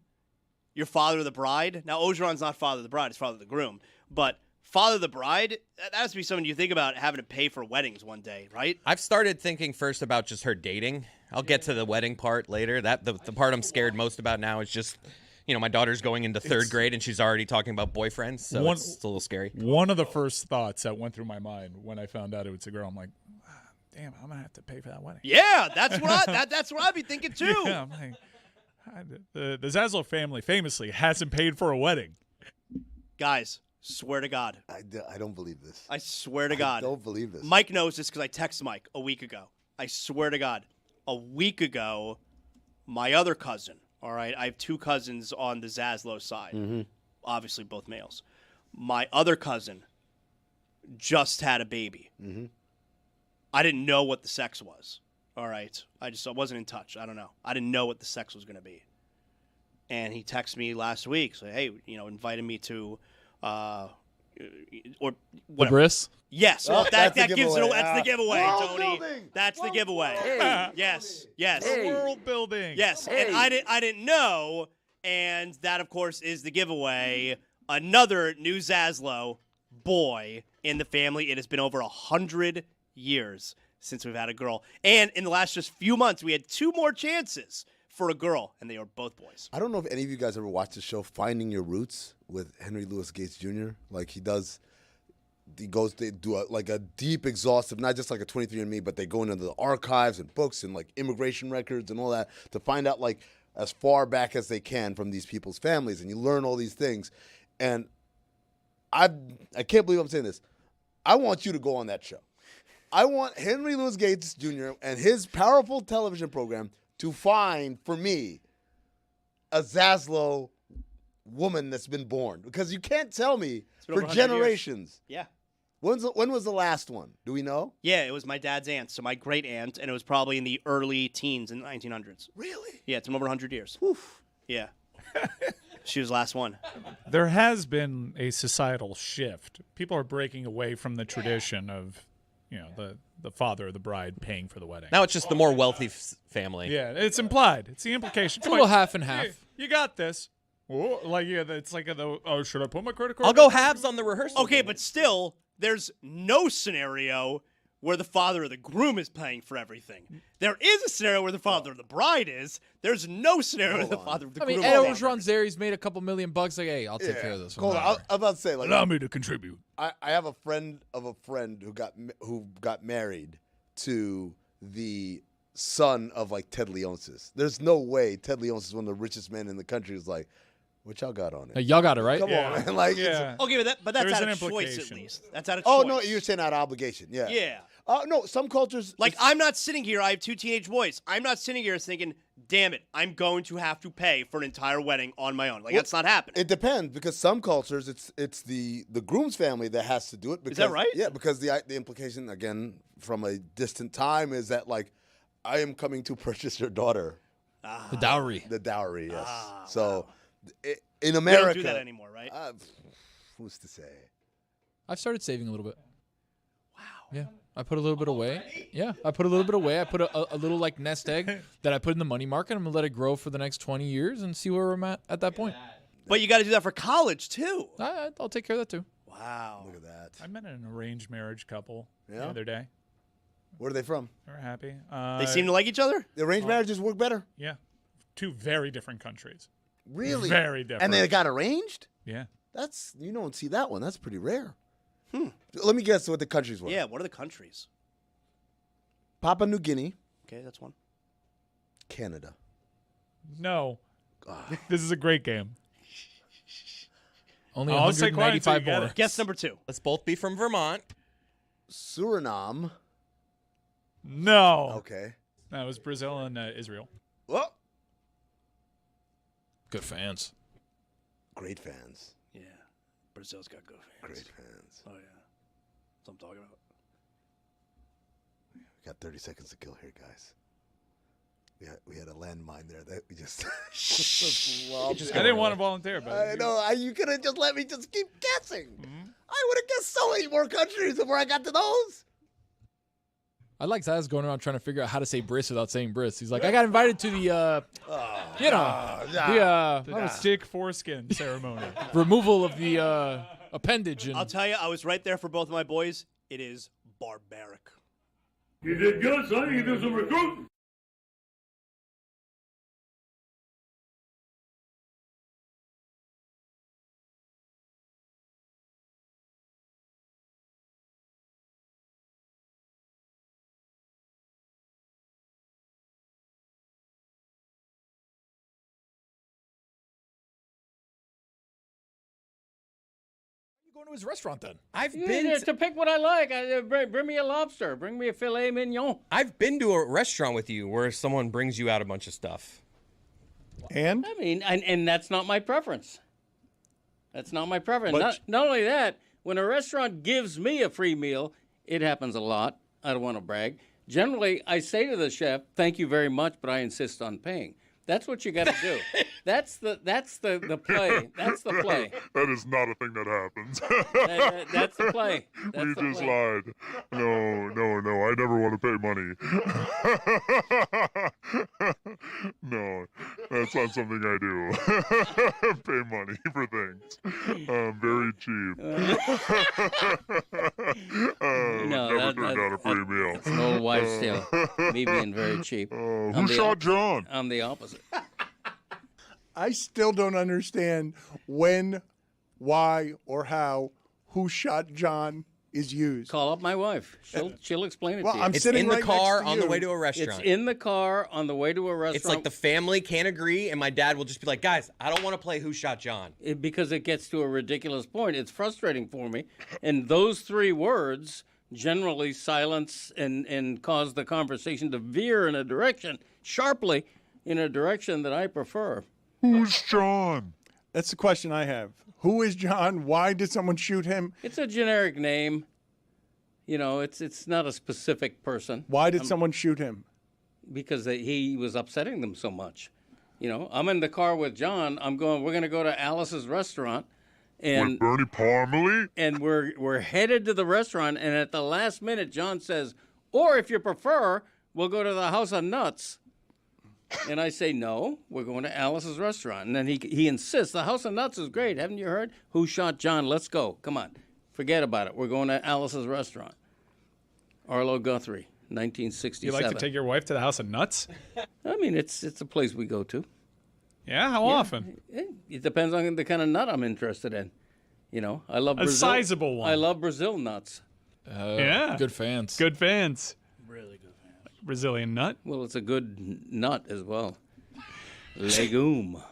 your father of the bride. Now, Ogeron's not father of the bride, it's father of the groom. But father of the bride, that has to be something you think about having to pay for weddings one day, right? I've started thinking first about just her dating. I'll get to the wedding part later. The part I'm scared most about now is just, my daughter's going into third grade and she's already talking about boyfriends, so it's a little scary. One of the first thoughts that went through my mind when I found out it was a girl, I'm like, damn, I'm gonna have to pay for that wedding. Yeah, that's what that's what I'd be thinking too. Yeah, I'm like, the Zaslow family famously hasn't paid for a wedding. Guys, swear to God. I don't believe this. I swear to God. I don't believe this. Mike knows this because I texted Mike a week ago. I swear to God. A week ago, my other cousin, all right, I have 2 cousins on the Zaslow side, obviously both males. My other cousin just had a baby. I didn't know what the sex was, all right? I wasn't in touch. I don't know. I didn't know what the sex was going to be. And he texted me last week, so hey, invited me to, or whatever. The bris? Yes. Well, that that's the gives it away. giveaway. That's the giveaway, World Tony. building. That's the giveaway. Hey. Yes. Hey. World building. Yes. Hey. And I didn't know, and that of course is the giveaway. Another new Zaslow boy in the family. It has been over 100 years since we've had a girl. And in the last just few months, we had 2 more chances for a girl, and they are both boys. I don't know if any of you guys ever watched the show Finding Your Roots with Henry Louis Gates Jr. Like he goes to do a deep, exhaustive, not just like a 23andMe, but they go into the archives and books and like immigration records and all that to find out like as far back as they can from these people's families, and you learn all these things. And I can't believe I'm saying this. I want you to go on that show. I want Henry Louis Gates Jr. and his powerful television program to find, for me, a Zaslow woman that's been born. Because you can't tell me for generations. Yeah. When was the last one? Do we know? Yeah, it was my dad's aunt, so my great aunt, and it was probably in the early teens in the 1900s. Really? Yeah, it's been over 100 years. Oof. Yeah. She was the last one. There has been a societal shift. People are breaking away from the tradition of, the father of the bride paying for the wedding. Now it's just the more wealthy family. Yeah, it's implied. It's the implication. It's a little half and half. Hey, you got this. It's like should I put my credit card? I'll go halves on the rehearsal. Okay, but still, there's no scenario where the father of the groom is paying for everything. There is a scenario where the father of the bride is. There's no scenario where the father of the groom is. Ed Ogeron's there. He's made a couple $1 million. Like, hey, I'll take care of this one. Hold on. I'm about to say, like, allow me to contribute. I have a friend of a friend who got married to the son of like Ted Leonsis. There's no way Ted Leonsis, one of the richest men in the country, is like, what y'all got on it? Hey, y'all got it, right? Come on, man. Like, okay, but that's There's out an of choice implication. at least. That's out of oh choice. no, you're saying out of obligation. Yeah. Yeah. No, some cultures Like, I'm not sitting here. I have 2 teenage boys. I'm not sitting here thinking, damn it, I'm going to have to pay for an entire wedding on my own. Like, that's not happening. It depends, because some cultures it's the groom's family that has to do it. Because, Is that right? Yeah, because the implication, again, from a distant time is that, like, I am coming to purchase your daughter. The dowry. The dowry, yes. So in We America, don't do that anymore, right? who's to say? I've started saving a little bit. Wow. Yeah. I put a little bit away. Yeah, I put a little bit away. I put a little like nest egg that I put in the money market. I'm gonna let it grow for the next 20 years and see where I'm at that point. But you got to do that for college too. I'll take care of that too. Wow. Look at that. I met an arranged marriage couple the Yeah? other day. Where are they from? They were happy. They seem to like each other? The arranged marriages work better. Yeah. 2 very different countries. Really? Very different. And they got arranged? Yeah. That's, you don't see that one. That's pretty rare. Let me guess what the countries were. Yeah, what are the countries? Papua New Guinea. Okay, that's one. Canada. No. This is a great game. Only I'll stay quiet until you 195 get more. it. Guess number 2. Let's both be from Vermont. Suriname. No. Okay. That was Brazil and Israel. Well, Good fans. great fans. Yeah. Brazil's got good fans. Great fans. Oh, yeah. That's what I'm talking about. We got 30 seconds to kill here, guys. We had a landmine there that we just. I didn't want to volunteer, but I know. You could have just let me just keep guessing. I would have guessed so many more countries before I got to those. I like Zaz going around trying to figure out how to say bris without saying bris. He's like, I got invited to the, the stick foreskin ceremony. removal of the appendage. And I'll tell you, I was right there for both of my boys. It is barbaric. You did good, son. You can do some recruiting. going to his restaurant then? I've Yeah, been to pick what I like. Bring me a lobster. Bring me a filet mignon. I've been to a restaurant with you where someone brings you out a bunch of stuff. And? I mean, and that's not my preference. That's not my preference. But- Not only that, when a restaurant gives me a free meal, it happens a lot. I don't want to brag. Generally, I say to the chef, "Thank you very much, but I insist on paying." That's what you got to do. That's the play. That's the play. That is not a thing that happens. That's the play. That's We the just play. lied. No. I never want to pay money. No, that's not something I do. Pay money for things. Very cheap. Never turned down a free meal. It's an old wives' tale. Me being very cheap. Who shot John? I'm the opposite. I still don't understand when, why, or how "who shot John" is used. Call up my wife. She'll explain it Well, to you. I'm It's sitting in the right car next to on the you. way to a restaurant. It's in the car on the way to a restaurant. It's like the family can't agree, and my dad will just be like, "Guys, I don't want to play Who Shot John." Because it gets to a ridiculous point. It's frustrating for me. And those three words generally silence and cause the conversation to veer in a direction, sharply, in a direction that I prefer. Who's John? That's the question I have. Who is John? Why did someone shoot him? It's a generic name. You know, it's not a specific person. Why did someone shoot him? Because he was upsetting them so much. You know, I'm in the car with John. We're going to go to Alice's restaurant. And With Bernie Parmalee? And we're headed to the restaurant, and at the last minute, John says, "Or if you prefer, we'll go to the House of Nuts." And I say, "No, we're going to Alice's restaurant." And then he insists, "The House of Nuts is great. Haven't you heard? Who shot John? Let's go. Come on. Forget about it. We're going to Alice's restaurant." Arlo Guthrie, 1967. You like to take your wife to the House of Nuts? I mean, it's a place we go to. Yeah, how often? It depends on the kind of nut I'm interested in. You know, I love A Brazil. sizable one. I love Brazil nuts. Yeah. Good fans. Good fans. Really good fans. Brazilian nut. Well, it's a good nut as well. Legume.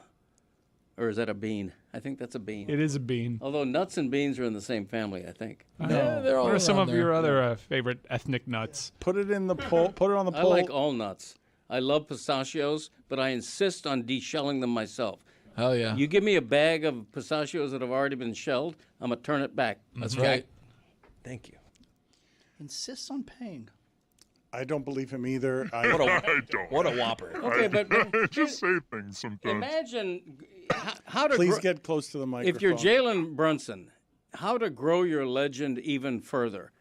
Or is that a bean? I think that's a bean. It is a bean. Although nuts and beans are in the same family, I think. Yeah, they're all What are some around of your there. other favorite ethnic nuts? Put it in the poll. Put it on the I poll. like all nuts. I love pistachios, but I insist on deshelling them myself. Hell yeah. You give me a bag of pistachios that have already been shelled, I'm going to turn it back. That's Okay? right. Thank you. Insists on paying. I don't believe him either. I don't. What a whopper. Okay, but I just say things sometimes. imagine how to Please grow, get close to the microphone. if you're Jalen Brunson, how to grow your legend even further.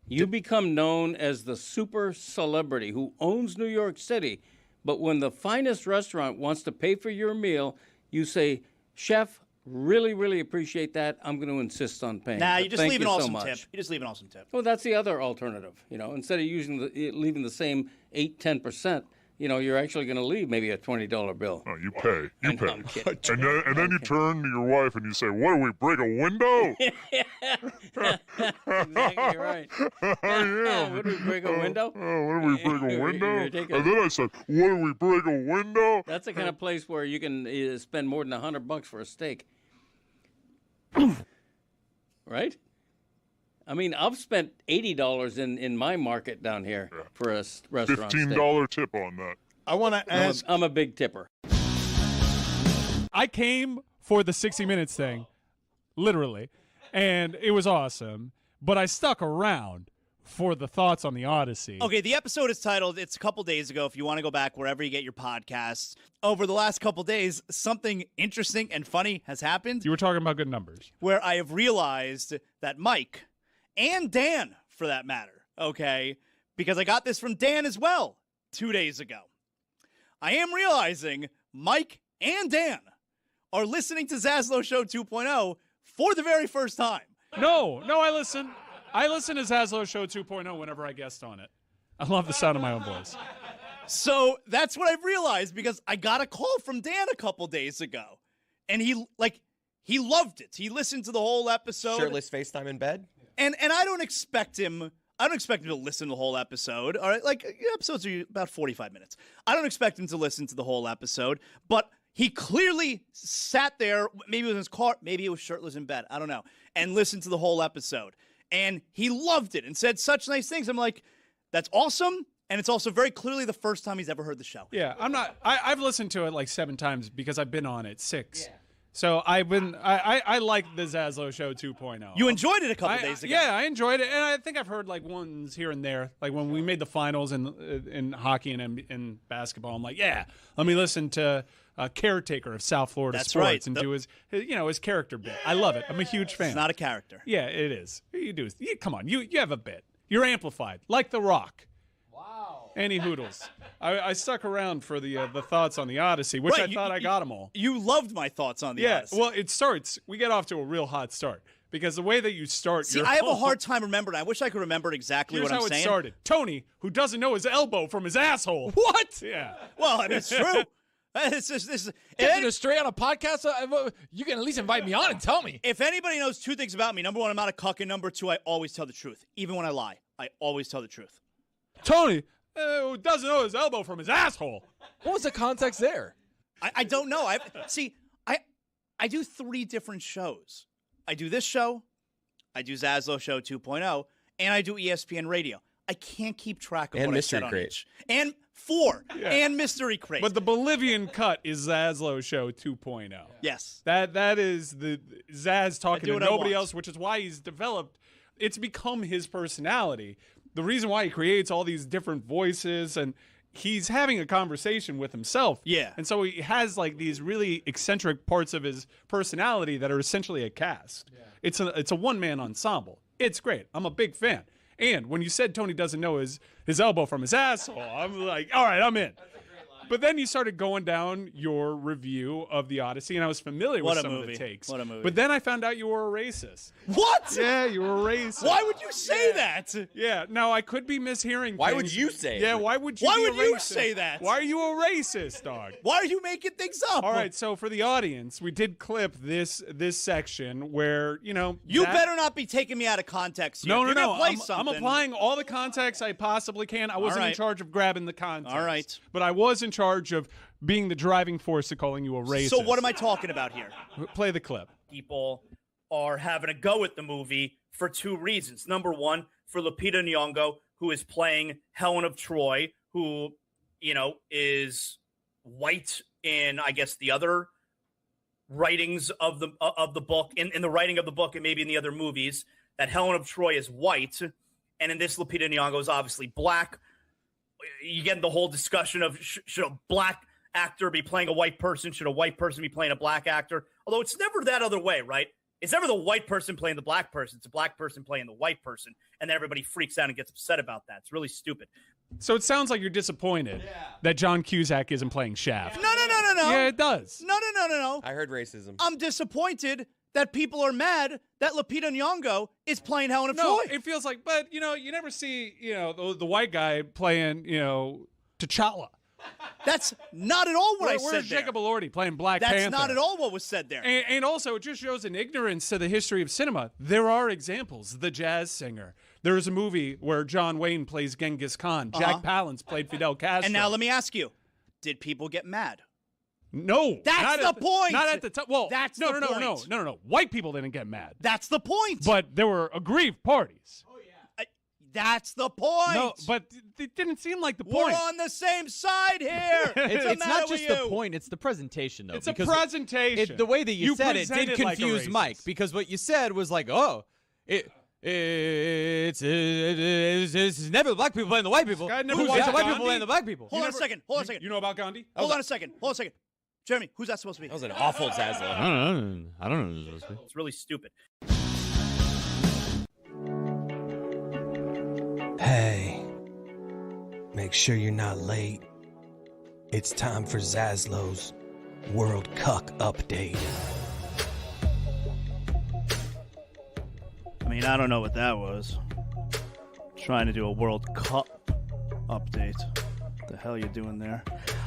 You become known as the super celebrity who owns New York City, but when the finest restaurant wants to pay for your meal, you say, "Chef, really, really appreciate that. I'm going to insist on paying." Nah, But you just thank leave an you so awesome much." tip. You just leave an awesome tip. Well, that's the other alternative. You know, instead of leaving the same 8-10%, you're actually going to leave maybe a $20 bill. Oh, you pay. You pay. I'm kidding. And then you turn to your wife and you say, "What do we break a window?" Exactly right. Yeah. What do we break a window? Oh, what do we break a window? You're taking- And then I said, "What do we break a window?" That's the kind of place where you can spend more than $100 for a steak. Right? I mean, I've spent $80 in my market down here for a restaurant steak. $15 tip on that. I want to ask. I'm a big tipper. I came for the 60 Minutes thing, literally, and it was awesome. But I stuck around for the thoughts on the Odyssey. Okay, the episode is titled, it's a couple days ago, if you want to go back wherever you get your podcasts. Over the last couple days, something interesting and funny has happened. You were talking about good numbers. Where I have realized that Mike, and Dan, for that matter, okay, because I got this from Dan as well 2 days ago. I am realizing Mike and Dan are listening to Zaslow Show 2.0 for the very first time. No, I listen. I listen to Zaslow Show 2.0 whenever I guest on it. I love the sound of my own voice. So that's what I've realized, because I got a call from Dan a couple days ago, and he loved it. He listened to the whole episode. Shirtless FaceTime in bed? And I don't expect him to listen to the whole episode. All right, episodes are about 45 minutes. I don't expect him to listen to the whole episode, but he clearly sat there, maybe it was in his car, maybe it was shirtless in bed, I don't know, and listened to the whole episode. And he loved it and said such nice things. I'm like, that's awesome. And it's also very clearly the first time he's ever heard the show. Yeah, I've listened to it like 7 times because I've been on it 6. Yeah. So I like the Zaslow Show 2.0. You enjoyed it a couple days ago. Yeah, I enjoyed it, and I think I've heard like ones here and there. Like when we made the finals in hockey and in basketball, I'm like, yeah, let me listen to a caretaker of South Florida That's sports right. and do his character bit. I love it. I'm a huge fan. It's not a character. Yeah, it is. You do. Come on, you have a bit. You're amplified like The Rock. Wow. Any hoodles. I stuck around for the thoughts on the Odyssey, which Right, I thought I got them all. You loved my thoughts on the Odyssey. Well, it starts. We get off to a real hot start because the way that you start. See, I have a hard time remembering. I wish I could remember exactly Here's what I'm how saying. it started. Tony, who doesn't know his elbow from his asshole. What? Yeah. Well, I mean, it's true. It's just Getting it straight on a podcast, you can at least invite me on and tell me. If anybody knows 2 things about me, number 1, I'm not a cuck, and number 2, I always tell the truth. Even when I lie, I always tell the truth. Tony, who doesn't know his elbow from his asshole. What was the context there? I don't know. I do 3 different shows. I do this show, I do Zaslow Show 2.0, and I do ESPN Radio. I can't keep track of And what Mystery I said Crate. on each. And 4. Yeah. And Mystery Crate. But the Bolivian cut is Zaslow Show 2.0. Yes. That is the Zaz talking do to what I nobody want. else, which is why he's developed. It's become his personality. The reason why he creates all these different voices, and he's having a conversation with himself. Yeah. And so he has like these really eccentric parts of his personality that are essentially a cast. Yeah. It's a one-man ensemble. It's great. I'm a big fan. And when you said Tony doesn't know his elbow from his asshole, I'm like, all right, I'm in. But then you started going down your review of the Odyssey, and I was familiar with some of the takes. What a movie. But then I found out you were a racist. What? Yeah, you were a racist. Why would you say that? Yeah, now I could be mishearing Why things. would you say it? Yeah, why would you Why be would a you racist? say that? Why are you a racist, dog? Why are you making things up? All right, so for the audience, we did clip this section where, You that- better not be taking me out of context here. No, If you're gonna play I'm something, applying all the context I possibly can. I wasn't in right. charge of grabbing the context. All right. But I was in charge of being the driving force of calling you a racist. So what am I talking about here? Play the clip. People are having a go at the movie for 2 reasons. Number 1, for Lupita Nyong'o, who is playing Helen of Troy, who, is white in, I guess, the other writings of the book, in the writing of the book and maybe in the other movies, that Helen of Troy is white. And in this, Lupita Nyong'o is obviously black. You get the whole discussion of should a black actor be playing a white person? Should a white person be playing a black actor? Although it's never that other way, right? It's never the white person playing the black person. It's a black person playing the white person. And then everybody freaks out and gets upset about that. It's really stupid. So it sounds like you're disappointed that John Cusack isn't playing Shaft. No. Yeah, it does. No. I heard racism. I'm disappointed that people are mad that Lupita Nyong'o is playing Helen of No, Troy. it feels like, but, you never see, the white guy playing, T'Challa. That's not at all what I said Where's there. Jacob Elordi playing Black That's Panther? not at all what was said there. And also, it just shows an ignorance to the history of cinema. There are examples. The Jazz Singer. There is a movie where John Wayne plays Genghis Khan. Jack Palance played Fidel Castro. And now let me ask you, did people get mad? No. That's the point. Not at the time. Well, That's no, the no, point. no, no, no, no, no. White people didn't get mad. That's the point. But there were aggrieved parties. That's the point. No, but it didn't seem like the We're point. on the same side here. It's not just the point, it's the presentation, though. It's a because presentation. the way that you said it did presented like a confuse racist. Mike, because what you said was like, it's never the black people playing the white people. Guy never Who's watched the white Gandhi? people playing the black people? Hold on a second. Hold on a second. You know about Gandhi? Hold on a second. Hold on a second. Jeremy, who's that supposed to be? That was an awful Zaslow. I don't know. It's really stupid. Hey, make sure you're not late. It's time for Zaslow's World Cuck Update. I mean, I don't know what that was. Trying to do a World Cup update. What the hell are you doing there?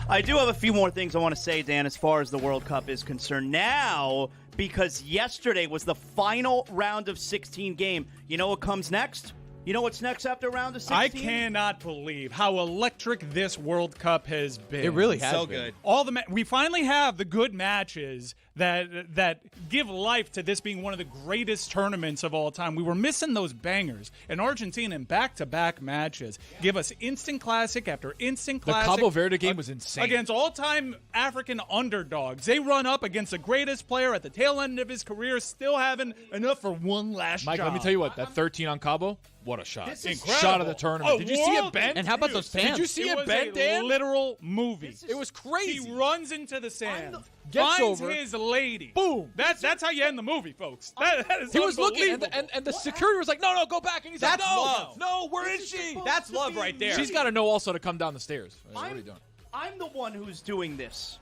I do have a few more things I want to say, Dan, as far as the World Cup is concerned. Now, because yesterday was the final round of 16 game. You know what comes next? You know what's next after round of 16? I cannot believe how electric this World Cup has been. It really has So been. good. All the we finally have the good matches that give life to this being one of the greatest tournaments of all time. We were missing those bangers, and Argentina in back-to-back matches give us instant classic after instant The classic. Cabo Verde game was insane. Against all-time African underdogs. They run up against the greatest player at the tail end of his career, still having enough for one last Mike, job. let me tell you what, that 13 on Cabo, what a shot. This is Shot of the incredible. tournament. A Did you see it world- bend? And how about those fans? Did you see It it was bend, a Dan? literal movie. It was crazy. He runs into the sand, Gets finds over. his lady. Boom. That's how you end the movie, folks. That is He was looking, and unbelievable. the security was like, no, go back. And he's That's like, no, love. no, where is she? That's love right there. She's got to know also to come down the stairs. What are you doing? I'm the one who's doing this.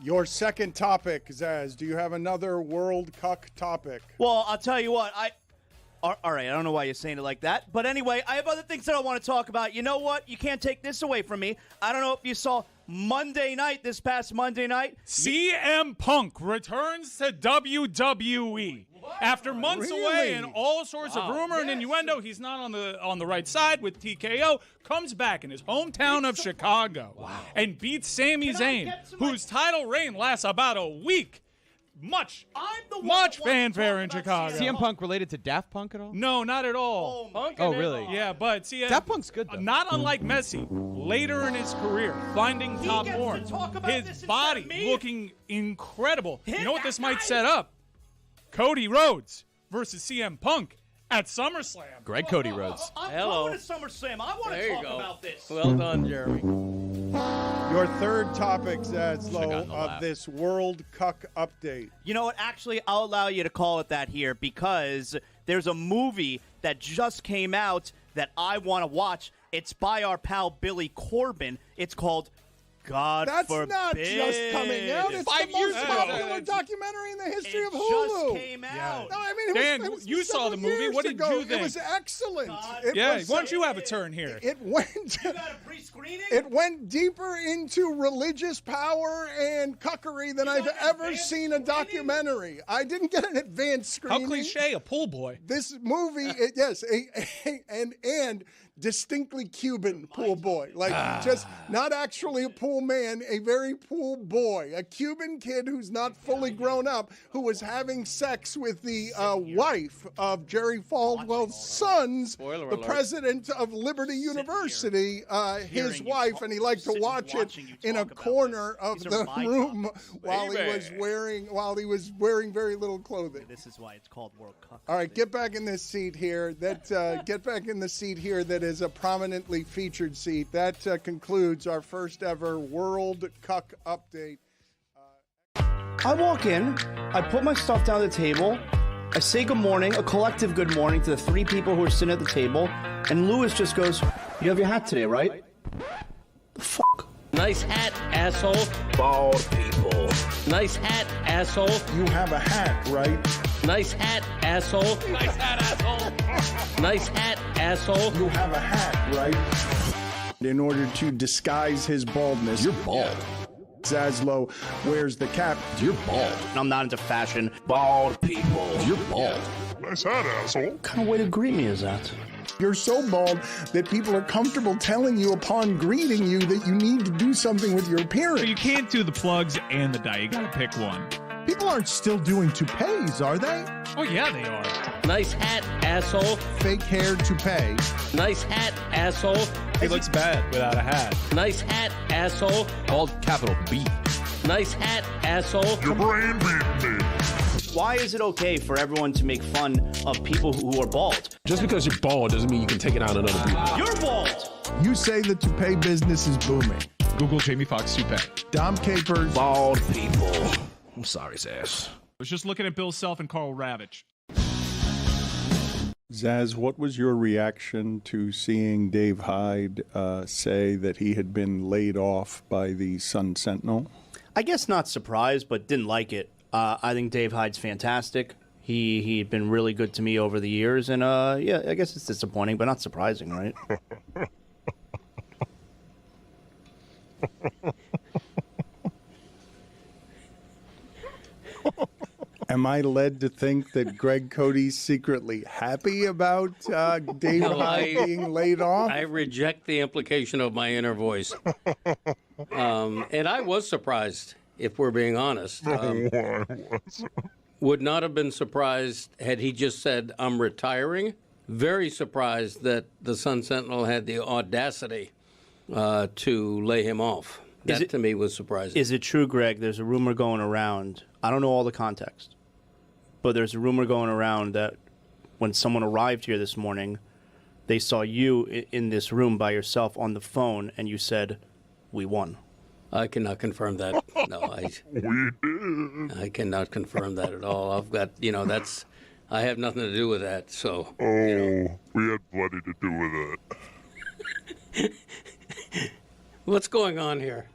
Your second topic, Zaz. Do you have another World Cuck topic? Well, I'll tell you what. All right, I don't know why you're saying it like that. But anyway, I have other things that I want to talk about. You know what? You can't take this away from me. I don't know if you saw this past Monday night. CM Punk returns to WWE. After months away and all sorts of rumor and innuendo, he's not on the right side with TKO, comes back in his hometown of Chicago and beats Sami Zayn, whose title reign lasts about a week. Much fanfare in Chicago. CM Punk related to Daft Punk at all? No, not at all. Oh, really? Yeah, but CM Daft Punk's good, though. Not unlike Messi, later in his career, finding top form, his body looking incredible. You know what this might set up? Cody Rhodes versus CM Punk at SummerSlam. Greg Cody Rhodes. I'm Hello. going to SummerSlam. I want There to you talk go. about this. Well done, Jeremy. Your third topic, gotten Zaslow, the of laugh. this World Cuck update. You know what? Actually, I'll allow you to call it that here because there's a movie that just came out that I want to watch. It's by our pal Billy Corbin. It's called God That's Forbid. not just coming out. It's 5 the years most ago. popular documentary in the history of It Hulu. just came out. No, I mean, Dan, it was you saw the movie. years What did ago. you think? It was excellent. It Yeah, was, why don't you have a turn here? It went. You got a pre-screening? It went deeper into religious power and cuckery than I've ever seen a documentary. I didn't get an advanced screening. How cliche, a pool boy. This movie, and distinctly Cuban pool boy. Like, just not actually a pool man, a very pool boy. A Cuban kid who's not fully grown up, who was having sex with the wife of Jerry Falwell's sons, Spoiler the alert. president of Liberty University, his wife, and he liked to watch it in a corner of the room while he was wearing very little clothing. This is why it's called World Cup. All right, get back in this seat here. Get back in the seat here that is a prominently featured seat. That concludes our first ever World Cuck update. I walk in, I put my stuff down at the table, I say good morning, a collective good morning to the three people who are sitting at the table, and Lewis just goes, "You have your hat today, right?" The fuck? Nice hat, asshole. Bald people. Nice hat, asshole. You have a hat, right? Nice hat, asshole. Nice hat, asshole. Nice hat, asshole. You have a hat, right? In order to disguise his baldness. You're bald. Zaslow wears the cap. You're bald. I'm not into fashion. Bald people. You're bald. Nice hat, asshole. What kind of way to greet me is that? You're so bald that people are comfortable telling you upon greeting you that you need to do something with your appearance. So you can't do the plugs and the dye. You got to pick one. People aren't still doing toupees, are they? Oh, yeah, they are. Nice hat, asshole. Fake hair toupee. Nice hat, asshole. He looks bad without a hat. Nice hat, asshole. Called capital B. Nice hat, asshole. Your brain beat me. Why is it okay for everyone to make fun of people who are bald? Just because you're bald doesn't mean you can take it out on other people. You're bald! You say the toupee business is booming. Google Jamie Foxx toupee. Dom Capers. Bald people. I'm sorry, Sass. I was just looking at Bill Self and Carl Ravitch. Zaz, what was your reaction to seeing Dave Hyde say that he had been laid off by the Sun Sentinel? I guess not surprised, but didn't like it. I think Dave Hyde's fantastic. He'd been really good to me over the years, and yeah, I guess it's disappointing, but not surprising, right? Am I led to think that Greg Cody's secretly happy about Dave Hyde being laid off? I reject the implication of my inner voice. And I was surprised, if we're being honest. I was. Would not have been surprised had he just said, I'm retiring. Very surprised that the Sun Sentinel had the audacity to lay him off. That to me was surprising. Is it true, Greg? There's a rumor going around. I don't know all the context, but there's a rumor going around that when someone arrived here this morning, they saw you in this room by yourself on the phone, and you said, "We won." I cannot confirm that. No, I cannot confirm that at all. I've got, I have nothing to do with that. So. We had plenty to do with it. What's going on here?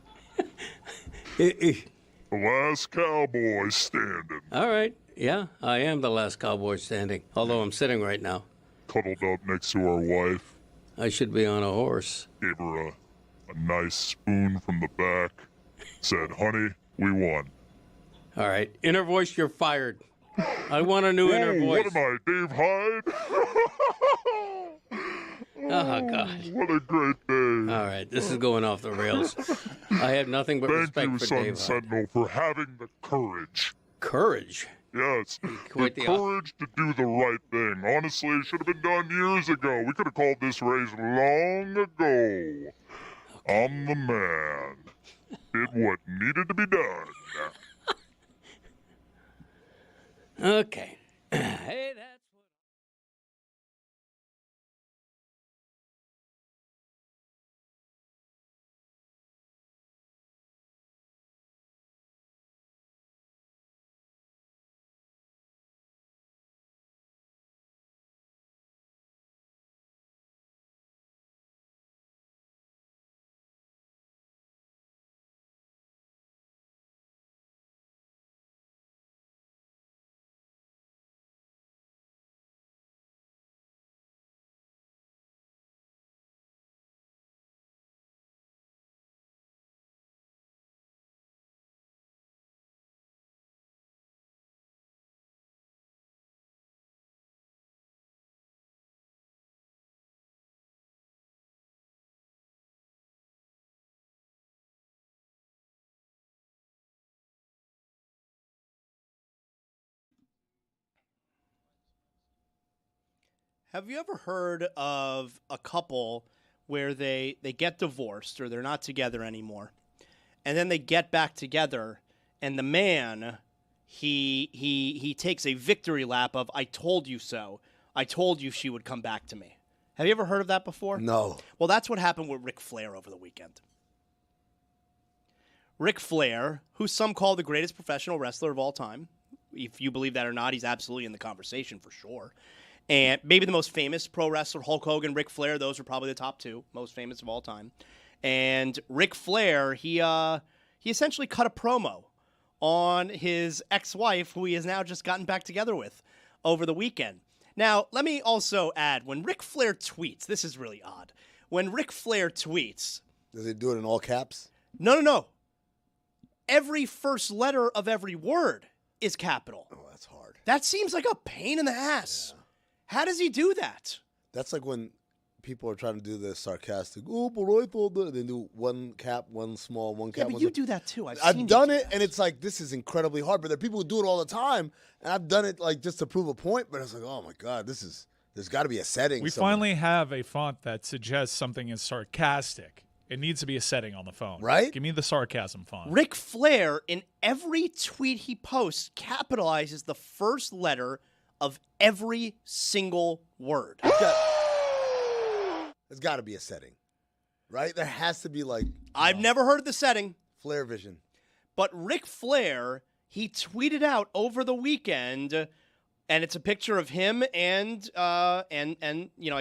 The last cowboy standing. All right. Yeah, I am the last cowboy standing, although I'm sitting right now. Cuddled up next to our wife. I should be on a horse. Gave her a nice spoon from the back. Said, honey, we won. All right. Inner voice, you're fired. I want a new inner voice. What am I, Dave Hyde? Oh, God. What a great day. All right. This is going off the rails. I have nothing but respect for Sun Dave Hyde. Sentinel, for having the courage. Courage? Yes. The courage to do the right thing. Honestly, it should have been done years ago. We could have called this race long ago. I'm the man. Did what needed to be done. Okay. Hey, that's what... Have you ever heard of a couple where they get divorced or they're not together anymore, and then they get back together, and the man, he takes a victory lap of, I told you so. I told you she would come back to me. Have you ever heard of that before? No. Well, that's what happened with Ric Flair over the weekend. Ric Flair, who some call the greatest professional wrestler of all time, if you believe that or not, he's absolutely in the conversation for sure. And maybe the most famous pro wrestler, Hulk Hogan, Ric Flair, those are probably the top two most famous of all time. And Ric Flair, he essentially cut a promo on his ex-wife, who he has now just gotten back together with over the weekend. Now, let me also add, when Ric Flair tweets, this is really odd. when Ric Flair tweets. Does he do it in all caps? No. Every first letter of every word is capital. Oh, that's hard. That seems like a pain in the ass. Yeah. How does he do that? That's like when people are trying to do the sarcastic, oh, but I thought that. They do one cap, one small, one cap. Yeah, but you do that too. I've done it, and it's like, this is incredibly hard. But there are people who do it all the time, and I've done it like just to prove a point. But it's like, oh my God, there's got to be a setting. We finally have a font that suggests something is sarcastic. It needs to be a setting on the phone. Right? Give me the sarcasm font. Ric Flair, in every tweet he posts, capitalizes the first letter of every single word. There's got to be a setting, right? There has to be like... I've never heard the setting. Flair vision. But Ric Flair, he tweeted out over the weekend, and it's a picture of him and I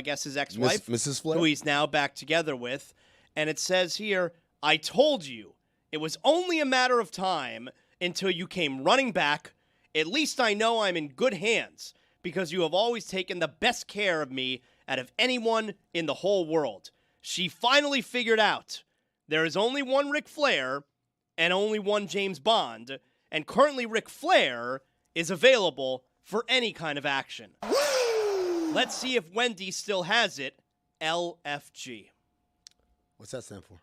guess his ex-wife, Mrs. Flair, who he's now back together with. And it says here, I told you, it was only a matter of time until you came running back. At least I know I'm in good hands because you have always taken the best care of me out of anyone in the whole world. She finally figured out there is only one Ric Flair and only one James Bond, and currently Ric Flair is available for any kind of action. Let's see if Wendy still has it. LFG. What's that stand for?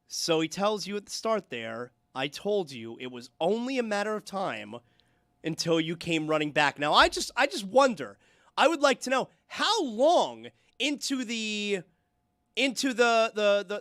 So he tells you at the start there, I told you it was only a matter of time until you came running back. Now, I just wonder, I would like to know how long into the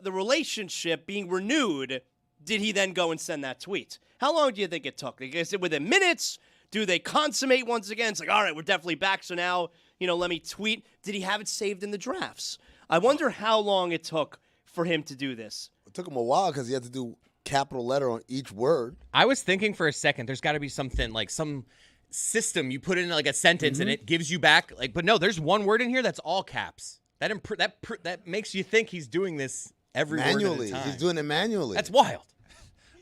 relationship being renewed did he then go and send that tweet? How long do you think it took? Is it within minutes? Do they consummate once again? It's like, all right, we're definitely back, so now, let me tweet. Did he have it saved in the drafts? I wonder how long it took for him to do this. It took him a while because he had to do capital letter on each word. I was thinking for a second, there's got to be something like some system you put in like a sentence and it gives you back but no, there's one word in here that's all caps. That makes you think he's doing this every manually. Word at a time. He's doing it manually. That's wild.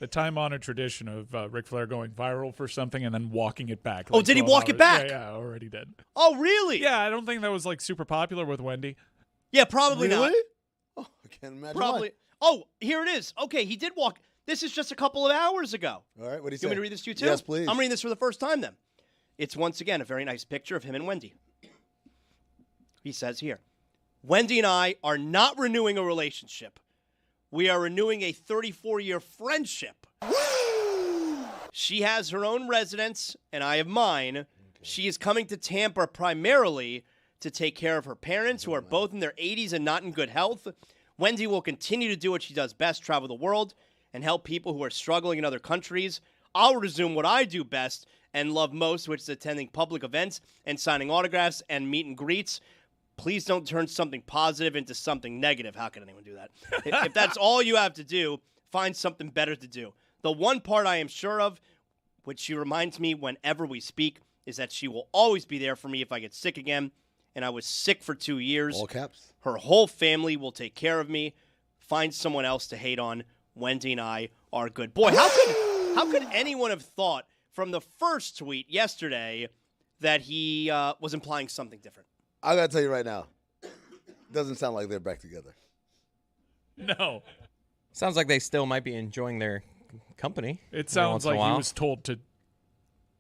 The time-honored tradition of Ric Flair going viral for something and then walking it back. Oh, did he walk it back? Yeah, already did. Oh, really? Yeah, I don't think that was like super popular with Wendy. Yeah, probably really? not. Oh, I can't imagine. Probably. Why. Oh, here it is. Okay, he did walk. This is just a couple of hours ago. All right, what do you say? You want me to read this to you too? Yes, please. I'm reading this for the first time then. It's once again a very nice picture of him and Wendy. He says here, Wendy and I are not renewing a relationship. We are renewing a 34-year friendship. She has her own residence, and I have mine. Okay. She is coming to Tampa primarily to take care of her parents, who are both in their 80s and not in good health. Wendy will continue to do what she does best, travel the world, and help people who are struggling in other countries. I'll resume what I do best and love most, which is attending public events and signing autographs and meet and greets. Please don't turn something positive into something negative. How can anyone do that? If that's all you have to do, find something better to do. The one part I am sure of, which she reminds me whenever we speak, is that she will always be there for me if I get sick again. And I was sick for 2 years. All caps. Her whole family will take care of me. Find someone else to hate on. Wendy and I are good. Boy, how could anyone have thought from the first tweet yesterday that he was implying something different? I got to tell you right now, doesn't sound like they're back together. No. Sounds like they still might be enjoying their company. It sounds like he was told to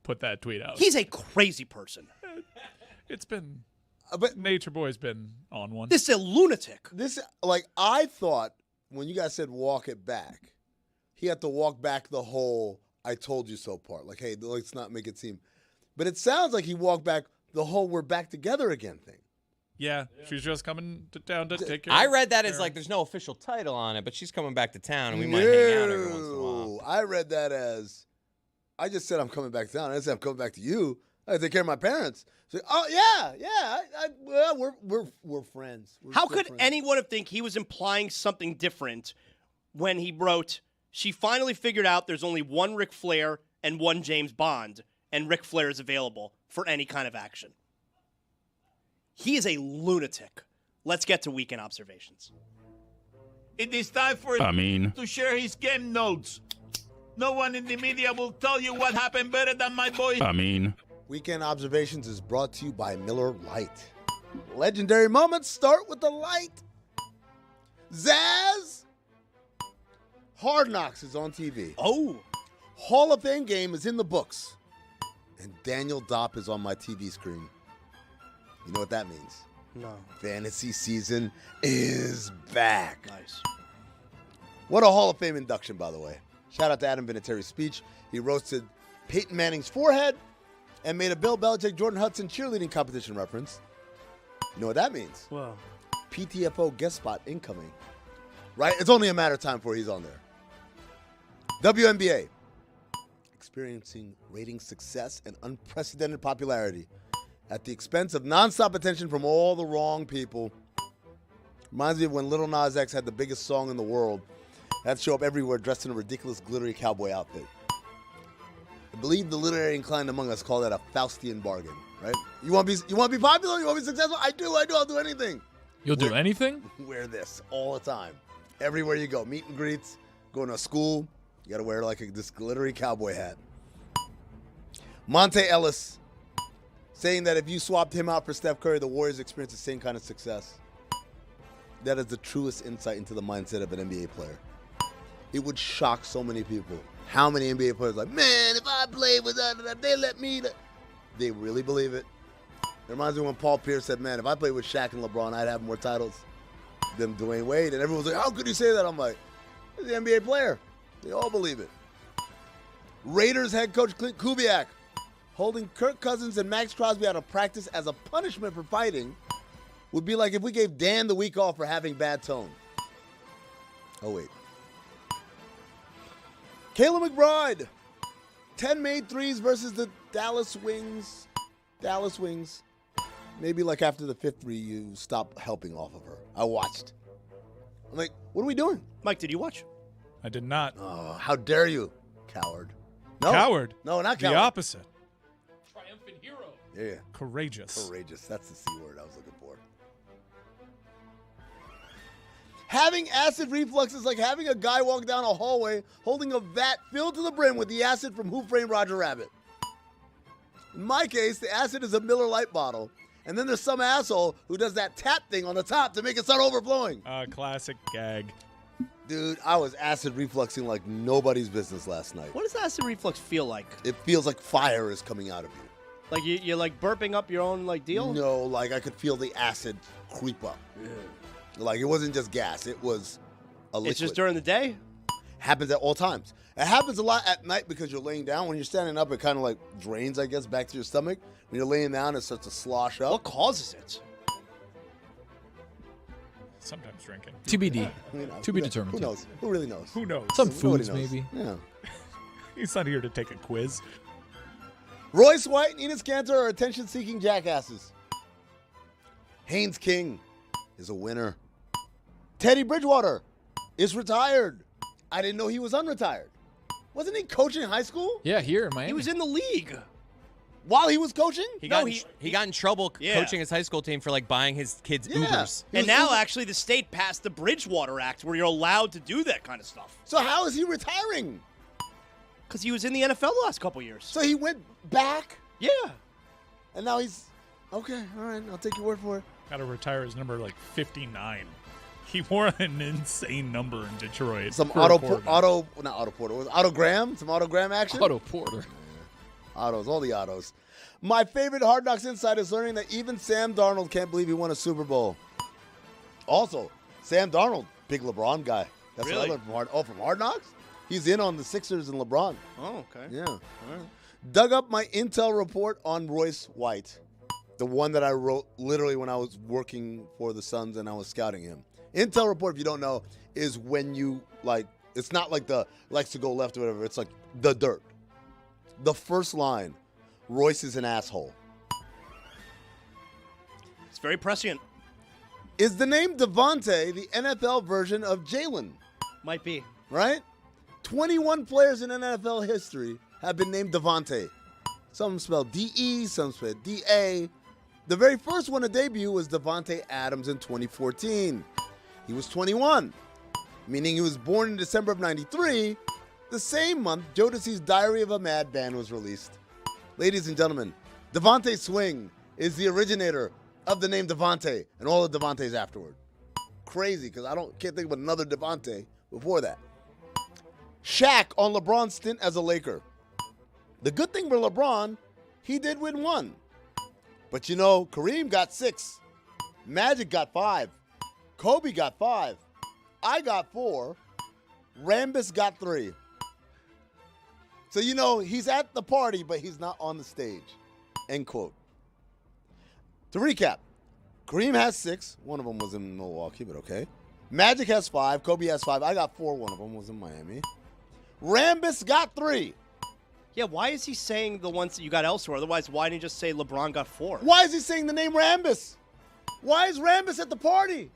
put that tweet out. He's a crazy person. It's been... But Nature Boy's been on one. This is a lunatic. I thought when you guys said walk it back, he had to walk back the whole I told you so part. Like, hey, let's not make it seem. But it sounds like he walked back the whole we're back together again thing. Yeah, she's just coming to town to take care I of read that her. as like there's no official title on it, but she's coming back to town and we might hang out every once in a while. I read that as I just said I'm coming back to town. I didn't say I'm coming back to you. I take care of my parents. So, we're friends. How could anyone have think he was implying something different when he wrote, she finally figured out there's only one Ric Flair and one James Bond, and Ric Flair is available for any kind of action? He is a lunatic. Let's get to weekend observations. It is time for him to share his game notes. No one in the media will tell you what happened better than my boy. Weekend Observations is brought to you by Miller Lite. Legendary moments start with the light. Zaz, Hard Knocks is on TV. Oh. Hall of Fame game is in the books. And Daniel Dopp is on my TV screen. You know what that means? No. Fantasy season is back. Nice. What a Hall of Fame induction, by the way. Shout out to Adam Vinatieri's speech. He roasted Peyton Manning's forehead and made a Bill Belichick Jordan Hudson cheerleading competition reference. You know what that means? Well, PTFO guest spot incoming. Right? It's only a matter of time before he's on there. WNBA. Experiencing rating success and unprecedented popularity at the expense of nonstop attention from all the wrong people. Reminds me of when Lil Nas X had the biggest song in the world. Had to show up everywhere dressed in a ridiculous glittery cowboy outfit. I believe the literary inclined among us call that a Faustian bargain, right? You want to be popular? You want to be successful? I do. I'll do anything. You'll do anything? Wear this all the time. Everywhere you go. Meet and greets, going to a school, you got to wear like this glittery cowboy hat. Monte Ellis saying that if you swapped him out for Steph Curry, the Warriors experience the same kind of success. That is the truest insight into the mindset of an NBA player. It would shock so many people. How many NBA players are like, man, if I played with that, they let me. They really believe it. It reminds me when Paul Pierce said, man, if I played with Shaq and LeBron, I'd have more titles than Dwayne Wade. And everyone's like, how could you say that? I'm like, he's an NBA player. They all believe it. Raiders head coach Clint Kubiak holding Kirk Cousins and Max Crosby out of practice as a punishment for fighting would be like if we gave Dan the week off for having bad tone. Oh, wait. Kayla McBride, 10 made threes versus the Dallas Wings. Dallas Wings. Maybe like after the fifth three, you stop helping off of her. I watched. I'm like, what are we doing? Mike, did you watch? I did not. Oh, how dare you, coward. No. Coward? No, not coward. The opposite. Triumphant hero. Yeah. Courageous. Courageous. That's the C word I was looking for. Having acid reflux is like having a guy walk down a hallway holding a vat filled to the brim with the acid from Who Framed Roger Rabbit. In my case, the acid is a Miller Lite bottle, and then there's some asshole who does that tap thing on the top to make it start overflowing. Classic gag. Dude, I was acid refluxing like nobody's business last night. What does acid reflux feel like? It feels like fire is coming out of you. Like you're like burping up your own like deal? No, like I could feel the acid creep up. Yeah. Like it wasn't just gas, it was a liquid. It's just during the day? Happens at all times. It happens a lot at night because you're laying down. When you're standing up, it kind of like drains, I guess, back to your stomach. When you're laying down, it starts to slosh up. What causes it? Sometimes drinking. TBD. You know, To be determined. Who knows? Who really knows? Who knows? Some Nobody foods, knows. maybe. Yeah. He's not here to take a quiz. Royce White and Enos Kanter are attention-seeking jackasses. Haynes King is a winner. Teddy Bridgewater is retired. I didn't know he was unretired. Wasn't he coaching in high school? Yeah, here in Miami. He was in the league. While he was coaching? He got in trouble coaching his high school team for like buying his kids Ubers. And now actually the state passed the Bridgewater Act where you're allowed to do that kind of stuff. So how is he retiring? Because he was in the NFL the last couple years. So he went back? Yeah. And now he's, okay, all right, I'll take your word for it. Got to retire his number like 59. He wore an insane number in Detroit. Some not autogram. Some autogram action? Otto Porter. Autos, all the autos. My favorite Hard Knocks insight is learning that even Sam Darnold can't believe he won a Super Bowl. Also, Sam Darnold, big LeBron guy. That's what I learned from Hard Knocks? He's in on the Sixers and LeBron. Oh, okay. Yeah. All right. Dug up my intel report on Royce White, the one that I wrote literally when I was working for the Suns and I was scouting him. Intel report, if you don't know, is when you, like, it's not like the likes to go left or whatever. It's like the dirt. The first line, Royce is an asshole. It's very prescient. Is the name Devontae the NFL version of Jalen? Might be. Right? 21 players in NFL history have been named Devontae. Some spelled D-E, some spelled D-A. The very first one to debut was Devontae Adams in 2014. He was 21, meaning he was born in December of 93. The same month, Jodeci's Diary of a Madman was released. Ladies and gentlemen, Devontae Swing is the originator of the name Devontae and all the Devontaes afterward. crazy because I can't think of another Devontae before that. Shaq on LeBron's stint as a Laker. The good thing for LeBron, he did win 1. But Kareem got 6. Magic got 5. Kobe got 5. I got 4. Rambis got 3. So, he's at the party, but he's not on the stage. End quote. To recap, Kareem has 6. One of them was in Milwaukee, but okay. Magic has 5. Kobe has 5. I got 4. One of them was in Miami. Rambis got 3. Yeah, why is he saying the ones that you got elsewhere? Otherwise, why didn't he just say LeBron got 4? Why is he saying the name Rambis? Why is Rambis at the party?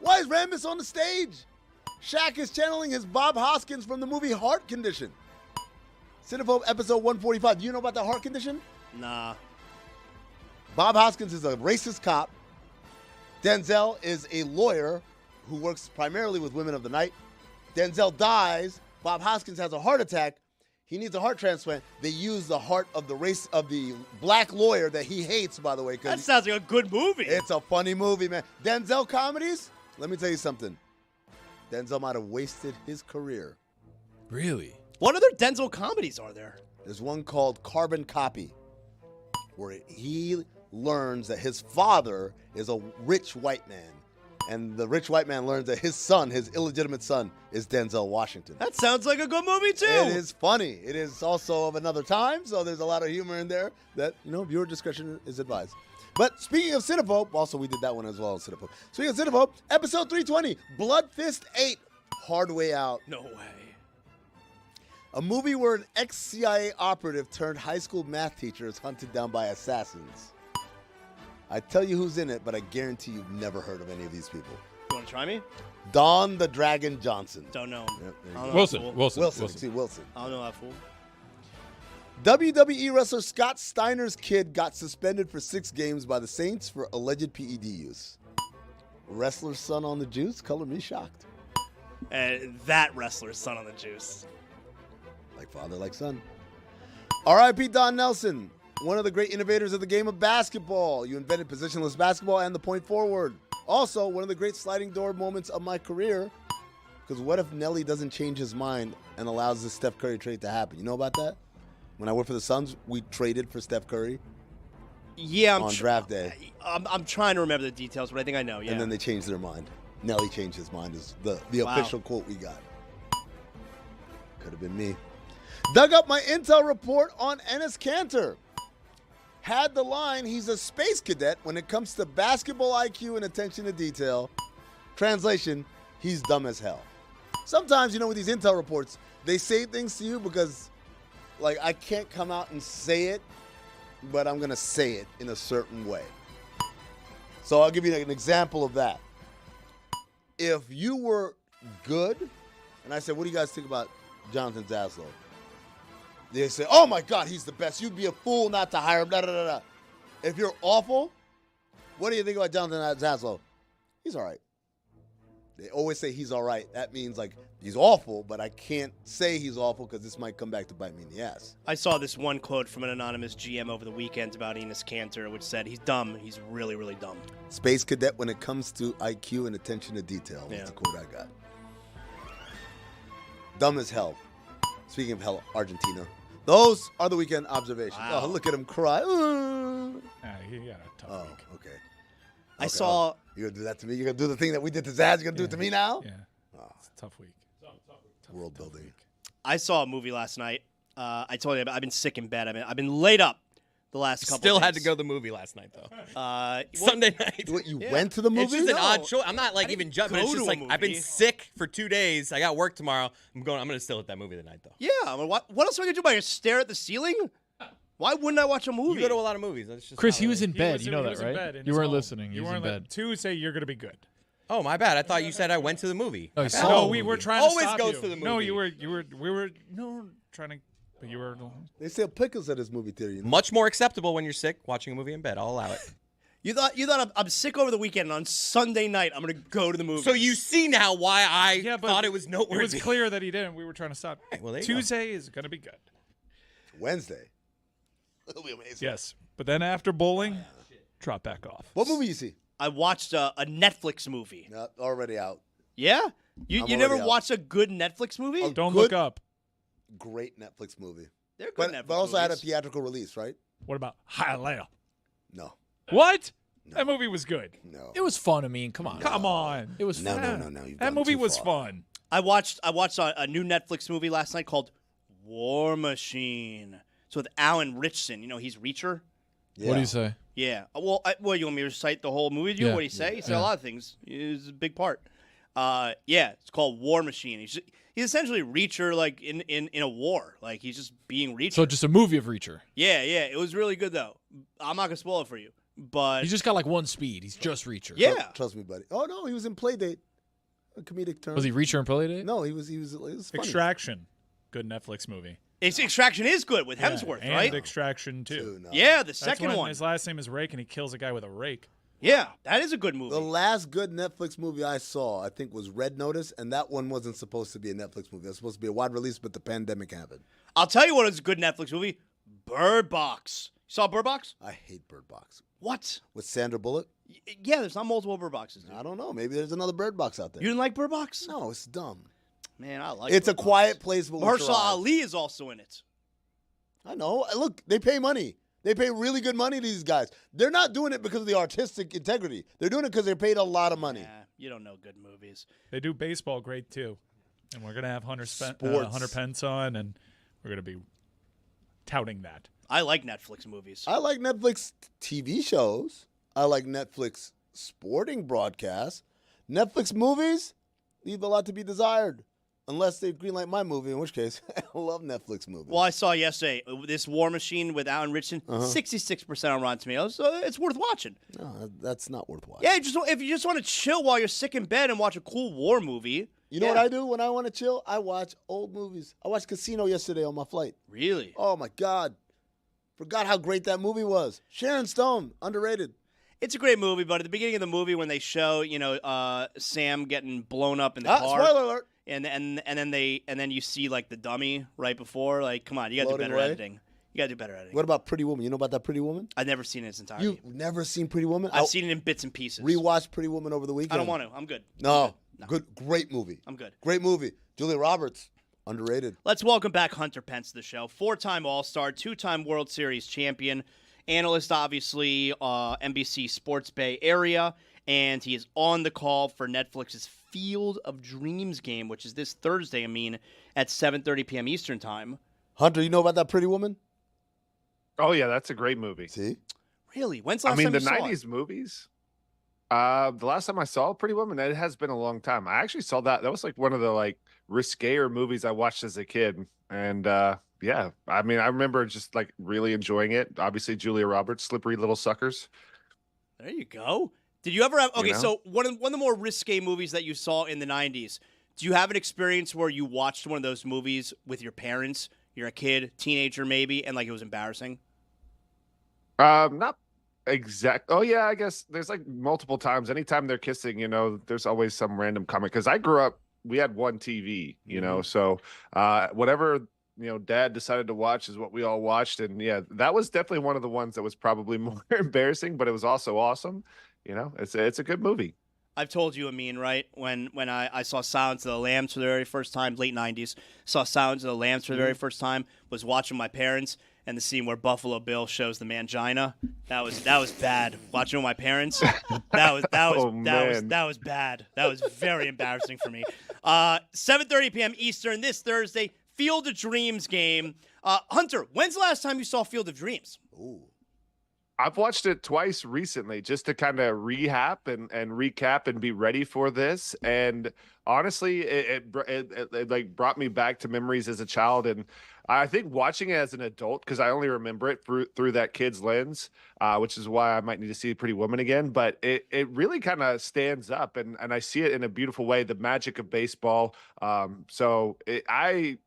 Why is Rambis on the stage? Shaq is channeling his Bob Hoskins from the movie Heart Condition. Cinephobe episode 145. Do you know about the heart condition? Nah. Bob Hoskins is a racist cop. Denzel is a lawyer who works primarily with women of the night. Denzel dies. Bob Hoskins has a heart attack. He needs a heart transplant. They use the heart of the black lawyer that he hates, by the way. That sounds like a good movie. It's a funny movie, man. Denzel comedies, let me tell you something. Denzel might have wasted his career. Really? What other Denzel comedies are there? There's one called Carbon Copy, where he learns that his father is a rich white man. And the rich white man learns that his son, his illegitimate son, is Denzel Washington. That sounds like a good movie, too. It is funny. It is also of another time, so there's a lot of humor in there that, viewer discretion is advised. But speaking of Cinephobe, also we did that one as well, Cinephobe. Speaking of Cinephobe, episode 320, Blood Fist 8, Hard Way Out. No way. A movie where an ex-CIA operative turned high school math teacher is hunted down by assassins. I tell you who's in it, but I guarantee you've never heard of any of these people. You want to try me? Don the Dragon Johnson. Don't know him. Yep, Wilson. See, Wilson. I don't know that fool. WWE wrestler Scott Steiner's kid got suspended for 6 games by the Saints for alleged PED use. Wrestler's son on the juice? Color me shocked. That wrestler's son on the juice. Like father, like son. R.I.P. Don Nelson, one of the great innovators of the game of basketball. You invented positionless basketball and the point forward. Also, one of the great sliding door moments of my career. Because what if Nelly doesn't change his mind and allows the Steph Curry trade to happen? You know about that? When I worked for the Suns, we traded for Steph Curry. Yeah, on draft day. I'm trying to remember the details, but I think I know. Yeah. And then they changed their mind. Nelly changed his mind is the official quote we got. Could have been me. Dug up my intel report on Enes Kanter. Had the line, he's a space cadet when it comes to basketball IQ and attention to detail. Translation, he's dumb as hell. Sometimes, with these intel reports, they say things to you because, I can't come out and say it, but I'm going to say it in a certain way. So I'll give you an example of that. If you were good, and I said, what do you guys think about Jonathan Zaslow? They say, oh my God, he's the best. You'd be a fool not to hire him. Da, da, da, da. If you're awful, what do you think about Jonathan Zaslow? He's all right. They always say he's all right. That means he's awful, but I can't say he's awful because this might come back to bite me in the ass. I saw this one quote from an anonymous GM over the weekend about Enes Kanter, which said he's dumb. He's really, really dumb. Space cadet when it comes to IQ and attention to detail. That's the quote I got. Dumb as hell. Speaking of hell, Argentina. Those are the weekend observations. Wow. Oh, look at him cry. He got a tough week. Okay. I saw. You're going to do that to me? You're going to do the thing that we did to Zaz? You're going to do it to me now? Yeah. It's a tough week. World building. I saw a movie last night. I told you I've been sick in bed. I've been laid up the last couple Still days. had to go to the movie last night, though. Sunday night. What, you went to the movie? It's just an odd choice. I'm not even judging, but it's just I've been sick for 2 days. I got work tomorrow. I'm going to still hit that movie tonight, though. Yeah. What else am I going to do? Stare at the ceiling? Why wouldn't I watch a movie? You go to a lot of movies. That's just Chris, he was in bed. You know that, right? You weren't listening. He was in bed. Tuesday, you're going to be good. Oh, my bad. I thought you said I went to the movie. No, we were trying to always stop goes you. to the movie. No, we were trying to, but you were. They sell pickles at this movie theater. Much more acceptable when you're sick watching a movie in bed. I'll allow it. You thought I'm sick over the weekend, and on Sunday night I'm going to go to the movie. So you see now why I thought it was noteworthy. It was clear that he didn't. We were trying to stop. Right, well, Tuesday is going to be good. Wednesday. It'll be amazing. Yes, but then after bowling, drop back off. What movie you see? I watched a Netflix movie. Already out. Yeah? I'm You never already out. watched a good Netflix movie? Don't look up. Great Netflix movie. They're good But Netflix also had a movies. theatrical release, right? What about Hialeah? No. What? That movie was good. No. It was fun. I mean, come on. Come on. It was No, fun. no. You've That gone movie too was far. fun. I watched a new Netflix movie last night called War Machine. It's with Alan Ritchson. You know, he's Reacher. What do you say? Yeah. Well, you want me to recite the whole movie to you? Yeah. What do you say? He said Yeah. a lot of things. It's a big part. Yeah, it's called War Machine. He's essentially Reacher, like in a war. Like he's just being Reacher. So just a movie of Reacher. Yeah. It was really good though. I'm not gonna spoil it for you, but He's just got like one speed. He's just Reacher. yeah. Trust me, buddy. Oh no, he was in Playdate. A comedic term. Was he Reacher and Playdate? No, he was. It was funny. Extraction. Good Netflix movie. Extraction is good with Yeah, Hemsworth, and right? Extraction too. Yeah, the That's second when one. His last name is Rake, and he kills a guy with a rake. Yeah, that is a good movie. The last good Netflix movie I saw, I think, was Red Notice, and that one wasn't supposed to be a Netflix movie. It was supposed to be a wide release, but the pandemic happened. I'll tell you what is a good Netflix movie. Bird Box. You saw Bird Box? I hate Bird Box. What? With Sandra Bullock? Yeah, there's not multiple Bird Boxes. Dude. I don't know. Maybe there's another Bird Box out there. You didn't like Bird Box? No, it's dumb. Man, I like It's Bird a Box. quiet place, but with Mahershala your eyes. Ali is also in it. I know. Look, they pay money. They pay really good money to these guys. They're not doing it because of the artistic integrity. They're doing it because they're paid a lot of money. Yeah, you don't know good movies. They do baseball great too, and we're gonna have Hunter Sports. Pence on, and we're gonna be touting that. I like Netflix movies. I like Netflix TV shows. I like Netflix sporting broadcasts. Netflix movies leave a lot to be desired. Unless they greenlight my movie, in which case I love Netflix movies. Well, I saw yesterday this War Machine with Alan Ritchson, 66% on Rotten Tomatoes, so it's worth watching. No, that's not worth watching. Yeah, if you just want to chill while you're sick in bed and watch a cool war movie. You know what I do when I want to chill? I watch old movies. I watched Casino yesterday on my flight. Really? Oh, my God. Forgot how great that movie was. Sharon Stone, underrated. It's a great movie, but at the beginning of the movie when they show, Sam getting blown up in the car. Spoiler alert. And then you see like the dummy right before. Like, come on, you gotta do Floating better Ray? editing. You gotta do better editing. What about Pretty Woman? You know about that Pretty Woman? I've never seen it in its entirety. You've never seen Pretty Woman? I've seen it in bits and pieces. Rewatched Pretty Woman over the weekend. I don't want to. I'm good. No. Good. Great movie. I'm good. Great movie. Julia Roberts, underrated. Let's welcome back Hunter Pence to the show. 4-time All-Star, 2-time World Series champion, analyst, obviously, NBC Sports Bay Area, and he is on the call for Netflix's Field of Dreams game, which is this Thursday, at 7:30 p.m. Eastern Time. Hunter, you know about that Pretty Woman? Oh, yeah, that's a great movie. See? Really? When's the last I mean, time the you saw 90s it? movies. The last time I saw Pretty Woman, it has been a long time. I actually saw that. That was like one of the like riskier movies I watched as a kid. And yeah, I mean, I remember just like really enjoying it. Obviously, Julia Roberts, Slippery Little Suckers. There you go. Did you ever have... Okay, You know? so one of the more risque movies that you saw in the 90s, do you have an experience where you watched one of those movies with your parents? You're a kid, teenager maybe, and like it was embarrassing? Not exact. Oh yeah, I guess there's like multiple times. Anytime they're kissing, there's always some random comment. Because I grew up, we had one TV, so whatever Dad decided to watch is what we all watched, and yeah, that was definitely one of the ones that was probably more embarrassing, but it was also awesome. It's a good movie. I've told you, Amin, right? When I saw Silence of the Lambs for the very first time, late 90s, saw Silence of the Lambs for the very first time, was watching my parents, and the scene where Buffalo Bill shows the mangina, that was bad. Watching with my parents, that was bad. That was very embarrassing for me. 7:30 p.m. Eastern this Thursday, Field of Dreams game. Hunter, when's the last time you saw Field of Dreams? Ooh. I've watched it twice recently just to kind of rehab and recap and be ready for this. And honestly, it like brought me back to memories as a child. And I think watching it as an adult, because I only remember it through that kid's lens, which is why I might need to see Pretty Woman again. But it really kind of stands up, and I see it in a beautiful way, the magic of baseball. I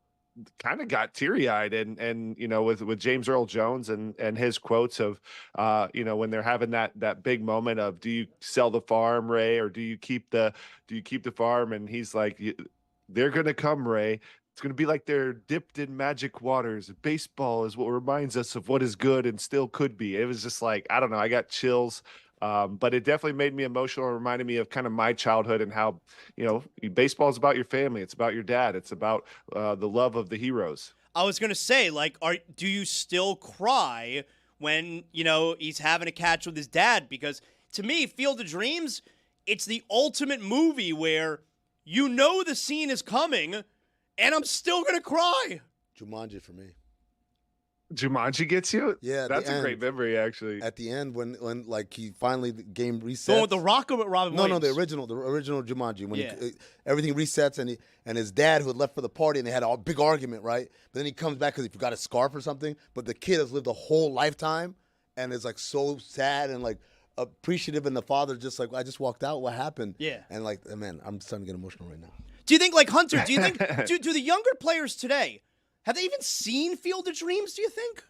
kind of got teary-eyed and with James Earl Jones and his quotes of when they're having that big moment of, do you sell the farm, Ray, or do you keep the farm? And he's like, they're gonna come, Ray. It's gonna be like they're dipped in magic waters. Baseball is what reminds us of what is good and still could be. It was just like, I don't know, I got chills But it definitely made me emotional and reminded me of kind of my childhood and how, baseball is about your family. It's about your dad. It's about the love of the heroes. I was going to say, do you still cry when, he's having a catch with his dad? Because to me, Field of Dreams, it's the ultimate movie where the scene is coming and I'm still going to cry. Jumanji for me. Jumanji gets you? Yeah, that's a great memory, actually. At the end, when he finally the game resets. Going with The Rock or with Robin Williams? No, the original Jumanji. When everything resets and his dad who had left for the party and they had a big argument, right? But then he comes back because he forgot his scarf or something. But the kid has lived a whole lifetime and is so sad and appreciative, and the father just I just walked out. What happened? Yeah. And man, I'm starting to get emotional right now. Do you think Hunter? Do you think do the younger players today? Have they even seen Field of Dreams, do you think?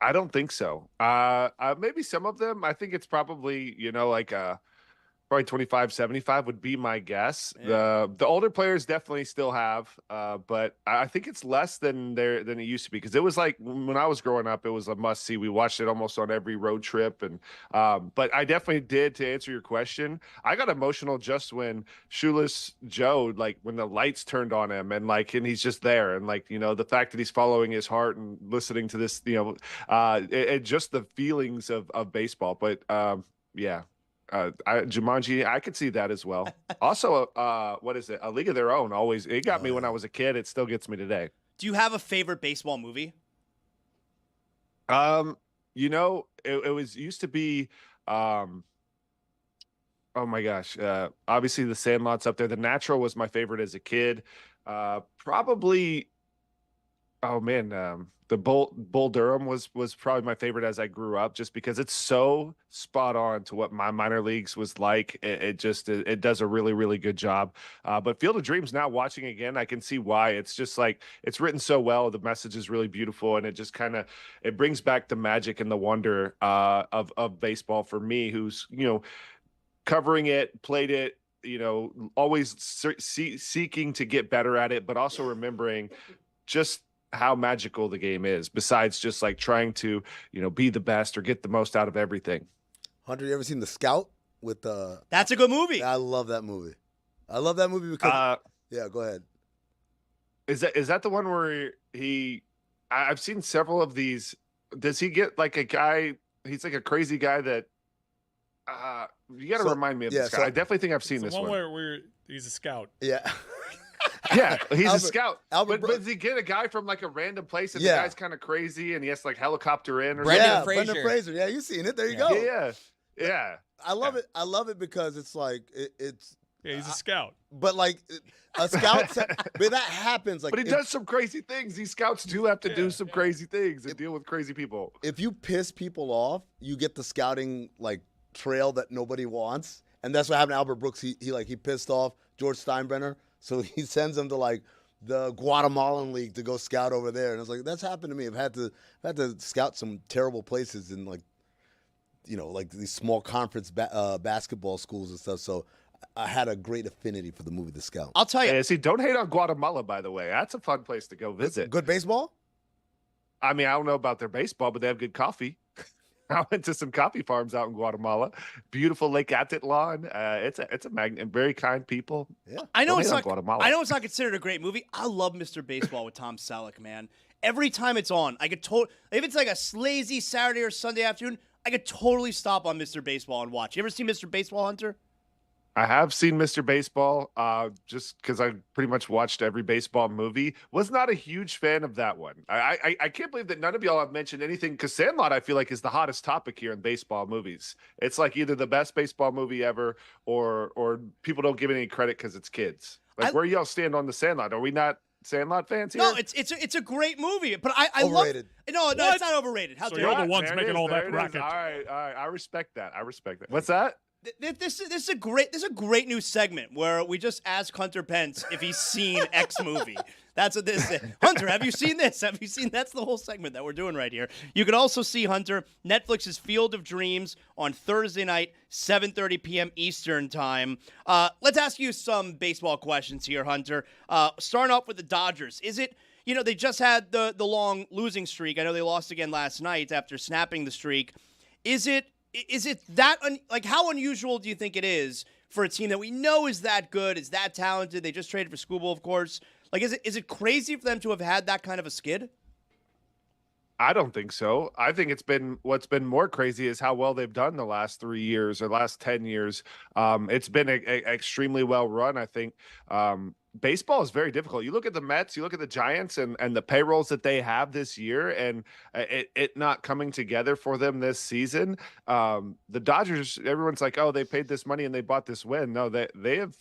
I don't think so. Maybe some of them. I think it's probably, probably 25, 75 would be my guess. Yeah. The older players definitely still have, but I think it's less than it used to be, because it was when I was growing up, it was a must see. We watched it almost on every road trip, and but I definitely did, to answer your question. I got emotional just when Shoeless Joe, when the lights turned on him, and and he's just there, and the fact that he's following his heart and listening to this, and just the feelings of baseball. But yeah. Jumanji, I could see that as well. Also, what is it? A League of Their Own. Always, it got me when I was a kid. It still gets me today. Do you have a favorite baseball movie? It used to be. Oh my gosh! Obviously, The Sandlot's up there. The Natural was my favorite as a kid. Probably. Oh man, the Bull Durham was probably my favorite as I grew up, just because it's so spot on to what my minor leagues was like. It it does a really, really good job. But Field of Dreams, now watching again, I can see why. It's just it's written so well. The message is really beautiful, and it just it brings back the magic and the wonder of baseball for me, who's covering it, played it, always seeking to get better at it, but also remembering just how magical the game is, besides just trying to be the best or get the most out of everything. Hunter, you ever seen The Scout with That's a good movie. I love that movie. Because yeah, go ahead. Is that the one where I've seen several of these. Does he get a guy? He's a crazy guy that you got to remind me of this guy. I definitely think I've seen this one. Where he's a scout. Yeah. Yeah, he's a scout. But does he get a guy from a random place, and the guy's kind of crazy, and he has to helicopter in? Or Brendan Brendan Fraser. Yeah, you've seen it. There you go. Yeah. I love it. I love it because it's it's. Yeah, he's a scout. But a scout, but that happens. But he does some crazy things. These scouts do have to do some crazy things and deal with crazy people. If you piss people off, you get the scouting trail that nobody wants, and that's what happened to Albert Brooks. He pissed off George Steinbrenner. So he sends them to the Guatemalan League to go scout over there, and it's that's happened to me. I've had to scout some terrible places in these small conference basketball schools and stuff. So I had a great affinity for the movie The Scout. I'll tell you. Yeah, see, don't hate on Guatemala, by the way. That's a fun place to go visit. Good baseball? I mean, I don't know about their baseball, but they have good coffee. I went to some coffee farms out in Guatemala. Beautiful Lake Atitlan. It's a magnet. Very kind people. Yeah, I know it's not Guatemala. I know it's not considered a great movie. I love Mr. Baseball with Tom Selleck, man. Every time it's on, I could if it's a lazy Saturday or Sunday afternoon, I could totally stop on Mr. Baseball and watch. You ever seen Mr. Baseball, Hunter? I have seen Mr. Baseball, just because I pretty much watched every baseball movie. Was not a huge fan of that one. I can't believe that none of y'all have mentioned anything, because Sandlot, I feel is the hottest topic here in baseball movies. It's either the best baseball movie ever, or people don't give it any credit because it's kids. Where y'all stand on the Sandlot? Are we not Sandlot fans here? No, it's a great movie, but I overrated. love. No, it's not overrated. How so dare you're you? the ones making all that racket. All right. I respect that. What's that? This is a great new segment where we just ask Hunter Pence if he's seen X movie. That's what this is. Hunter, have you seen this? Have you seen? That's the whole segment that we're doing right here. You can also see Hunter Netflix's Field of Dreams on Thursday night, 7:30 p.m. Eastern time. Let's ask you some baseball questions here, Hunter. Starting off with the Dodgers. Is it? They just had the long losing streak. I know they lost again last night after snapping the streak. Is it is it that how unusual do you think it is for a team that we know is that good, is that talented? They just traded for Skubal, of course. Like, is it crazy for them to have had that kind of a skid? I don't think so. I think what's been more crazy is how well they've done the last 3 years or last 10 years. It's been extremely well run. I think baseball is very difficult. You look at the Mets, you look at the Giants and the payrolls that they have this year and it not coming together for them this season. The Dodgers, everyone's like, oh, they paid this money and they bought this win. No, they have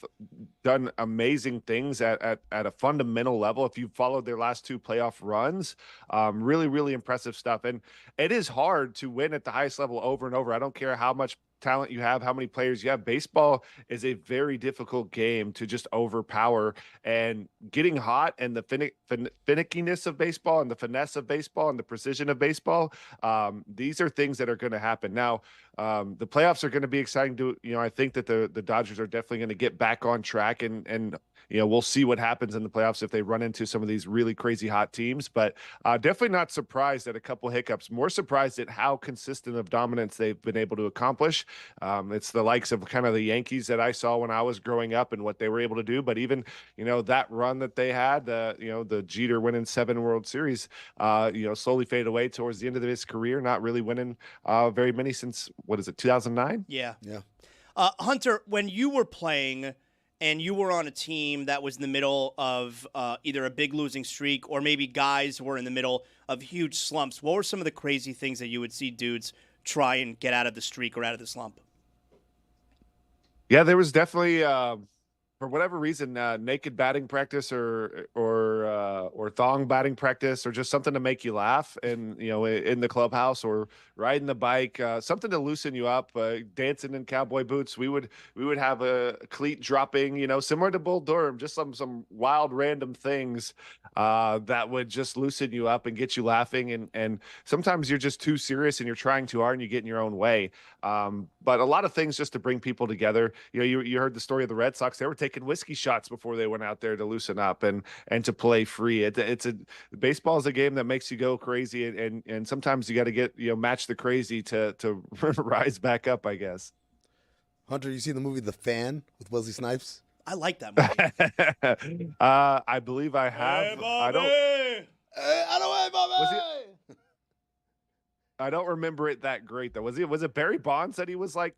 done amazing things at a fundamental level. If you followed their last 2 playoff runs, really, really impressive stuff. And it is hard to win at the highest level over and over. I don't care how much talent you have, how many players you have. Baseball is a very difficult game to just overpower, and getting hot and the finickiness of baseball and the finesse of baseball and the precision of baseball. These are things that are going to happen. Now, the playoffs are going to be exciting to, I think that the Dodgers are definitely going to get back on track and we'll see what happens in the playoffs if they run into some of these really crazy hot teams, but definitely not surprised at a couple hiccups, more surprised at how consistent of dominance they've been able to accomplish. It's the likes of kind of the Yankees that I saw when I was growing up and what they were able to do. But even, that run that they had, the Jeter winning 7 World Series, slowly fade away towards the end of his career, not really winning very many since, 2009? Yeah. Hunter, when you were playing and you were on a team that was in the middle of either a big losing streak or maybe guys were in the middle of huge slumps, what were some of the crazy things that you would see dudes try and get out of the streak or out of the slump? Yeah, there was definitely, for whatever reason, naked batting practice or thong batting practice or just something to make you laugh and, in the clubhouse or riding the bike, something to loosen you up, dancing in cowboy boots. We would have a cleat dropping, similar to Bull Durham, just some wild random things that would just loosen you up and get you laughing. And sometimes you're just too serious and you're trying too hard and you get in your own way. But a lot of things just to bring people together. You heard the story of the Red Sox. They were taking whiskey shots before they went out there to loosen up and to play free. Baseball is a game that makes you go crazy, and sometimes you got to get match the crazy to rise back up, I guess. Hunter, you see the movie The Fan with Wesley Snipes? I like that movie. I believe I have. I don't remember it that great though. Was it Barry Bonds that he was like?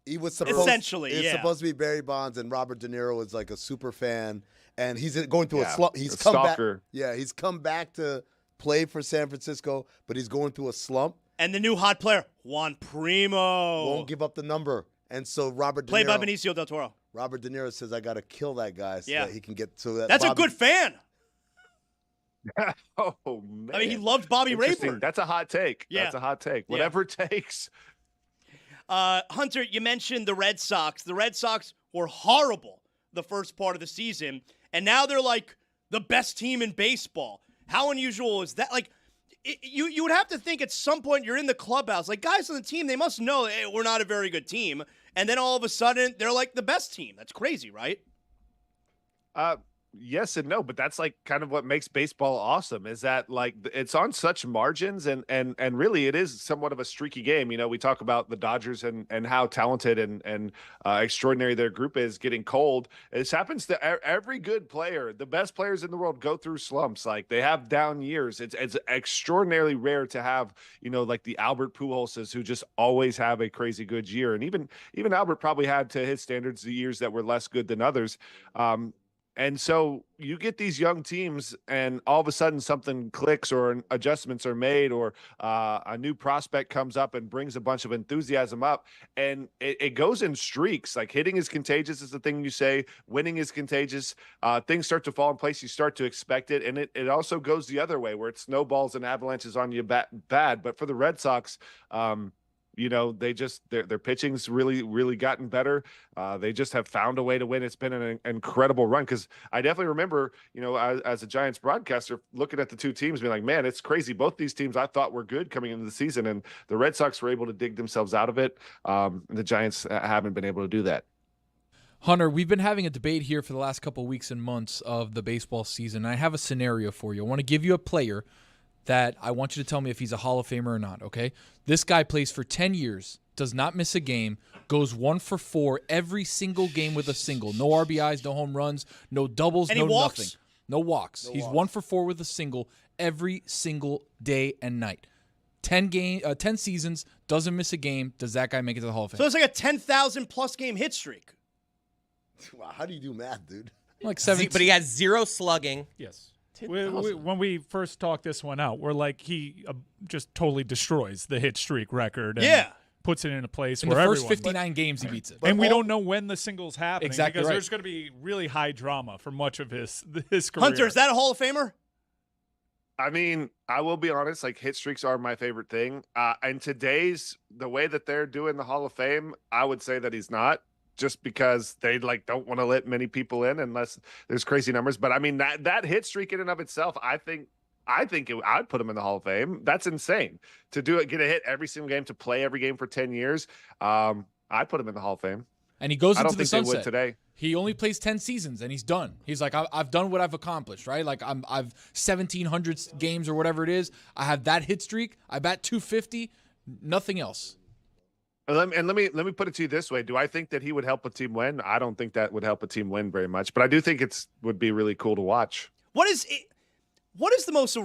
He was supposed, essentially, it's yeah. supposed to be Barry Bonds, and Robert De Niro was like a super fan, and he's going through a slump. He's come back. Yeah, he's come back to play for San Francisco, but he's going through a slump. And the new hot player, Juan Primo, won't give up the number, and so Robert De Niro, played by Benicio del Toro. Robert De Niro says, "I got to kill that guy so that he can get so that." That's a good fan. Oh man! I mean, he loved Bobby Rayburn. That's a hot take. Yeah. That's a hot take. Whatever it takes. Hunter, you mentioned the Red Sox. The Red Sox were horrible the first part of the season, and now they're like the best team in baseball. How unusual is that? Like, you would have to think at some point you're in the clubhouse. Like, guys on the team, they must know, hey, we're not a very good team. And then all of a sudden, they're like the best team. That's crazy, right? Yes and no, but that's like kind of what makes baseball awesome is that like it's on such margins and really it is somewhat of a streaky game. We talk about the Dodgers and how talented and extraordinary their group is getting cold. This happens to every good player. The best players in the world go through slumps. Like they have down years. It's extraordinarily rare to have, like the Albert Pujolses who just always have a crazy good year. And even Albert probably had to his standards the years that were less good than others. And so you get these young teams and all of a sudden something clicks or adjustments are made or a new prospect comes up and brings a bunch of enthusiasm up. And it goes in streaks. Like hitting is contagious is the thing you say. Winning is contagious. Things start to fall in place. You start to expect it. And it also goes the other way where it snowballs and avalanches on you bad. But for the Red Sox, their pitching's really gotten better. They just have found a way to win. It's been an incredible run because I definitely remember, as a Giants broadcaster, looking at the two teams, being like, man, it's crazy. Both these teams I thought were good coming into the season, and the Red Sox were able to dig themselves out of it. The Giants haven't been able to do that. Hunter, we've been having a debate here for the last couple of weeks and months of the baseball season. I have a scenario for you. I want to give you a player that I want you to tell me if he's a Hall of Famer or not, okay? This guy plays for 10 years does not miss a game, goes 1 for 4 every single game with a single. No RBIs, no home runs, no doubles, And no he walks? nothing. No walks. He's 1 for 4 with a single every single day and night. 10 seasons, doesn't miss a game. Does that guy make it to the Hall of Fame? So it's like a 10,000-plus game hit streak. Wow, how do you do math, dude? Like But he has 0 slugging. Yes. When we first talked this one out, we're like, he just totally destroys the hit streak record. And puts it in a place In where the first everyone, 59 games, he beats it. And we don't know when the single's happening. Exactly because right. there's going to be really high drama for much of his career. Hunter, is that a Hall of Famer? I mean, I will be honest, like hit streaks are my favorite thing. And the way that they're doing the Hall of Fame, I would say that he's not, just because they don't want to let many people in unless there's crazy numbers. But I mean, that hit streak in and of itself, I'd put him in the Hall of Fame. That's insane to do it, get a hit every single game, to play every game for 10 years. I'd put him in the Hall of Fame. And he goes I into don't the think they would sunset. today. He only plays 10 seasons, and he's done. He's like, I've done what I've accomplished, right? Like, I've 1,700 games or whatever it is. I have that hit streak. I bat 250. Nothing else. And let me put it to you this way: do I think that he would help a team win? I don't think that would help a team win very much, but I do think would be really cool to watch. What is the most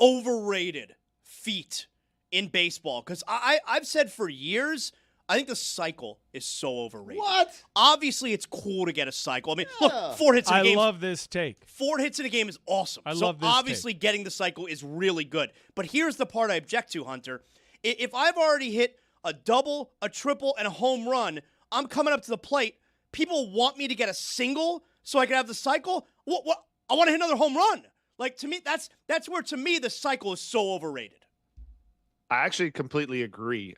overrated feat in baseball? Because I've said for years, I think the cycle is so overrated. What? Obviously, it's cool to get a cycle. I mean, look, 4 hits in a game. I love this take. 4 hits in a game is awesome. I love this obviously, getting the cycle is really good. But here's the part I object to, Hunter. If I've already hit a double, a triple, and a home run, I'm coming up to the plate. People want me to get a single so I can have the cycle. What? I want to hit another home run. Like, to me, that's where, to me, the cycle is so overrated. I actually completely agree.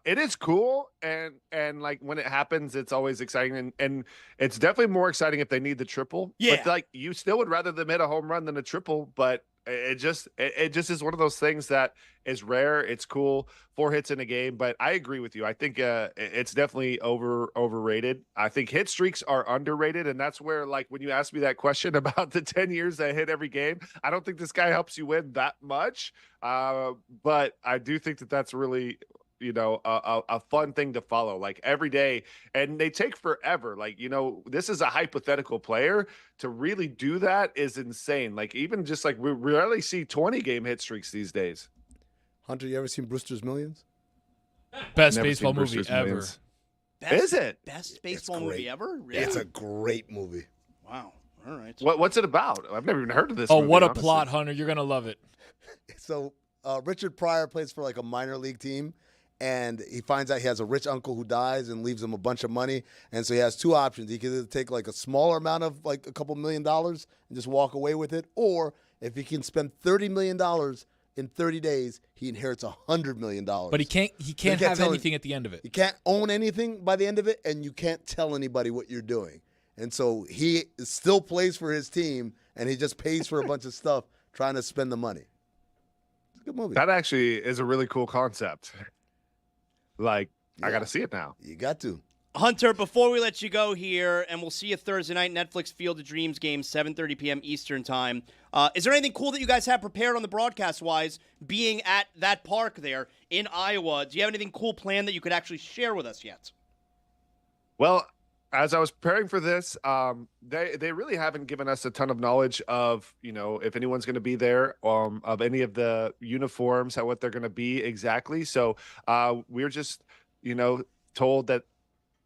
It is cool, and like when it happens, it's always exciting, and it's definitely more exciting if they need the triple. Yeah. But like, you still would rather them hit a home run than a triple, but it just is one of those things that is rare. It's cool, 4 hits in a game, but I agree with you. I think it's definitely overrated. I think hit streaks are underrated, and that's where, like, when you asked me that question about the 10 years that hit every game, I don't think this guy helps you win that much. But I do think that that's really, a fun thing to follow, like every day, and they take forever. Like, this is a hypothetical player. To really do that is insane. Like, even just like, we rarely see 20-game hit streaks these days. Hunter, you ever seen Brewster's Millions? Best Never baseball seen movie Brewster's ever. Millions. Best, Is it? Best baseball movie ever? Really? It's a great movie. Wow. All right. What's it about? I've never even heard of this. Oh, movie, what a honestly. plot, Hunter. You're going to love it. So Richard Pryor plays for like a minor league team, and he finds out he has a rich uncle who dies and leaves him a bunch of money. And so he has 2 options. He can either take like a smaller amount of like a couple $1 million and just walk away with it, or if he can spend $30 million in 30 days, he inherits $100 million. But he can't have anything at the end of it. You can't own anything by the end of it, and you can't tell anybody what you're doing. And so he still plays for his team, and he just pays for a bunch of stuff trying to spend the money. It's a good movie. That actually is a really cool concept. Like, I got to see it now. You got to. Hunter, before we let you go here, and we'll see you Thursday night, Netflix Field of Dreams game, 7:30 p.m. Eastern time. Is there anything cool that you guys have prepared on the broadcast-wise, being at that park there in Iowa? Do you have anything cool planned that you could actually share with us yet? Well, as I was preparing for this, they really haven't given us a ton of knowledge of, if anyone's going to be there, of any of the uniforms, what they're going to be exactly. So we're just, told that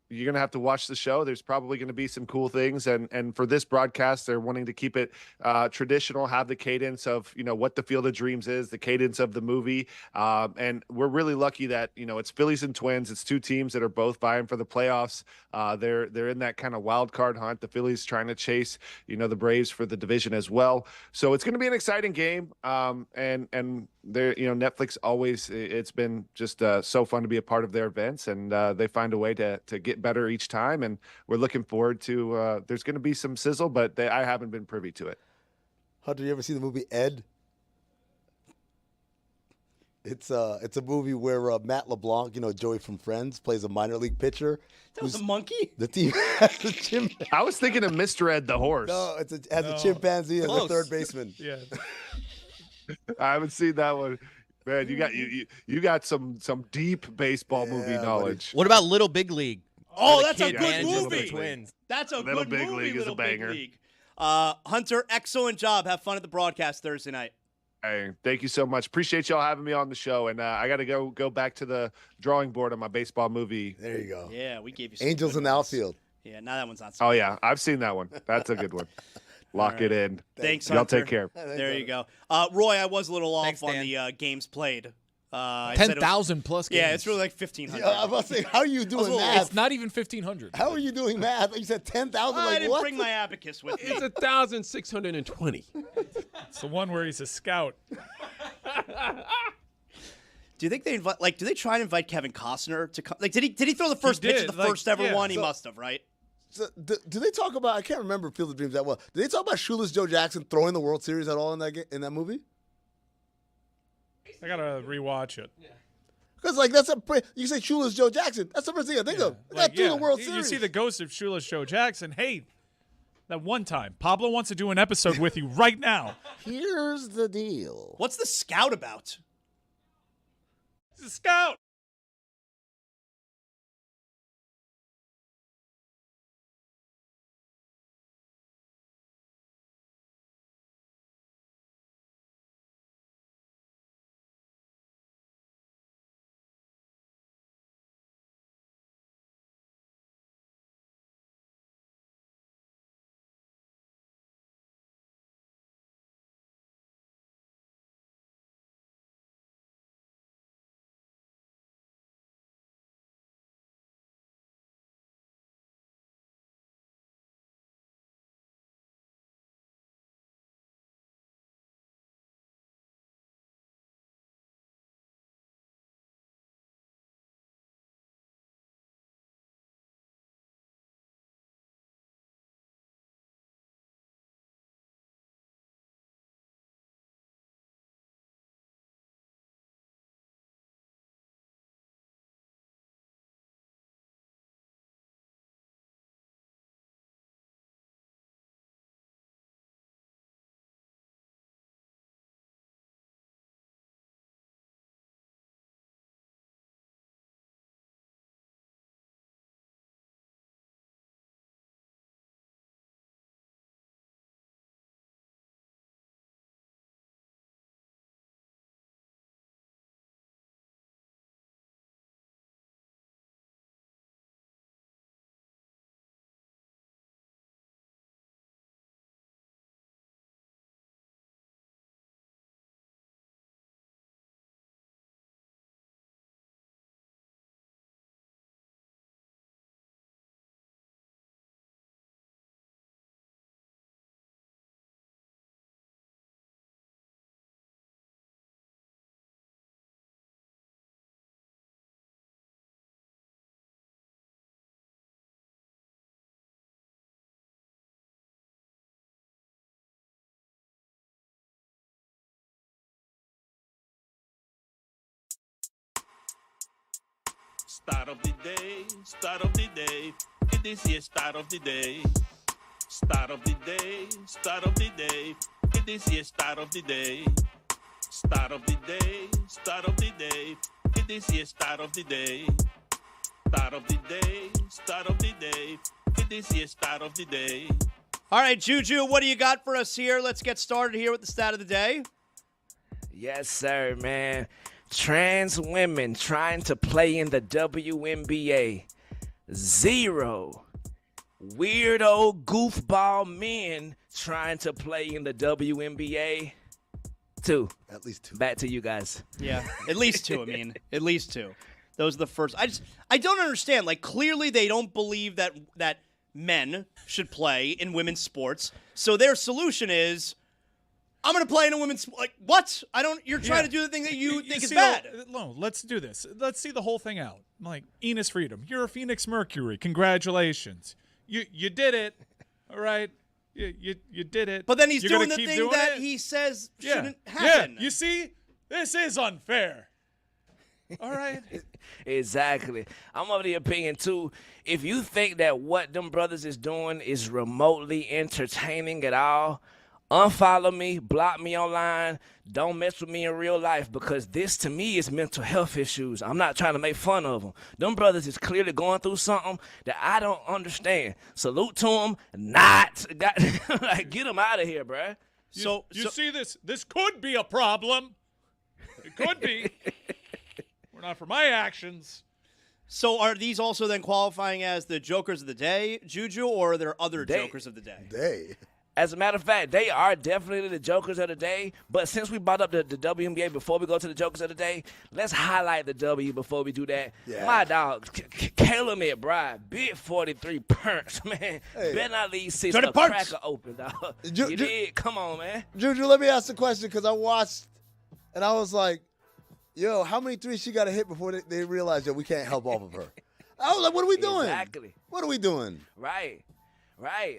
you're going to have to watch the show. There's probably going to be some cool things. And for this broadcast, they're wanting to keep it traditional, have the cadence of, what the Field of Dreams is, the cadence of the movie. And we're really lucky that, it's Phillies and Twins. It's 2 teams that are both vying for the playoffs. They're in that kind of wild card hunt. The Phillies trying to chase, the Braves for the division as well. So it's going to be an exciting game. And they're, Netflix always, it's been just so fun to be a part of their events, and they find a way to get better each time. And we're looking forward to, there's going to be some sizzle, but I haven't been privy to it. Hunter, you ever see the movie Ed? It's a movie where Matt LeBlanc, Joey from Friends, plays a minor league pitcher. That was a monkey? The team has a chimpanzee. I was thinking of Mr. Ed the horse. No, has a chimpanzee as a third baseman. Yeah. I haven't seen that one. Man, you got some deep baseball movie knowledge. What about Little Big League? Oh, Where the that's a kid good manages movie. the Twins. That's a Little good Big movie. League is a Little Big banger. League. Hunter, excellent job. Have fun at the broadcast Thursday night. Hey, thank you so much. Appreciate y'all having me on the show. And I got to go back to the drawing board on my baseball movie. There you go. Yeah, we gave you some Angels good in the ones. outfield. Yeah, now that one's not so Oh, yeah. I've seen that one. That's a good one. Lock it in. Thanks, Y'all Hunter. take care. There you go. Roy, I was a little off Thanks, on Dan. the games played. I said it was- 10,000 plus games. Yeah, it's really like 1,500. Yeah, I was about to say, how are you doing It's math? not even 1,500. How are you doing math? You said 10,000. I Like didn't what? bring my abacus with me. It's 1,620. It's the one where he's a scout. Do you think they invite? Like, do they try and invite Kevin Costner to come? Like, did he throw the first pitch did, of the like, first ever yeah. one? He So- must have, right? So, do they talk about? I can't remember Field of Dreams that well. Did they talk about Shoeless Joe Jackson throwing the World Series at all in that movie? I gotta rewatch it. Because like you say Shoeless Joe Jackson. That's the first thing I think of. They got through the World you Series. see the ghost of Shoeless Joe Jackson. Hey, that one time, Pablo wants to do an episode with you right now. Here's the deal. What's the scout about? He's a scout. Start of the day, start of the day. It is here, start of the day. Start of the day, start of the day. It is here, start of the day. Start of the day, start of the day. It is here, start of the day. Start of the day, start of the day. It is here, start of the day. All right, Juju, what do you got for us here? Let's get started here with the stat of the day. Yes, sir, man. Trans women trying to play in the WNBA. 0. Weirdo goofball men trying to play in the WNBA. 2. At least 2. Back to you guys. Yeah, at least 2. I mean, at least 2. Those are the first. I don't understand. Like, clearly they don't believe that men should play in women's sports. So their solution is, I'm going to play in a women's like what? You're trying to do the thing that you think is bad. No, let's do this. Let's see the whole thing out. Like, Enos Freedom, you're a Phoenix Mercury. Congratulations. You did it. All right. You did it. But then he's You're doing gonna the keep thing doing that it? he says Yeah. shouldn't happen. Yeah. You see? This is unfair. All right. Exactly. I'm of the opinion, too, if you think that what them brothers is doing is remotely entertaining at all, unfollow me, block me online, don't mess with me in real life, because this to me is mental health issues. I'm not trying to make fun of them. Them brothers is clearly going through something that I don't understand. Salute to them. Like, get them out of here, bruh. You see this? This could be a problem. It could be. We're not for my actions. So are these also then qualifying as the jokers of the day, Juju, or are there other jokers of the day? As a matter of fact, they are definitely the jokers of the day. But since we brought up the WNBA before we go to the jokers of the day, let's highlight the W before we do that. Yeah. My dog, Caleb McBride, big 43 punch, man. Better not leave 6 Johnny a Punch. cracker open, dog. You did? Come on, man. Juju, let me ask the question because I watched and I was like, yo, how many threes she got to hit before they realized that we can't help off of her? I was like, what are we doing? Exactly. What are we doing? Right.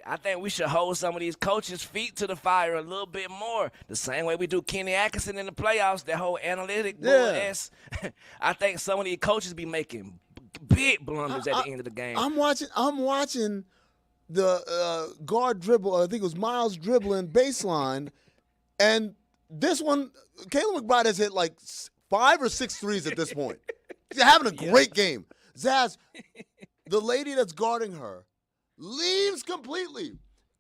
I think we should hold some of these coaches' feet to the fire a little bit more. The same way we do Kenny Atkinson in the playoffs, that whole analytic bull ass. I think some of these coaches be making big blunders at the end of the game. I'm watching the guard dribble. I think it was Miles dribbling baseline, and this one, Caleb McBride has hit like 5 or 6 threes at this point. She's having a great game. Zaz, the lady that's guarding her, leaves completely,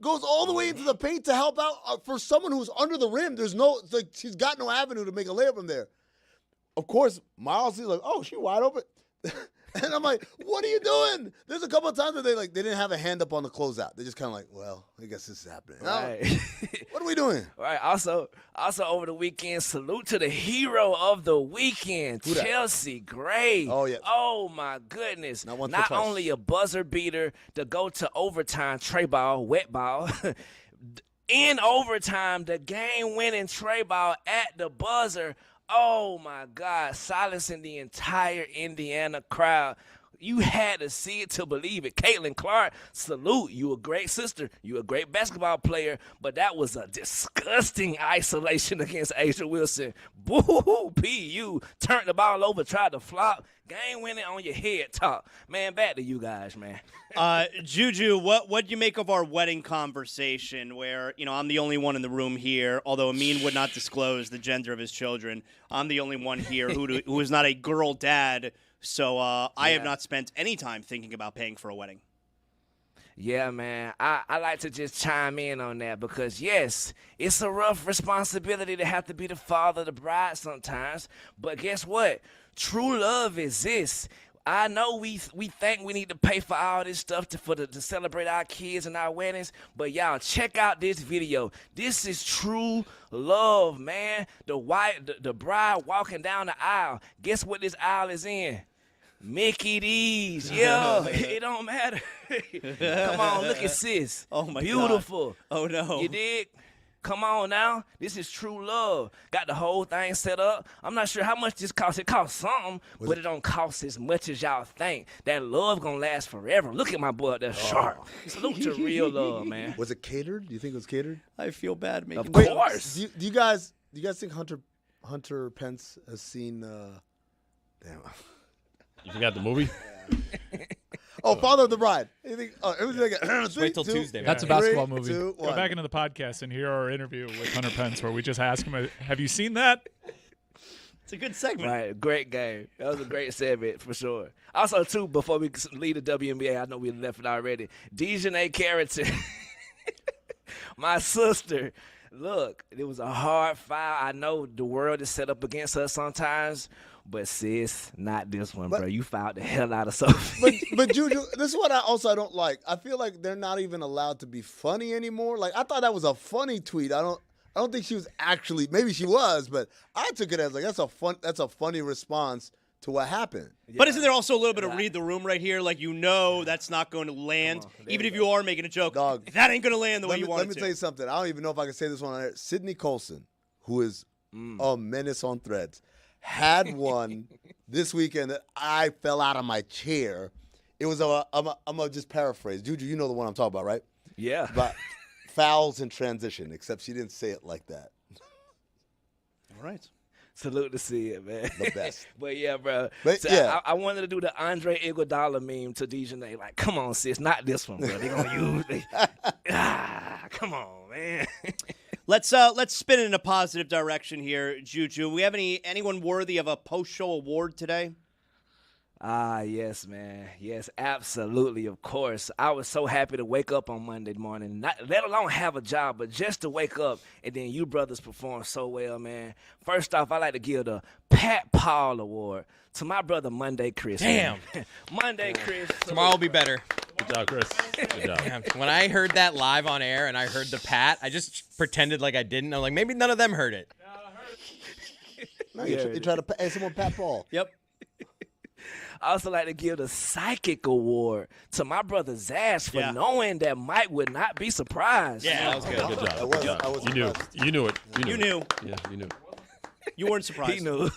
goes all the way into the paint to help out. For someone who's under the rim, it's like she's got no avenue to make a layup from there. Of course, Miles is like, oh, she wide open. And I'm like, what are you doing? There's a couple of times where they didn't have a hand up on the closeout. They're just kind of like, well, I guess this is happening. Right. What are we doing? Right. Also over the weekend, salute to the hero of the weekend, Who that? Chelsea Gray. Oh, yeah. Oh, my goodness. Not once, but twice. Only a buzzer beater to go to overtime, tray ball, wet ball. In overtime, the game-winning tray ball at the buzzer. Oh, my God, silencing the entire Indiana crowd. You had to see it to believe it. Caitlin Clark, salute. You a great sister. You a great basketball player, but that was a disgusting isolation against Asia Wilson. Boo-hoo, P.U. Turned the ball over, tried to flop. Game winning on your head top. Man, back to you guys, man. Juju, what do you make of our wedding conversation where, I'm the only one in the room here, although Amin would not disclose the gender of his children. I'm the only one here who is not a girl dad, so I have not spent any time thinking about paying for a wedding. Yeah, man. I like to just chime in on that because, yes, it's a rough responsibility to have to be the father of the bride sometimes, but guess what? True love exists. I know we think we need to pay for all this stuff to celebrate our kids and our weddings, but y'all check out this video. This is true love, man. The bride walking down the aisle. Guess what this aisle is in? Mickey D's. Yeah, it don't matter. Come on, look at sis. Oh my Beautiful. God. Oh no. You dig? Come on now. This is true love. Got the whole thing set up. I'm not sure how much this costs. It costs something, but it don't cost as much as y'all think. That love gonna last forever. Look at my boy up there, sharp. Salute to real love, man. Was it catered? Do you think it was catered? I feel bad making Of course. Do you guys think Hunter Pence has seen damn. You forgot the movie? Oh, Father of the Bride. You think, it was like wait till Tuesday. That's a basketball 3, movie. 2, 1. Go back into the podcast and hear our interview with Hunter Pence where we just ask him, have you seen that? It's a good segment. Right, great game. That was a great segment for sure. Also, too, before we leave the WNBA, I know we left it already. Dejanay Carrington, my sister. Look, it was a hard foul. I know the world is set up against her sometimes, but sis, not this one, bro. You fouled the hell out of Sophie. But Juju, this is what I don't like. I feel like they're not even allowed to be funny anymore. Like I thought that was a funny tweet. I don't think she was actually. Maybe she was, but I took it as like that's a funny response to what happened. But isn't there also a little bit of read the room right here? Like that's not going to land, even if you are making a joke. Dog, that ain't going to land the way you want it to. Let me tell you something. I don't even know if I can say this one on air. Sydney Colson, who is a menace on threads, had one this weekend that I fell out of my chair. It was I'm gonna just paraphrase. Juju, you know the one I'm talking about, right? Yeah. But fouls in transition, except she didn't say it like that. All right. Salute to see it, man. The best. But yeah, bro. But, so yeah. I wanted to do the Andre Iguodala meme to Dejanay. Like, come on, sis, not this one, bro. They gonna use it. Come on, man. Let's spin it in a positive direction here, Juju. We have anyone worthy of a post-show award today? Yes, man. Yes, absolutely, of course. I was so happy to wake up on Monday morning, not let alone have a job, but just to wake up, and then you brothers performed so well, man. First off, I like to give the Pat Paul Award to my brother Monday Chris. Damn. Monday Chris. Tomorrow will be better. Good job, Chris. Good job. Damn. When I heard that live on air and I heard the Pat, I just pretended like I didn't. I'm like, maybe none of them heard it. No, you try to pay someone Pat Paul. Yep. I also like to give the Psychic Award to my brother Zaz for knowing that Mike would not be surprised. Yeah, that was good. Good job. Good job. job. You knew. You knew it. You knew. Yeah, you knew. You weren't surprised. He knew.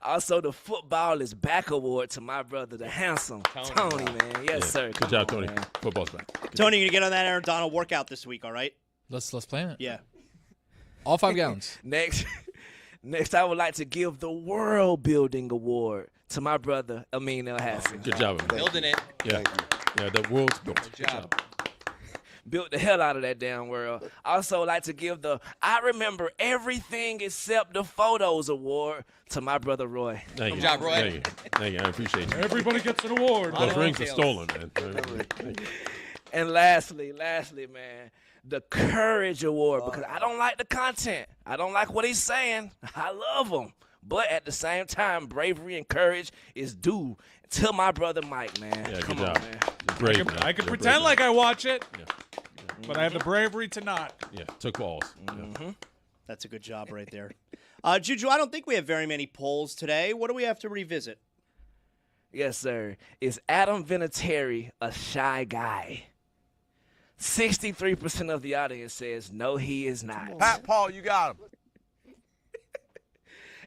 Also, the Football is Back Award to my brother, the handsome Tony, man. Yes, sir. Good Come job, on, Tony. man. Football's back. Good Tony, you're going to get on that Aaron Donald workout this week, all right? Let's plan it. Yeah. All 5 gallons. Next, I would like to give the World Building Award to my brother, Amin El Hassan. Good job. Man. Building it. Yeah. Yeah, the world's built. Good job. Built the hell out of that damn world. I also like to give the I Remember Everything Except the Photos Award to my brother Roy. Thank you. Good job, Roy. Thank you. Thank you. I appreciate you. Everybody gets an award. Those rings are stolen, man. Thank you. And lastly, man, the Courage Award, because I don't like the content. I don't like what he's saying. I love him. But at the same time, bravery and courage is due to my brother Mike, man. Yeah, Come good on, job. man. Great, I can pretend like I watch it, but I have the bravery to not. Yeah, took balls. Mm-hmm. That's a good job right there. Juju, I don't think we have very many polls today. What do we have to revisit? Yes, sir. Is Adam Vinatieri a shy guy? 63% of the audience says no, he is not. Pat Paul, you got him.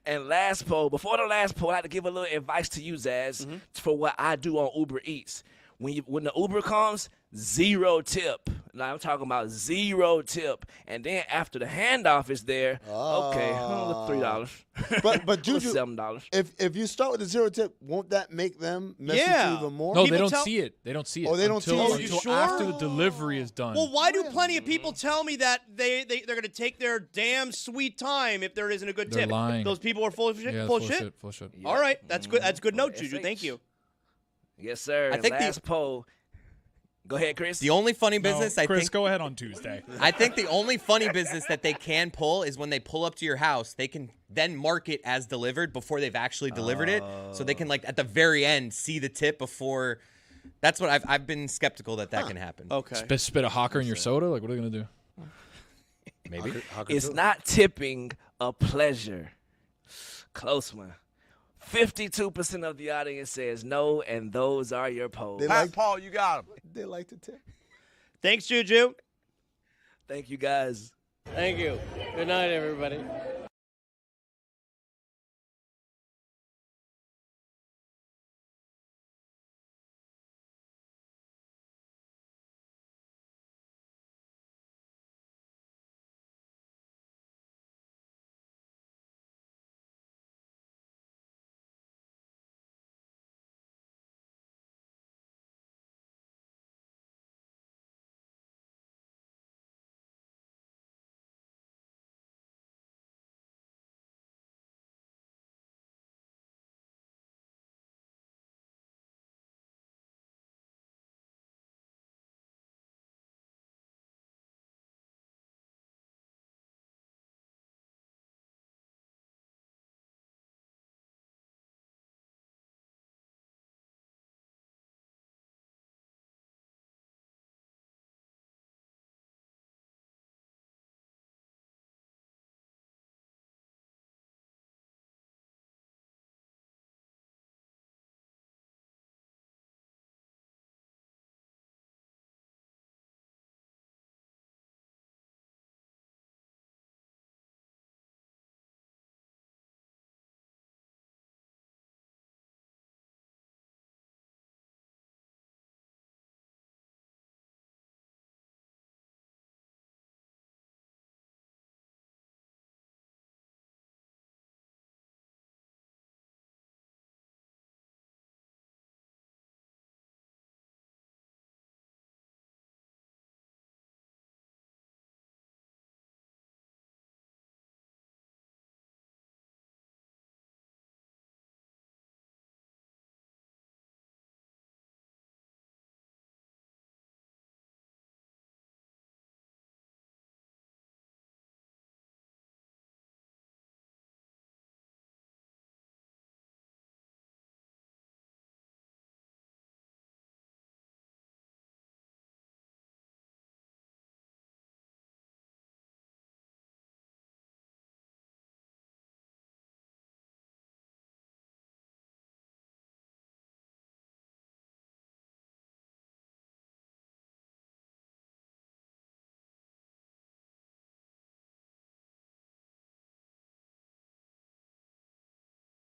And last poll, before the last poll, I had to give a little advice to you, Zaz, for what I do on Uber Eats. When the Uber comes, 0 tip. Now I'm talking about 0 tip. And then after the handoff is there, okay, $3. But Juju, $7. if you start with a 0 tip, won't that make them mess with you even more? No, they don't see it. They don't see it. Oh, they don't see it. Until sure? after the delivery is done. Well, why do plenty of people tell me that they're going to take their damn sweet time if there isn't a good They're tip? lying. Those people are full of shit. Yeah, full of shit. Full shit. All right, that's good. That's good note, Juju. Thank you. Yes, sir. I And think last poll. Go ahead, Chris. The only funny business I Chris, think. go ahead on Tuesday. I think the only funny business that they can pull is when they pull up to your house. They can then mark it as delivered before they've actually delivered it, so they can like at the very end see the tip before. That's what I've been skeptical that can happen. Okay. Spit a hawker in your soda? Like, what are they going to do? Maybe. It's not tipping a pleasure. Close one. 52% of the audience says no, and those are your polls. Pat Paul, you got him. They like to tip. Thanks, Juju. Thank you, guys. Thank you. Good night, everybody.